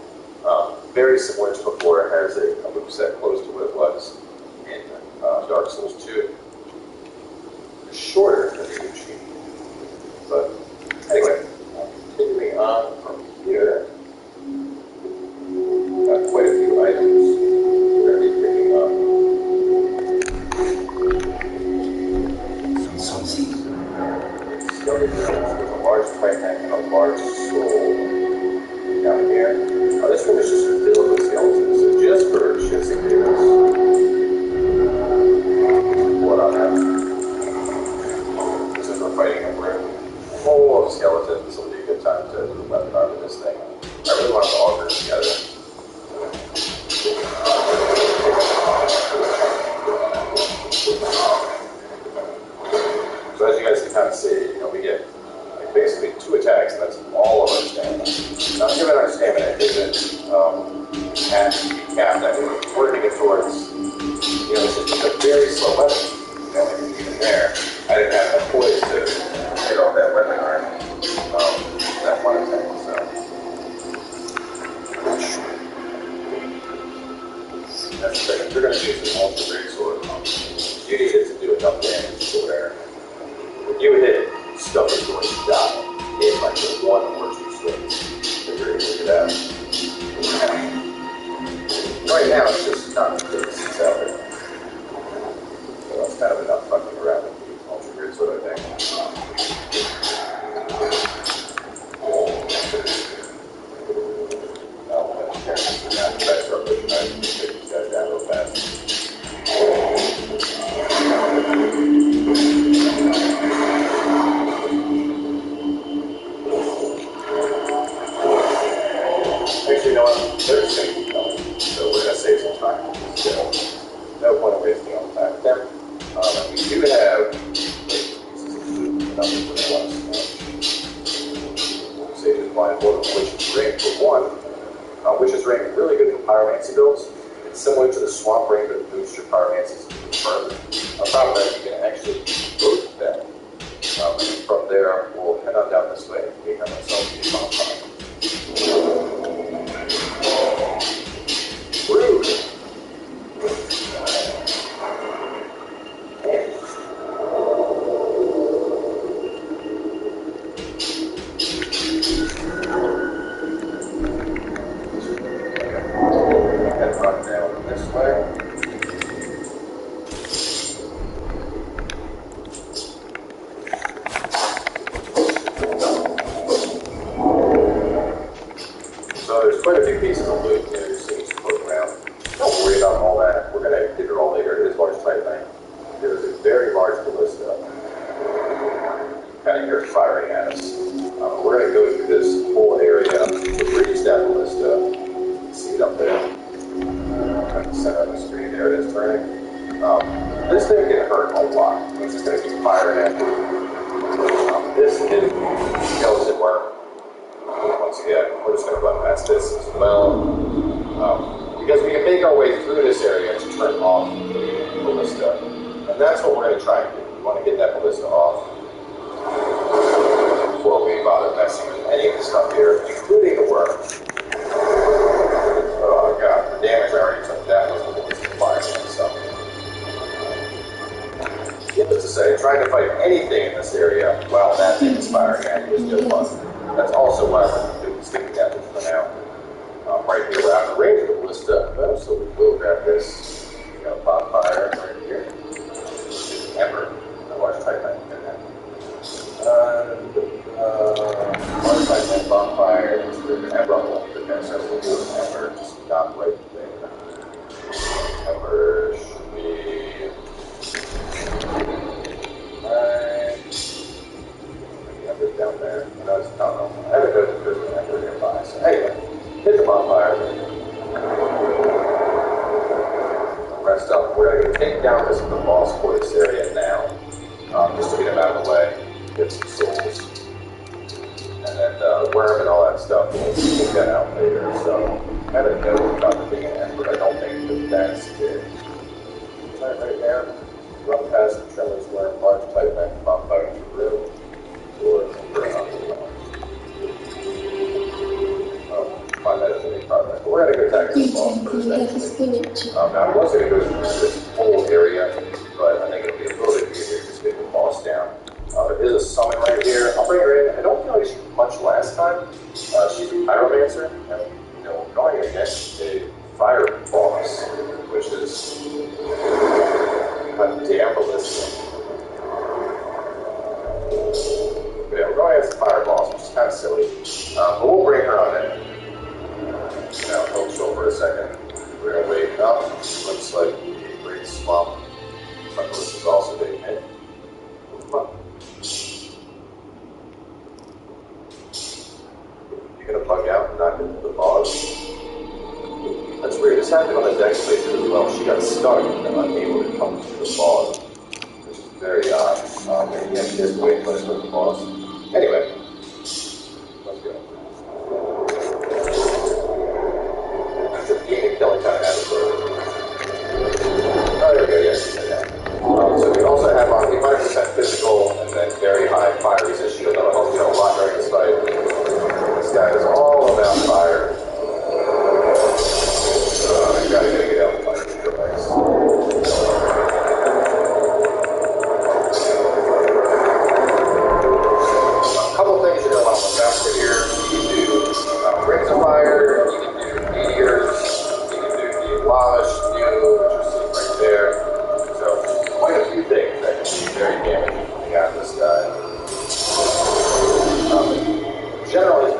Very similar to before. It has a moveset close to what it was in Dark Souls 2. It's shorter than the Uchi. But anyway, continuing on from here, got quite a few items we're going to be picking up. Discovered there's a large titan and a large soul down here. This one is just filled with skeletons, so just for shits and giggles. What on that? This is we're fighting a room full of skeletons. This will be a good time to do the weapon art with this thing. I really want to all group together. Given our stamina isn't at cap that we're working it towards, it's just a very slow weapon. Even there, I didn't have enough poise to hit off that weapon arm. That one attack, so. That's the thing. If you're going to use an ultra great sword, you need it to do enough damage to where when you hit, stuff is going to die in like the 1 or 2 swings. You're able to get out. Right now, it's just not the distance out there. So that's kind of enough fucking around with the ultra grid sort of thing. Take these guys down real fast. Actually, you know what? There's going to keep going. So we're going to save some time. So, no point of wasting all the time with them. And we do have pieces of food and nothing for us. Save this blindfold of Witch's Ring for 1. Witch's Ring is really good for pyromancy builds. It's similar to the Swamp Ring that boosts your pyromancies even further. On top of that, you can actually both them. And from there, we'll head on down this way and we have ourselves a bonfire. Rude. And run down this way. So there's quite a few pieces of loot here you're seeing floating around. Don't worry about all that. We're going to figure it all later. It is large type thing. There's a very large ballista. Kind of here firing at us. We're going to go through this whole area to reach that ballista. You see it up there. At the center of the screen. There it is turning. This thing can hurt a lot. It's just going to keep firing at you. This is skeleton worm. Once again, we're just going to run past this as well. Because we can make our way through this area to turn off the ballista. And that's what we're going to try and do. We want to get that ballista off before we bother messing with any of the stuff here, including the worm. Oh god, the damage I already took that was the ballista fire. So, needless to say, trying to fight anything in this area while that thing is firing at you is no fun. That's also why we're doing sticking damage for now. Right here, we're out of the range of the ballista, so we will grab this. We got a bonfire right here. Ember. I watched Titan in that. Large Titan bonfire. There's an ember. The next has to do with ember. Just not right there. Ember should be right. The ember's down there. No, it's not. I haven't noticed if there's an ember nearby. So anyway. Hit the bonfire. Rest up. We're going to take down this boss for this area now. Just to get him out of the way. Get some souls. And then the worm and all that stuff. We'll take that out later. So I haven't noticed about the being an ember. I don't think that's it. Right there. Run past the tremors worm. Large type man. Bonfire through. Or ember on the ground. Find that as any progress. But we're going to go attack this boss first. Now, I was going to go through this whole area, but I think it'll be a little bit easier just to get the boss down. There is a summon right here. I'll bring her in. I don't feel like she did much last time. She's a pyromancer, and we're going against a fire boss, which is a damn ballistic. But yeah, we're going against a fire boss, which is kind of silly. But we'll bring her on in. Hold still for a second. We're going to wake up. Looks like a great swamp. But this is also big hit. Come on. You're going to bug out and not into the boss. That's weird. This happened on the deck spaces as well. She got stuck and unable to come to the boss, which is very odd. Maybe she has to wait for the boss. Anyway, let's go.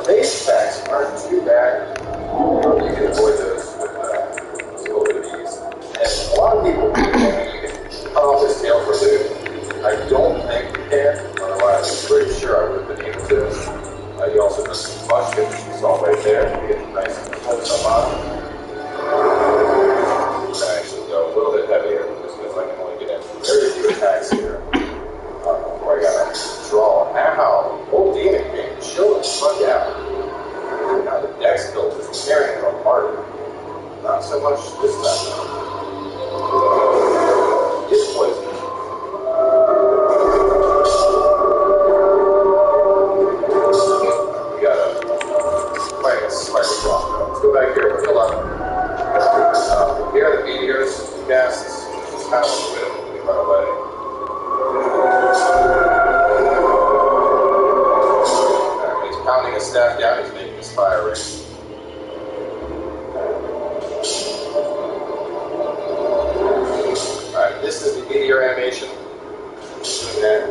Base attacks aren't too bad. You can avoid those with a little bit of ease. And a lot of people think you can cut off his tail for loot. I don't think you can, otherwise I'm pretty sure I would have been able to. You also does some combustion, which you saw right there. You get nice and close up on him. I actually go a little bit heavier, just because I can only get in very few attacks here. Before I got to draw. Ow! Old Demon King, chill the fuck out. Now the dex build is tearing him apart. Not so much this time. It's poison. We got a slightly block. Let's go back here. Fill up. Here are the meteors, gases. Just kind of a bit when we run away. Alright, he's pounding his staff down. He's making his fire ring. Alright, this is the meteor animation. Doing that.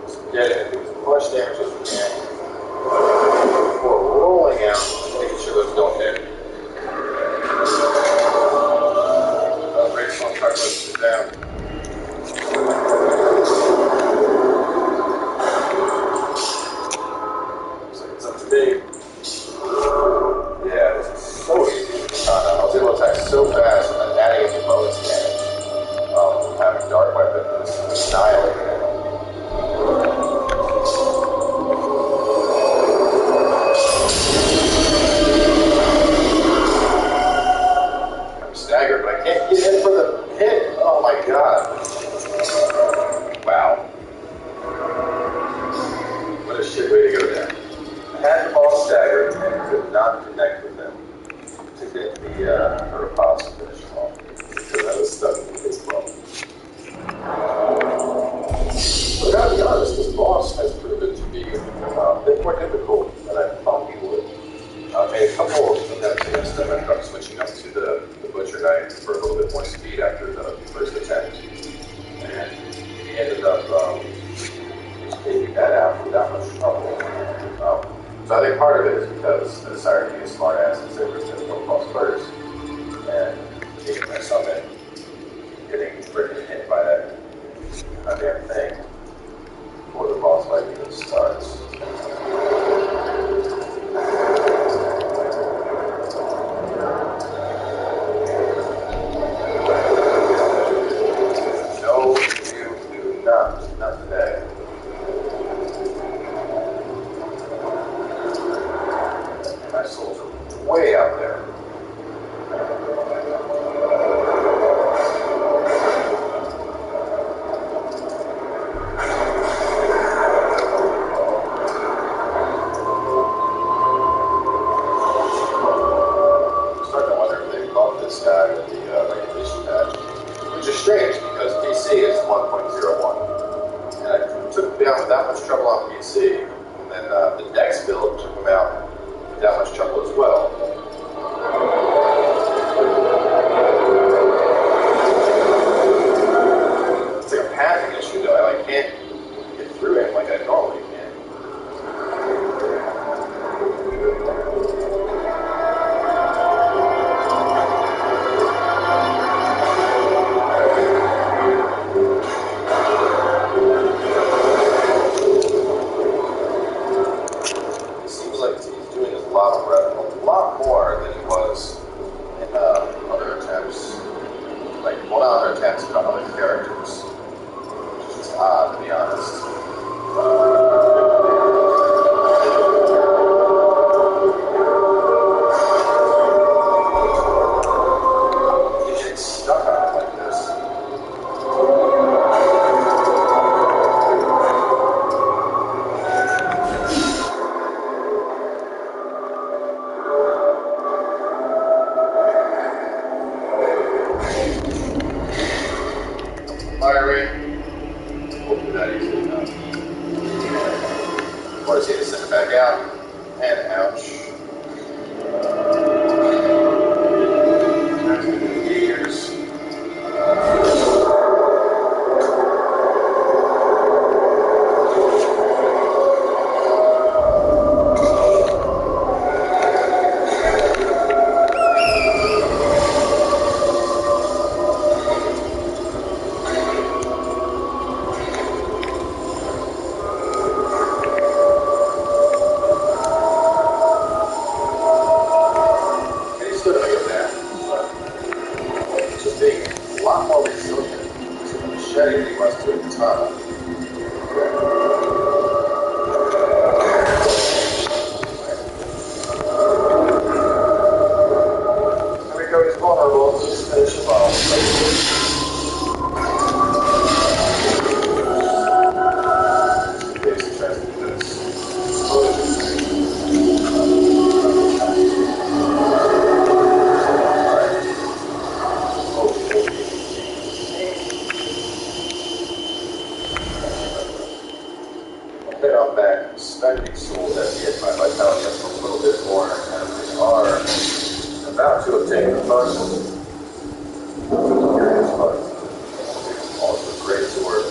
Just get it. Do as much damage as we can. Before rolling out, making sure those don't hit. Great song, try to push it down. Looks like it's up to me. Yeah, this is so easy. I was able to attack so fast, and then adding in the bonus damage. Having Dark Weapon is annihilating it. Staggered, but I can't get in for the hit. Oh my god. Wow. What a shit way to go down. I had the ball staggered and could not connect with them to get the repulse to finish him off. Because I was stuck in his ball. But I gotta be honest, this boss has proven to be a bit more difficult than I thought he would. I made a couple of attempts against them. I ended up switching up to the Butcher Knight for a little bit more speed after the first attempt. And he ended up just taking that out without much trouble. So I think part of it is because I decided to be a smart ass and say we're going to go boss first. And taking my summon, getting freaking hit by that goddamn thing before the boss fight even starts. Not today. My souls are way out there. I'm starting to wonder if they bumped this guy with the regulation patch, which is strange because DC is 1.01. And I took him down without much trouble on PC, and then the Dex build took him out without much trouble as well. It's like a pathing issue though, I can't get through him like I normally can. A lot more than he was in other attempts, like one other attempts on other characters, which is just odd to be honest. You get stuck on it like this. Firing. Hopefully that easily enough. Force you to send it back out. And ouch. There's the gears. katana. There we go, he's vulnerable. Let's finish him off. Basic tries to do this. Bit on back, spending souls at the end, my vitality up a little bit more, and we are about to obtain the funds. Also great sword.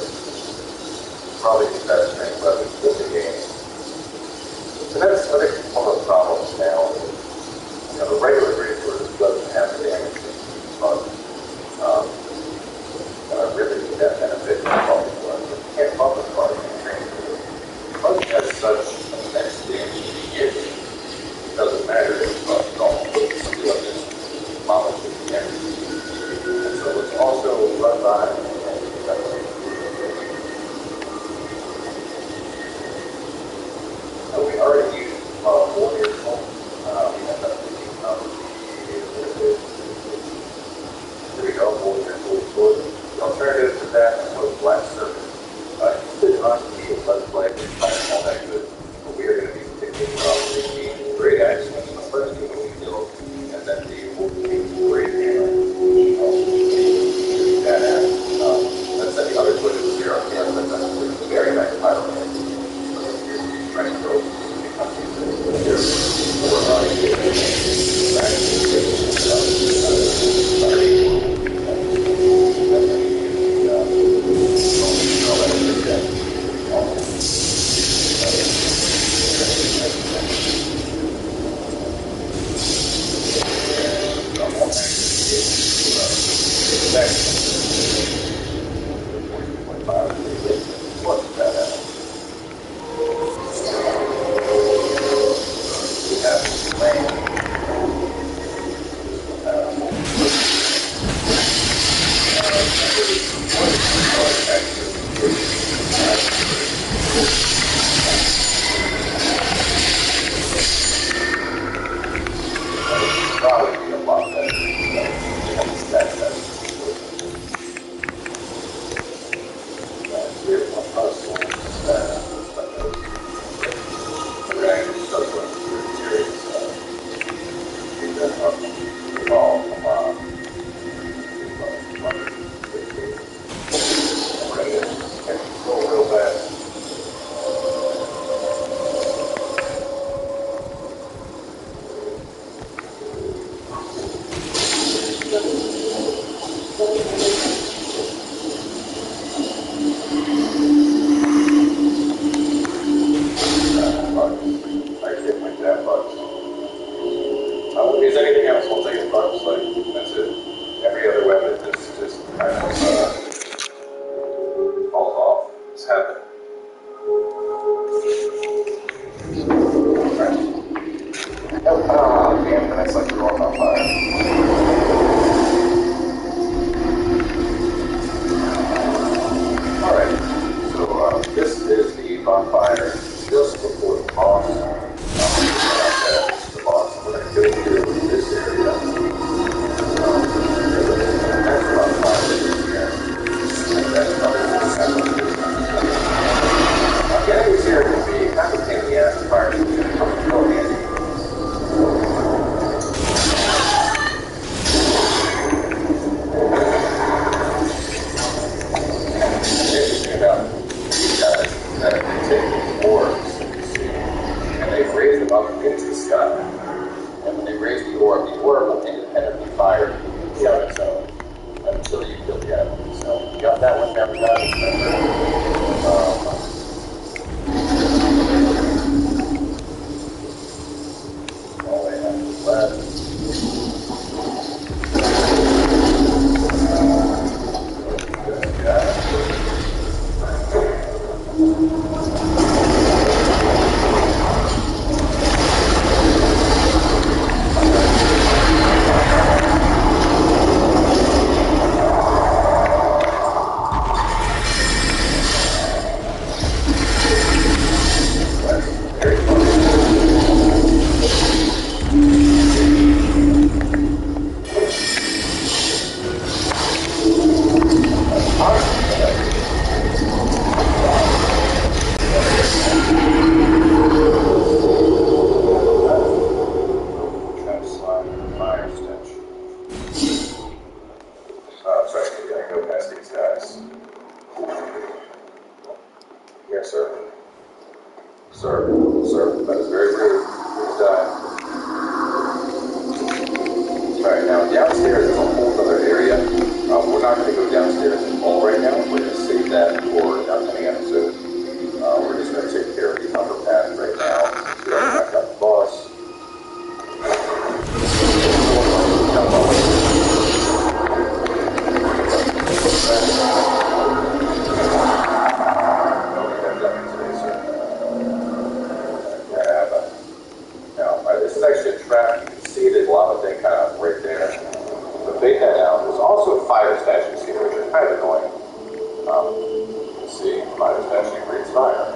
Probably the best strength weapon in the game. So that's another one of the problems now. You know, the regular great sword doesn't have the damage but I really need that benefit from bumping one. You can't bump a car, you can train it. Because it has such immense damage to begin with, it doesn't matter if it's bumped at all. Something like this model to the end. And so it's also run by and we already used Warrior's Home. We have that here we go, Warrior's Home. The alternative to that was Black Serpent. You could honestly be a Let's Play, all that good. But we are going to be picking up the Great Axe, the first game we built, and then the Great Hammer. That's the other footage of here on camera. That's actually a very nice pilot. Right, so not going to go downstairs at all right now. We're going to save that for an upcoming episode. We're just going to take care of the upper path right now. Since we already got the boss. This is actually a trap. You can see the lava thing kind of right there. But they head out. There's also fire statues here, which are kind of annoying. Let's see, fire statue creates fire.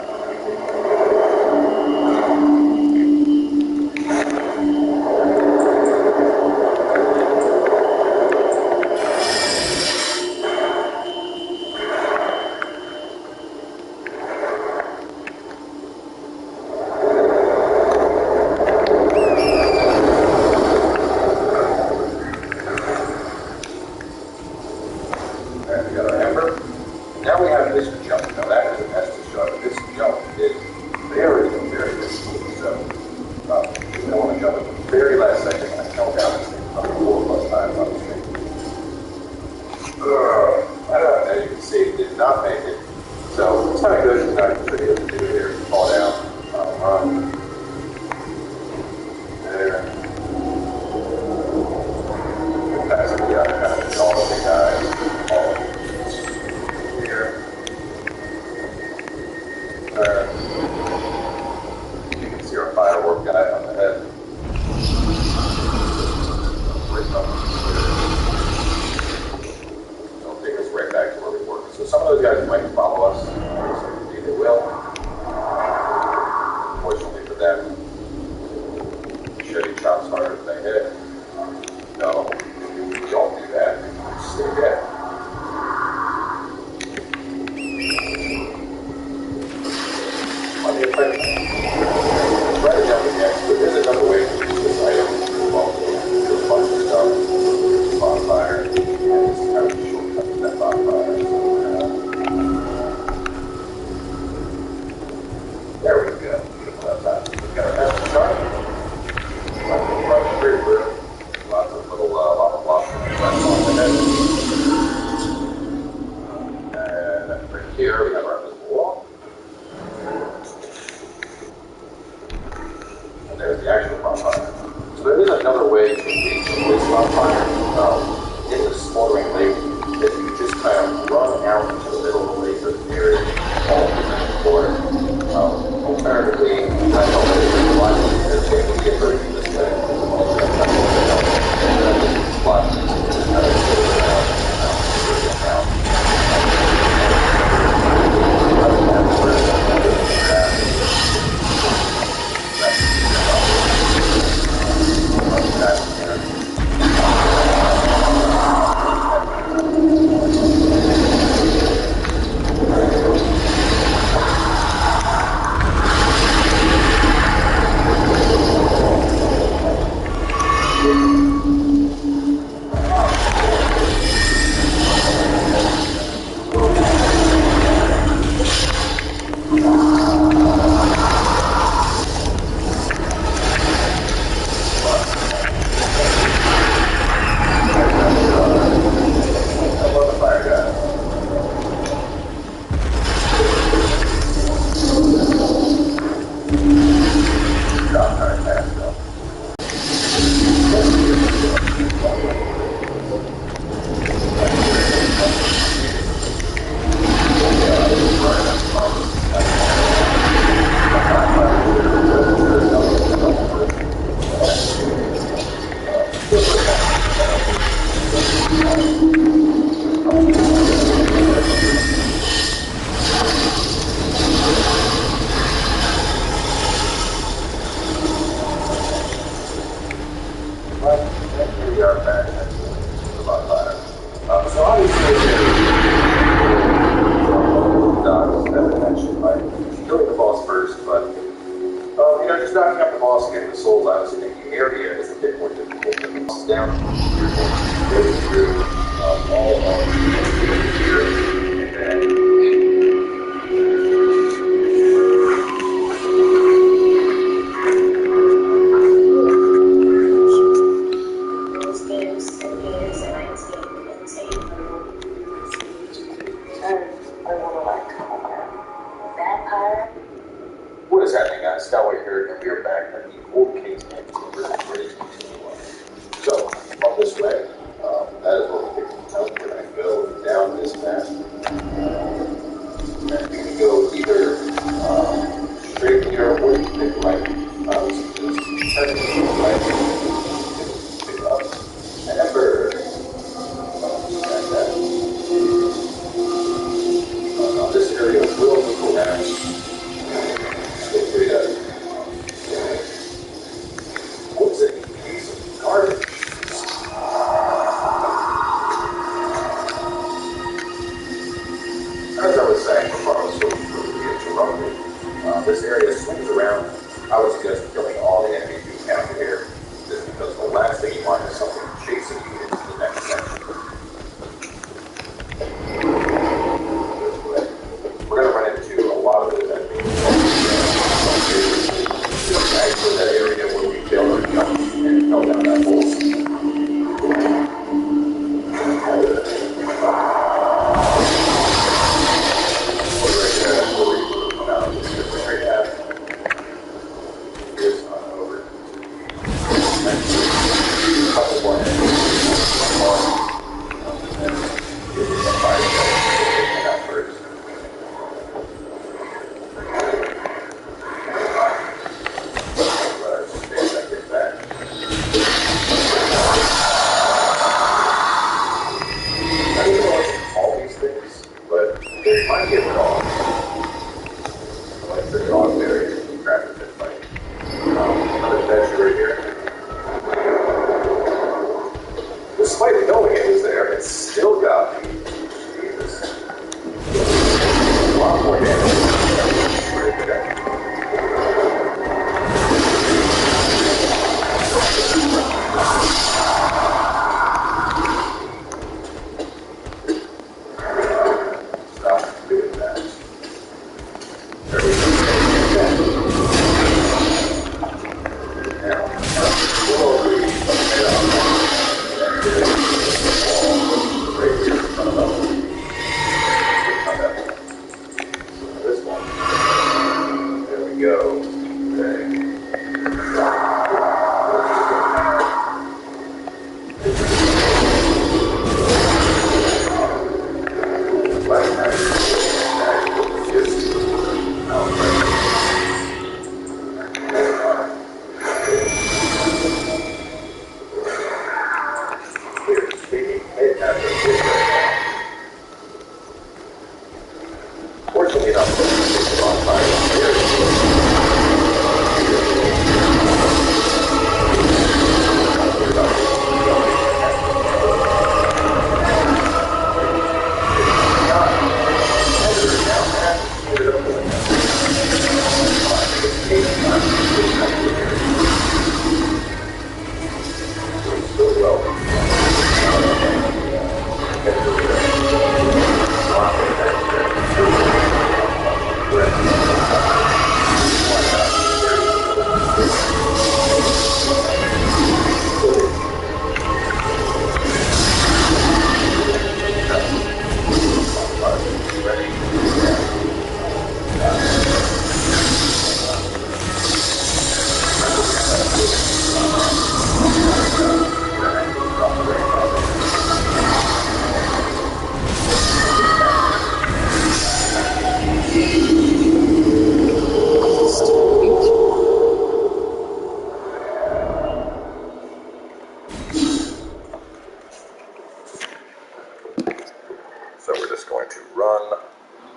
run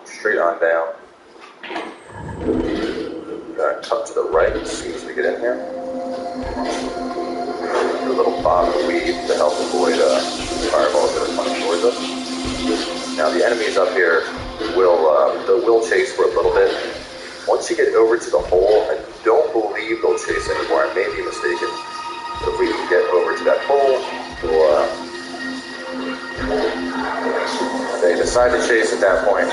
straight on down. Gonna cut to the right as soon as we get in here. Do a little bob and weave to help avoid fireballs that are coming towards us. Now the enemies up here will chase for a little bit. Once you get over to the hole, I don't believe they'll chase anymore. I may be mistaken. But if we can get over to that hole, we'll, they decide to chase at that point.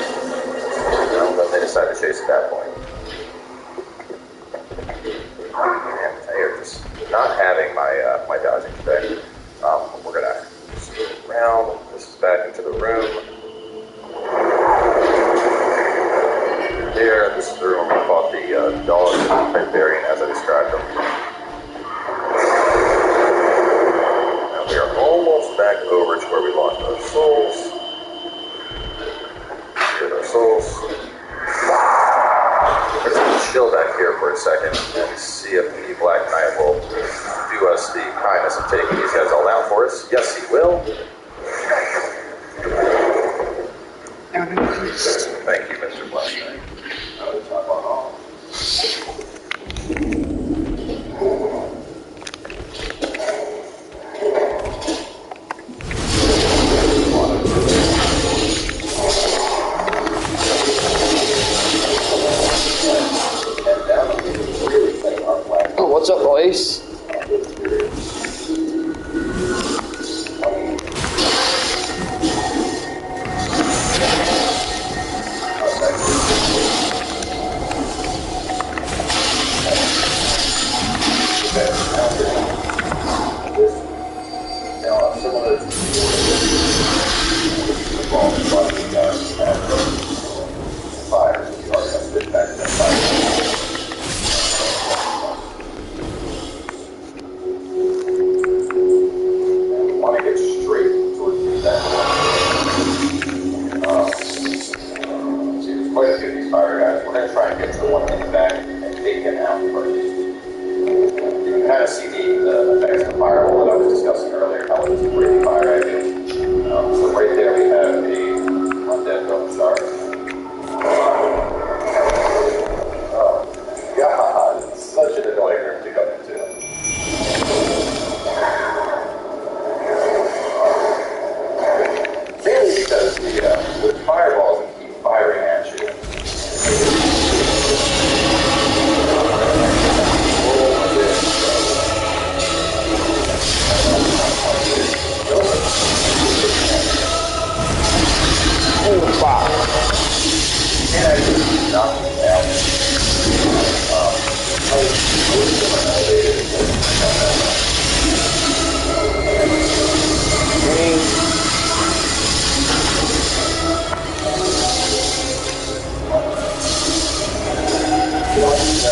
Then they decide to chase at that point. Man, they are just not having my dodging today. We're gonna just go around. This is back into the room. There, this is the room where we fought the dog and Barbarian as I described them. Now we are almost back over to where we lost our souls. Here's our souls. We're going to chill back here for a second and see if the Black Knight will do us the kindness of taking these guys all down for us. Yes, he will. Thank you, Mr. Black Knight. Top on all. Oh, what's up, boys?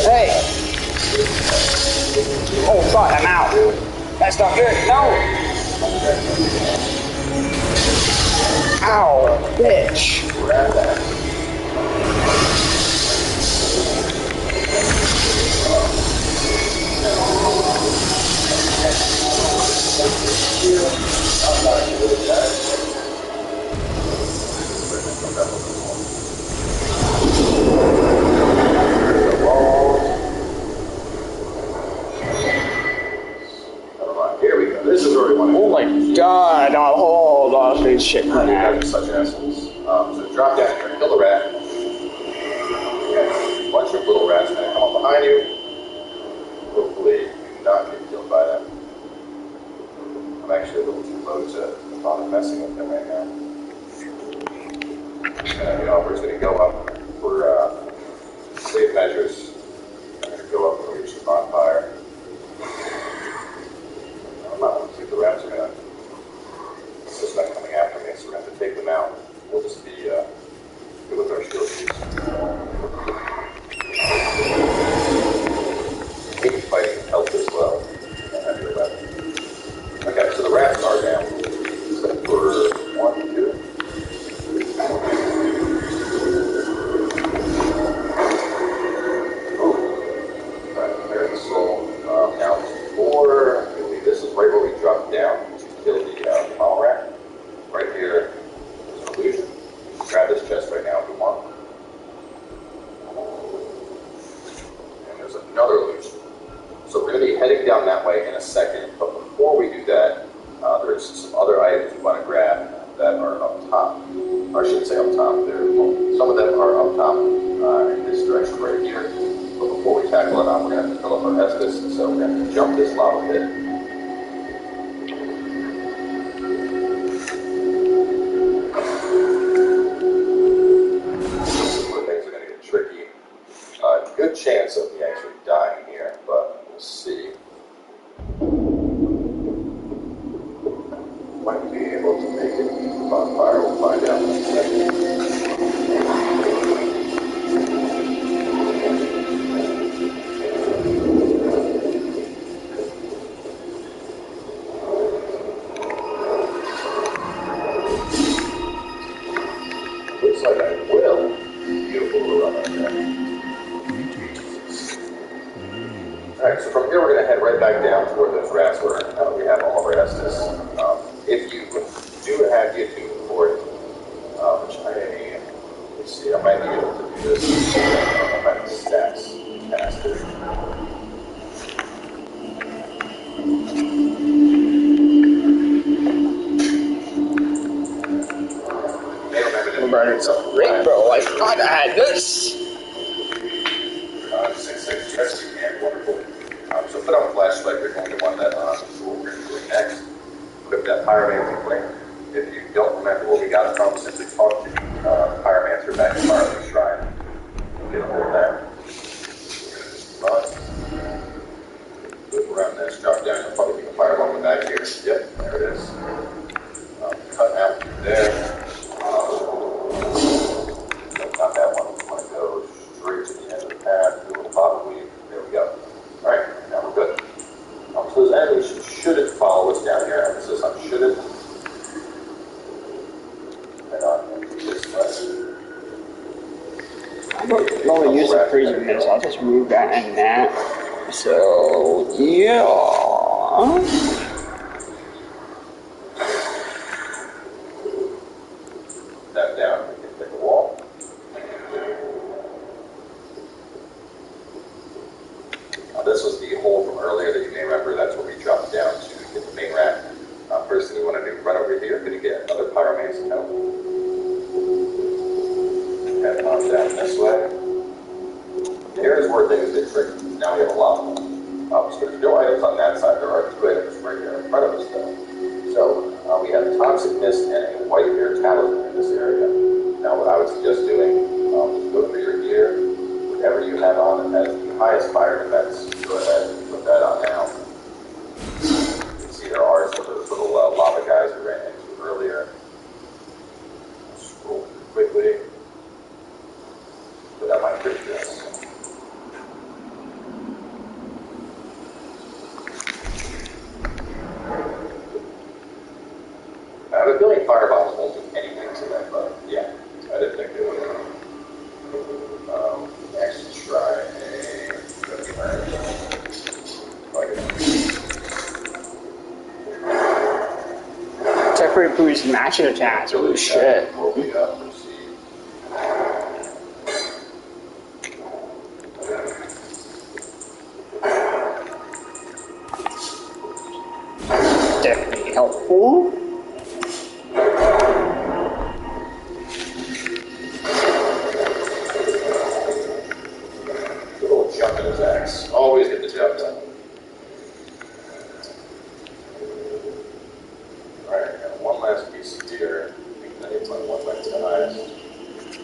Hey! Oh, fuck, I'm out. That's not good. No! Ow, bitch. Oh my god, I'll hold off this shit. Such assholes. So drop down here, kill the rat. A bunch of little rats are going to come up behind you. Hopefully, you do not get killed by them. I'm actually a little too low to bother messing with them right now. The offer's going to go up for safe measures. I'm going to go up and reach the bonfire. I'm not going to see the rats are going to suspect coming after me, so we're going to have to take them out. We'll just be good with our shield use. Keep fighting health as well. Okay, so the rats are down. Except for 1, 2. a bit. Things are going to get tricky. Good chance of me actually dying here, but we'll see. Might be able to make it bonfire. We'll find out in a second. Looks like I will. Beautiful run right there. Alright, so from here we're going to head right back down toward those rats where we have all of our Estus. If you do have the attunement for it, which let's see, I might be able to do this. I might have stats faster. It's great, bro. I thought I had this. 6-6 rescue and wonderful. So put on a flashlight. We're going to want that on. So what we're going to do next. Equip that pyromancer thing. If you don't remember where we got it from, simply talk to the pyromancer back at Marley's Shrine. Get a hold of that. Move around this, drop down. You'll probably get a fireball in the back here. Yep, there it is. Cut out through there. Not that one. We want to go straight to the end of the path. Do a little bottom weave. There we go. Alright, now we're good. So those enemies shouldn't follow us down here. Emphasis on shouldn't. And on this way. I don't normally use the freezing mist. I'll just move that and that. So, yeah. That down. We can pick a wall. This was the hole from earlier that you may remember. That's where we dropped down to get the main rat. First thing you want to do, run over here. Going to get another pyromancer help. Head on down this way. Here's where things get tricky. Now we have a lot of them. So there's no items on that side. There are 2 items right here in front of us, though. So we have toxic mist and a white hair talisman in this area. Now, what I would suggest doing is go through your gear. Whatever you have on that has the highest fire defense, go ahead and put that on now. You can see there are some of those little lava guys we ran into earlier. Scroll through quickly. But that might fix this. I have a feeling firebombs won't do anything to them, but yeah, I didn't think they would. Actually try Temporary boost matching attacks. Holy shit. Definitely helpful. Always get the job done. Alright, I got one last piece here. I think that is my one went to the highest.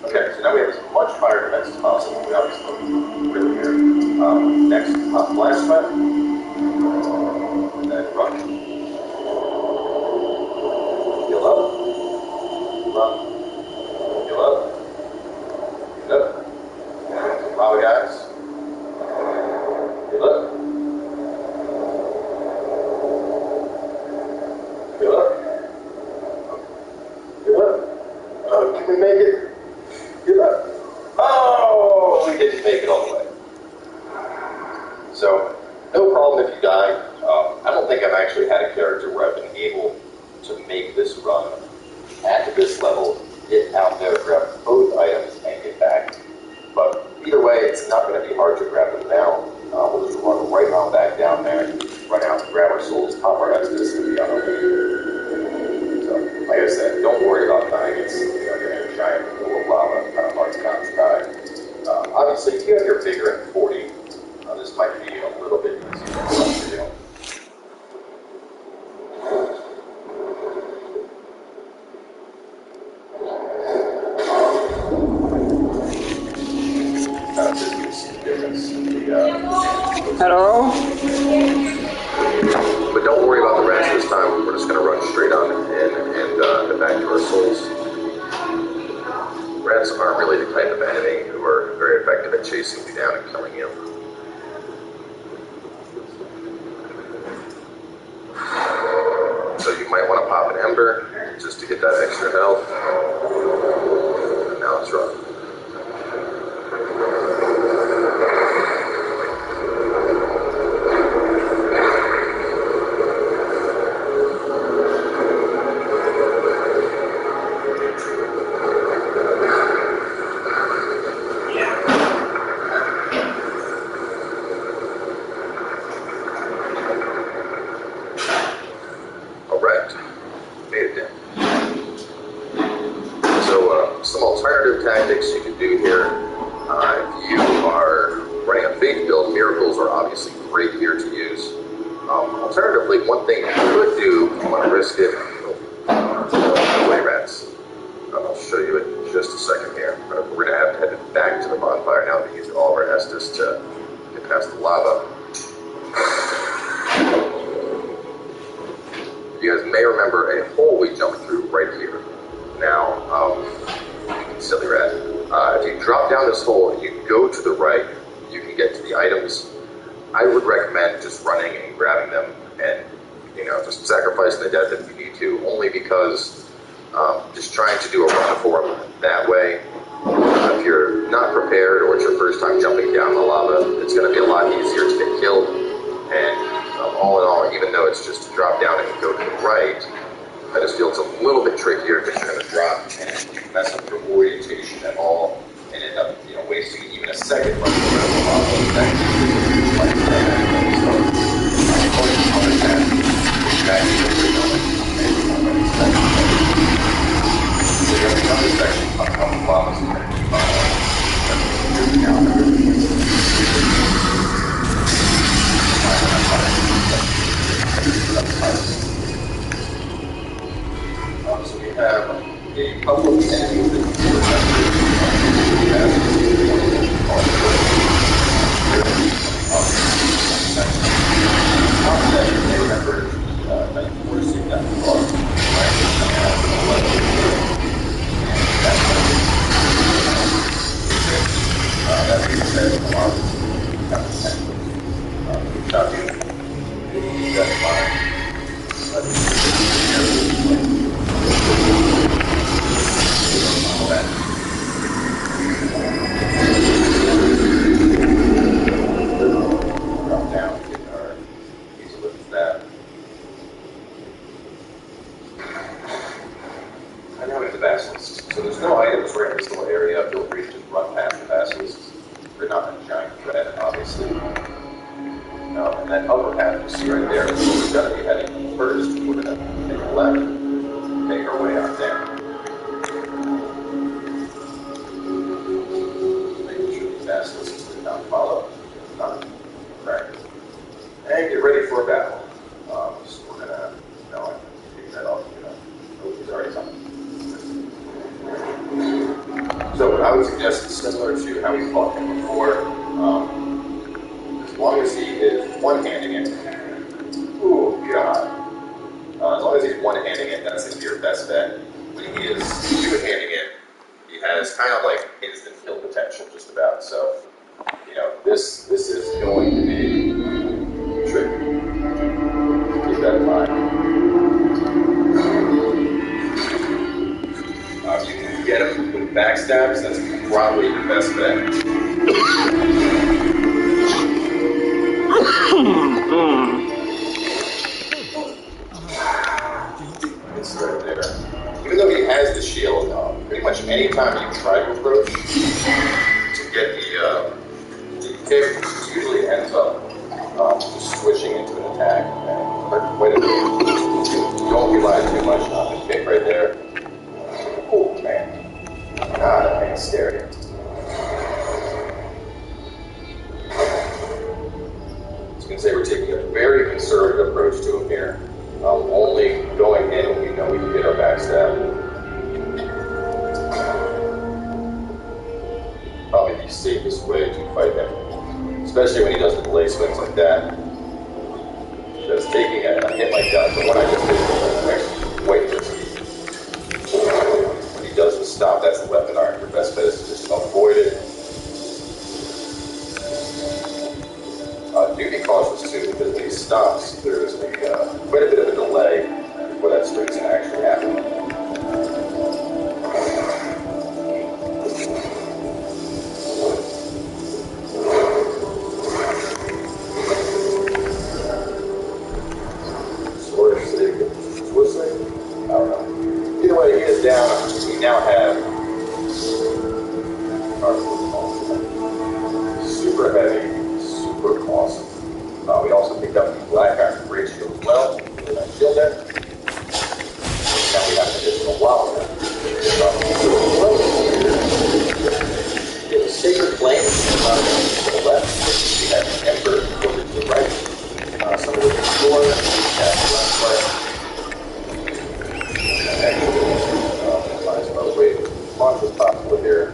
Okay, so now we have as much fire defense as possible. We obviously really here. Next, flash sweat. And then run. Heal up. Run. Heal up. Heal up. Lava guys. Heal up. Heal up. Heal up. Oh, can we make it? Heal up. Oh, we didn't make it all the way. So, no problem if you die. I don't think I've actually had a character where I've been able to make this run at this level, get out there, grab both items, and get back. But either way, it's not going to be hard to grab them now. We'll just run right on back down there, run out and grab our souls, pop our Exodus, and be on our way. So, like I said, don't worry about dying. It's, you're in a giant pool of lava, kind of hard to not die. Obviously, if you have your vigor at 40, this might be a little bit easier for you. just going to run straight on in and head back to our souls. Rats aren't really the type of enemy who are very effective at chasing you down and killing you. So you might want to pop an ember just to get that extra health. And now let's run. Some alternative tactics you can do here. If you are running a faith build, miracles are obviously great here to use. Alternatively, one thing you could do if you want to risk it, away rats. I'll show you in just a second here. We're going to have to head back to the bonfire now that we used all of our Estus to get past the lava. You guys may remember a hole we jumped through right here. Now, silly rat. If you drop down this hole and you go to the right, you can get to the items. I would recommend just running and grabbing them and, just sacrificing the death if you need to, only because just trying to do a run for them that way, if you're not prepared or it's your first time jumping down the lava, it's going to be a lot easier to get killed. And all in all, even though it's just to drop down and go to the right, I just feel it's a little bit trickier because you're going to drop and mess up your orientation at all and end up, wasting even a second running around the lava. So you have another section on the lava, so you're going to keep so we have a couple of enemies that so there's no items right in this little area. Feel free to just run past the basilisks. They're not a giant threat, obviously. And that upper path you see right there is where we're going to be heading first. We're going to take a left, make our way out there. Making sure these basilisks do not follow. Right. And get ready for a battle. So we're going to, I can take that off. He's already something. So what I would suggest is similar to how we fought him before. As long as he is one-handing it, ooh, God. As long as he's one-handing it, that's going to be your best bet. When he is two-handing it, he has kind of like instant kill potential just about. So, this is going to be tricky. Keep that in mind. If you can get him with backstabs, that's probably your best bet. It's right there. Even though he has the shield, pretty much any time you try to approach to get the kick, it usually ends up just switching into an attack. And wait a minute. Don't rely too much on the kick right there. Oh, man. God, that thing is scary. I was going to say we're taking a very conservative approach to him here. Only going in when we know we can get our backstab. Probably the safest way to fight him. Especially when he does the delay swings like that. Just taking a hit like that, the one I just did down, we now have our super heavy, super awesome. We also picked up the Black Iron Great Shield as well. Really nice shield there. Now we have an additional lava. We have a Sacred Flame to the left. We have an Ember over to the right. Some of the floor. We have the left part. Might as well wait as much as possible here.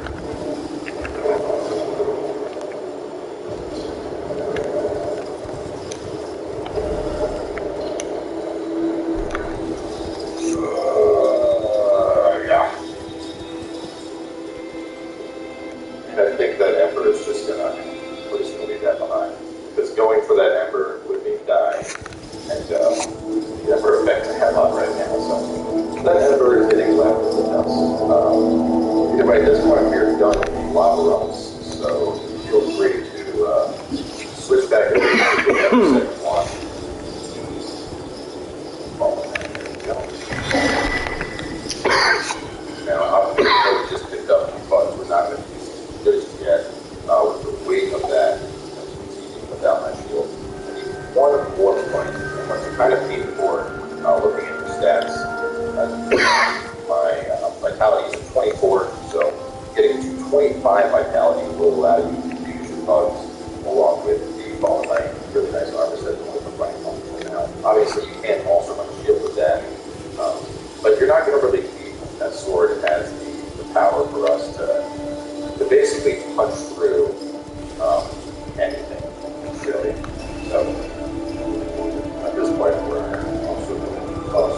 I think that Ember is just gonna, we're just gonna leave that behind. Because going for that Ember would mean die. And the Ember effect I have on right now, so that Ember is hitting left as it does. Either way, at this point we're done with the lava runs, so feel free to switch back over to the second one. Now, obviously, we just picked up the buttons. We're not going to use this yet. With the weight of that, without my shield, I need one more point. And what you kind of need for looking at your stats, my vitality is 24, so getting to 25 vitality will allow you to use your bugs along with the ball and light. Really nice armor set with the flank. Now, obviously, you can't also run a shield with that, but you're not going to really need that sword. It has the power for us to basically punch through anything, really. So, at this point, we're also close.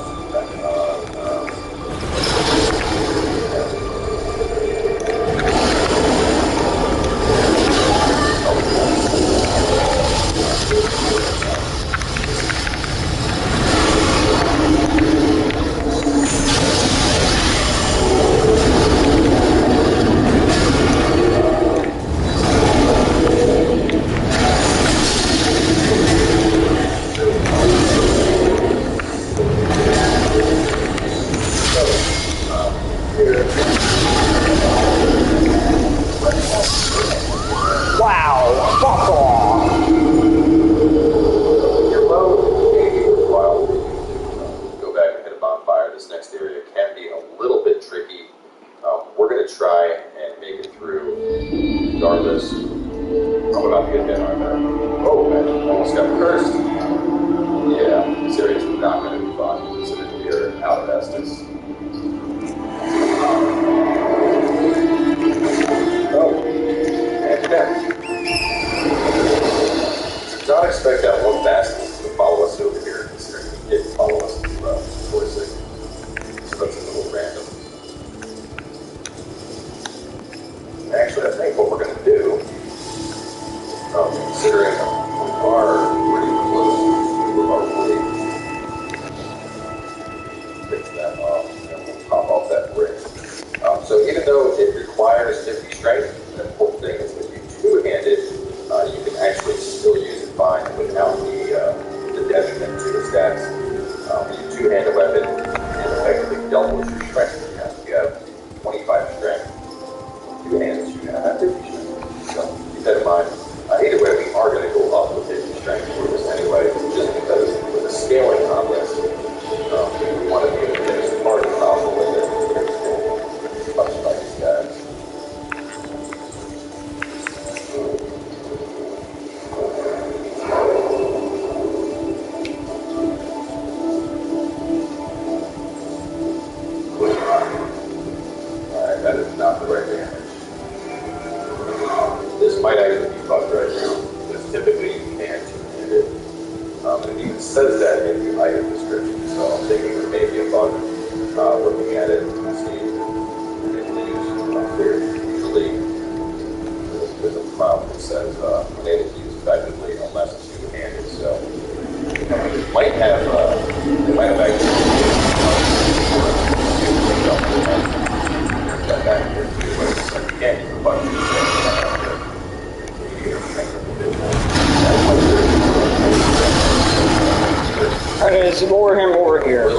Alright, let's lure him over here.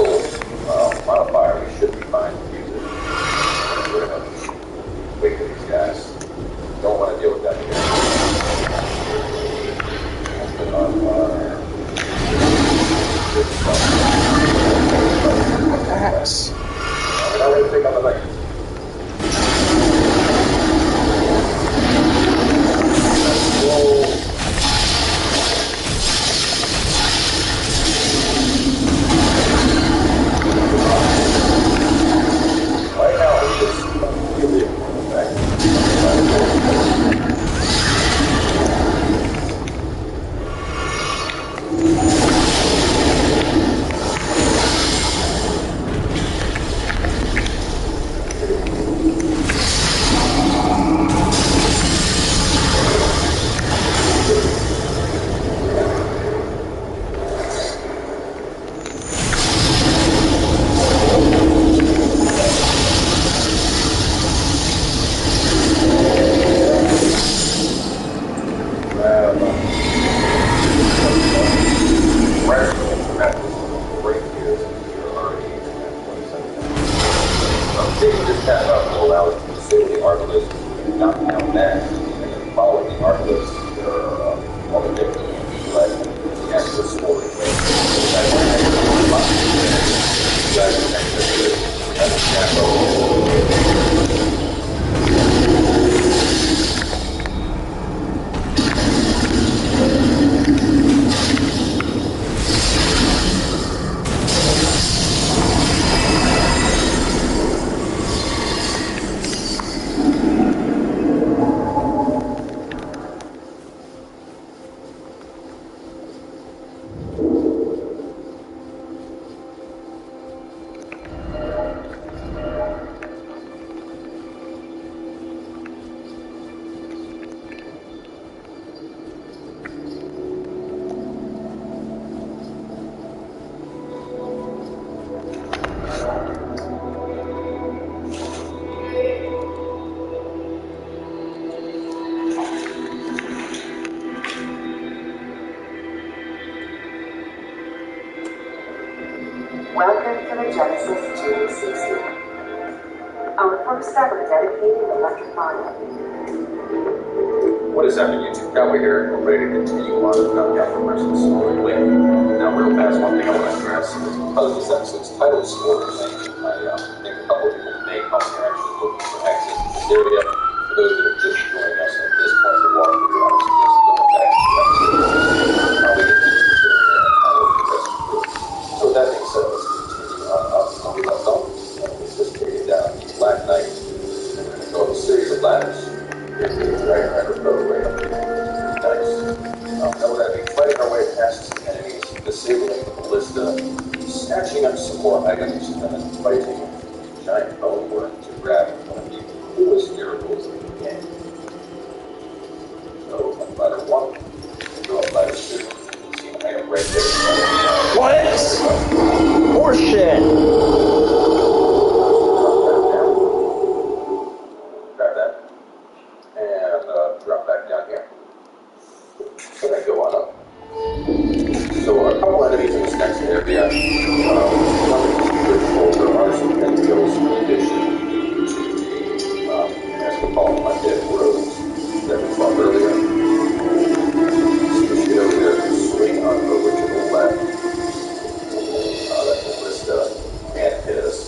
Modifier, we should be fine to use it. Welcome to the Genesis GCC. Our first ever dedicated electric miner. What is happening, YouTube? Cowboy here, and we're ready to continue on about the affirmation slowly. Now, real fast, one thing I want to address is because this episode's title is spoiler thing, I think a couple of people may come here actually looking for access to this area. For those that are just joining us at this point in the walkthrough, I would suggest going back to the episode and how we get into this area and how we progress through. So with that being said, let's continue on up how we left off. We just take it down to Black Knight, and we're going to go up a series of ladders. Here's the dragon rider roadway. Nice. Now we're going to be fighting our way past some enemies, disabling the ballista, snatching up some more items, and then fighting a giant bone worm to grab one of the coolest miracles in the game. So, up ladder 1, go up ladder 2. See an item right there. What? Horseshit! Grab that. And drop back down here. And then go on up. So a couple enemies in this next area. There are some tentacles in addition to the, as we call them, undead rogues that we fought earlier. So we should over there swing on over to the left. That ballista can't hit us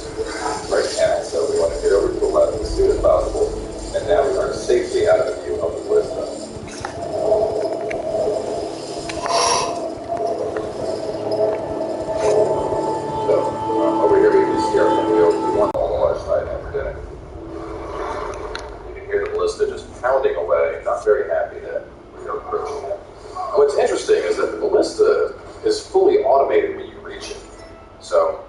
right now, so we want to get over to the left as soon as possible. And now we are safely out of the view of the ballista. So, over here we can see our wheel to one on the left side and we're dead. You can hear the ballista just pounding away, not very happy that we are approaching it. And what's interesting is that the ballista is fully automated when you reach it. So,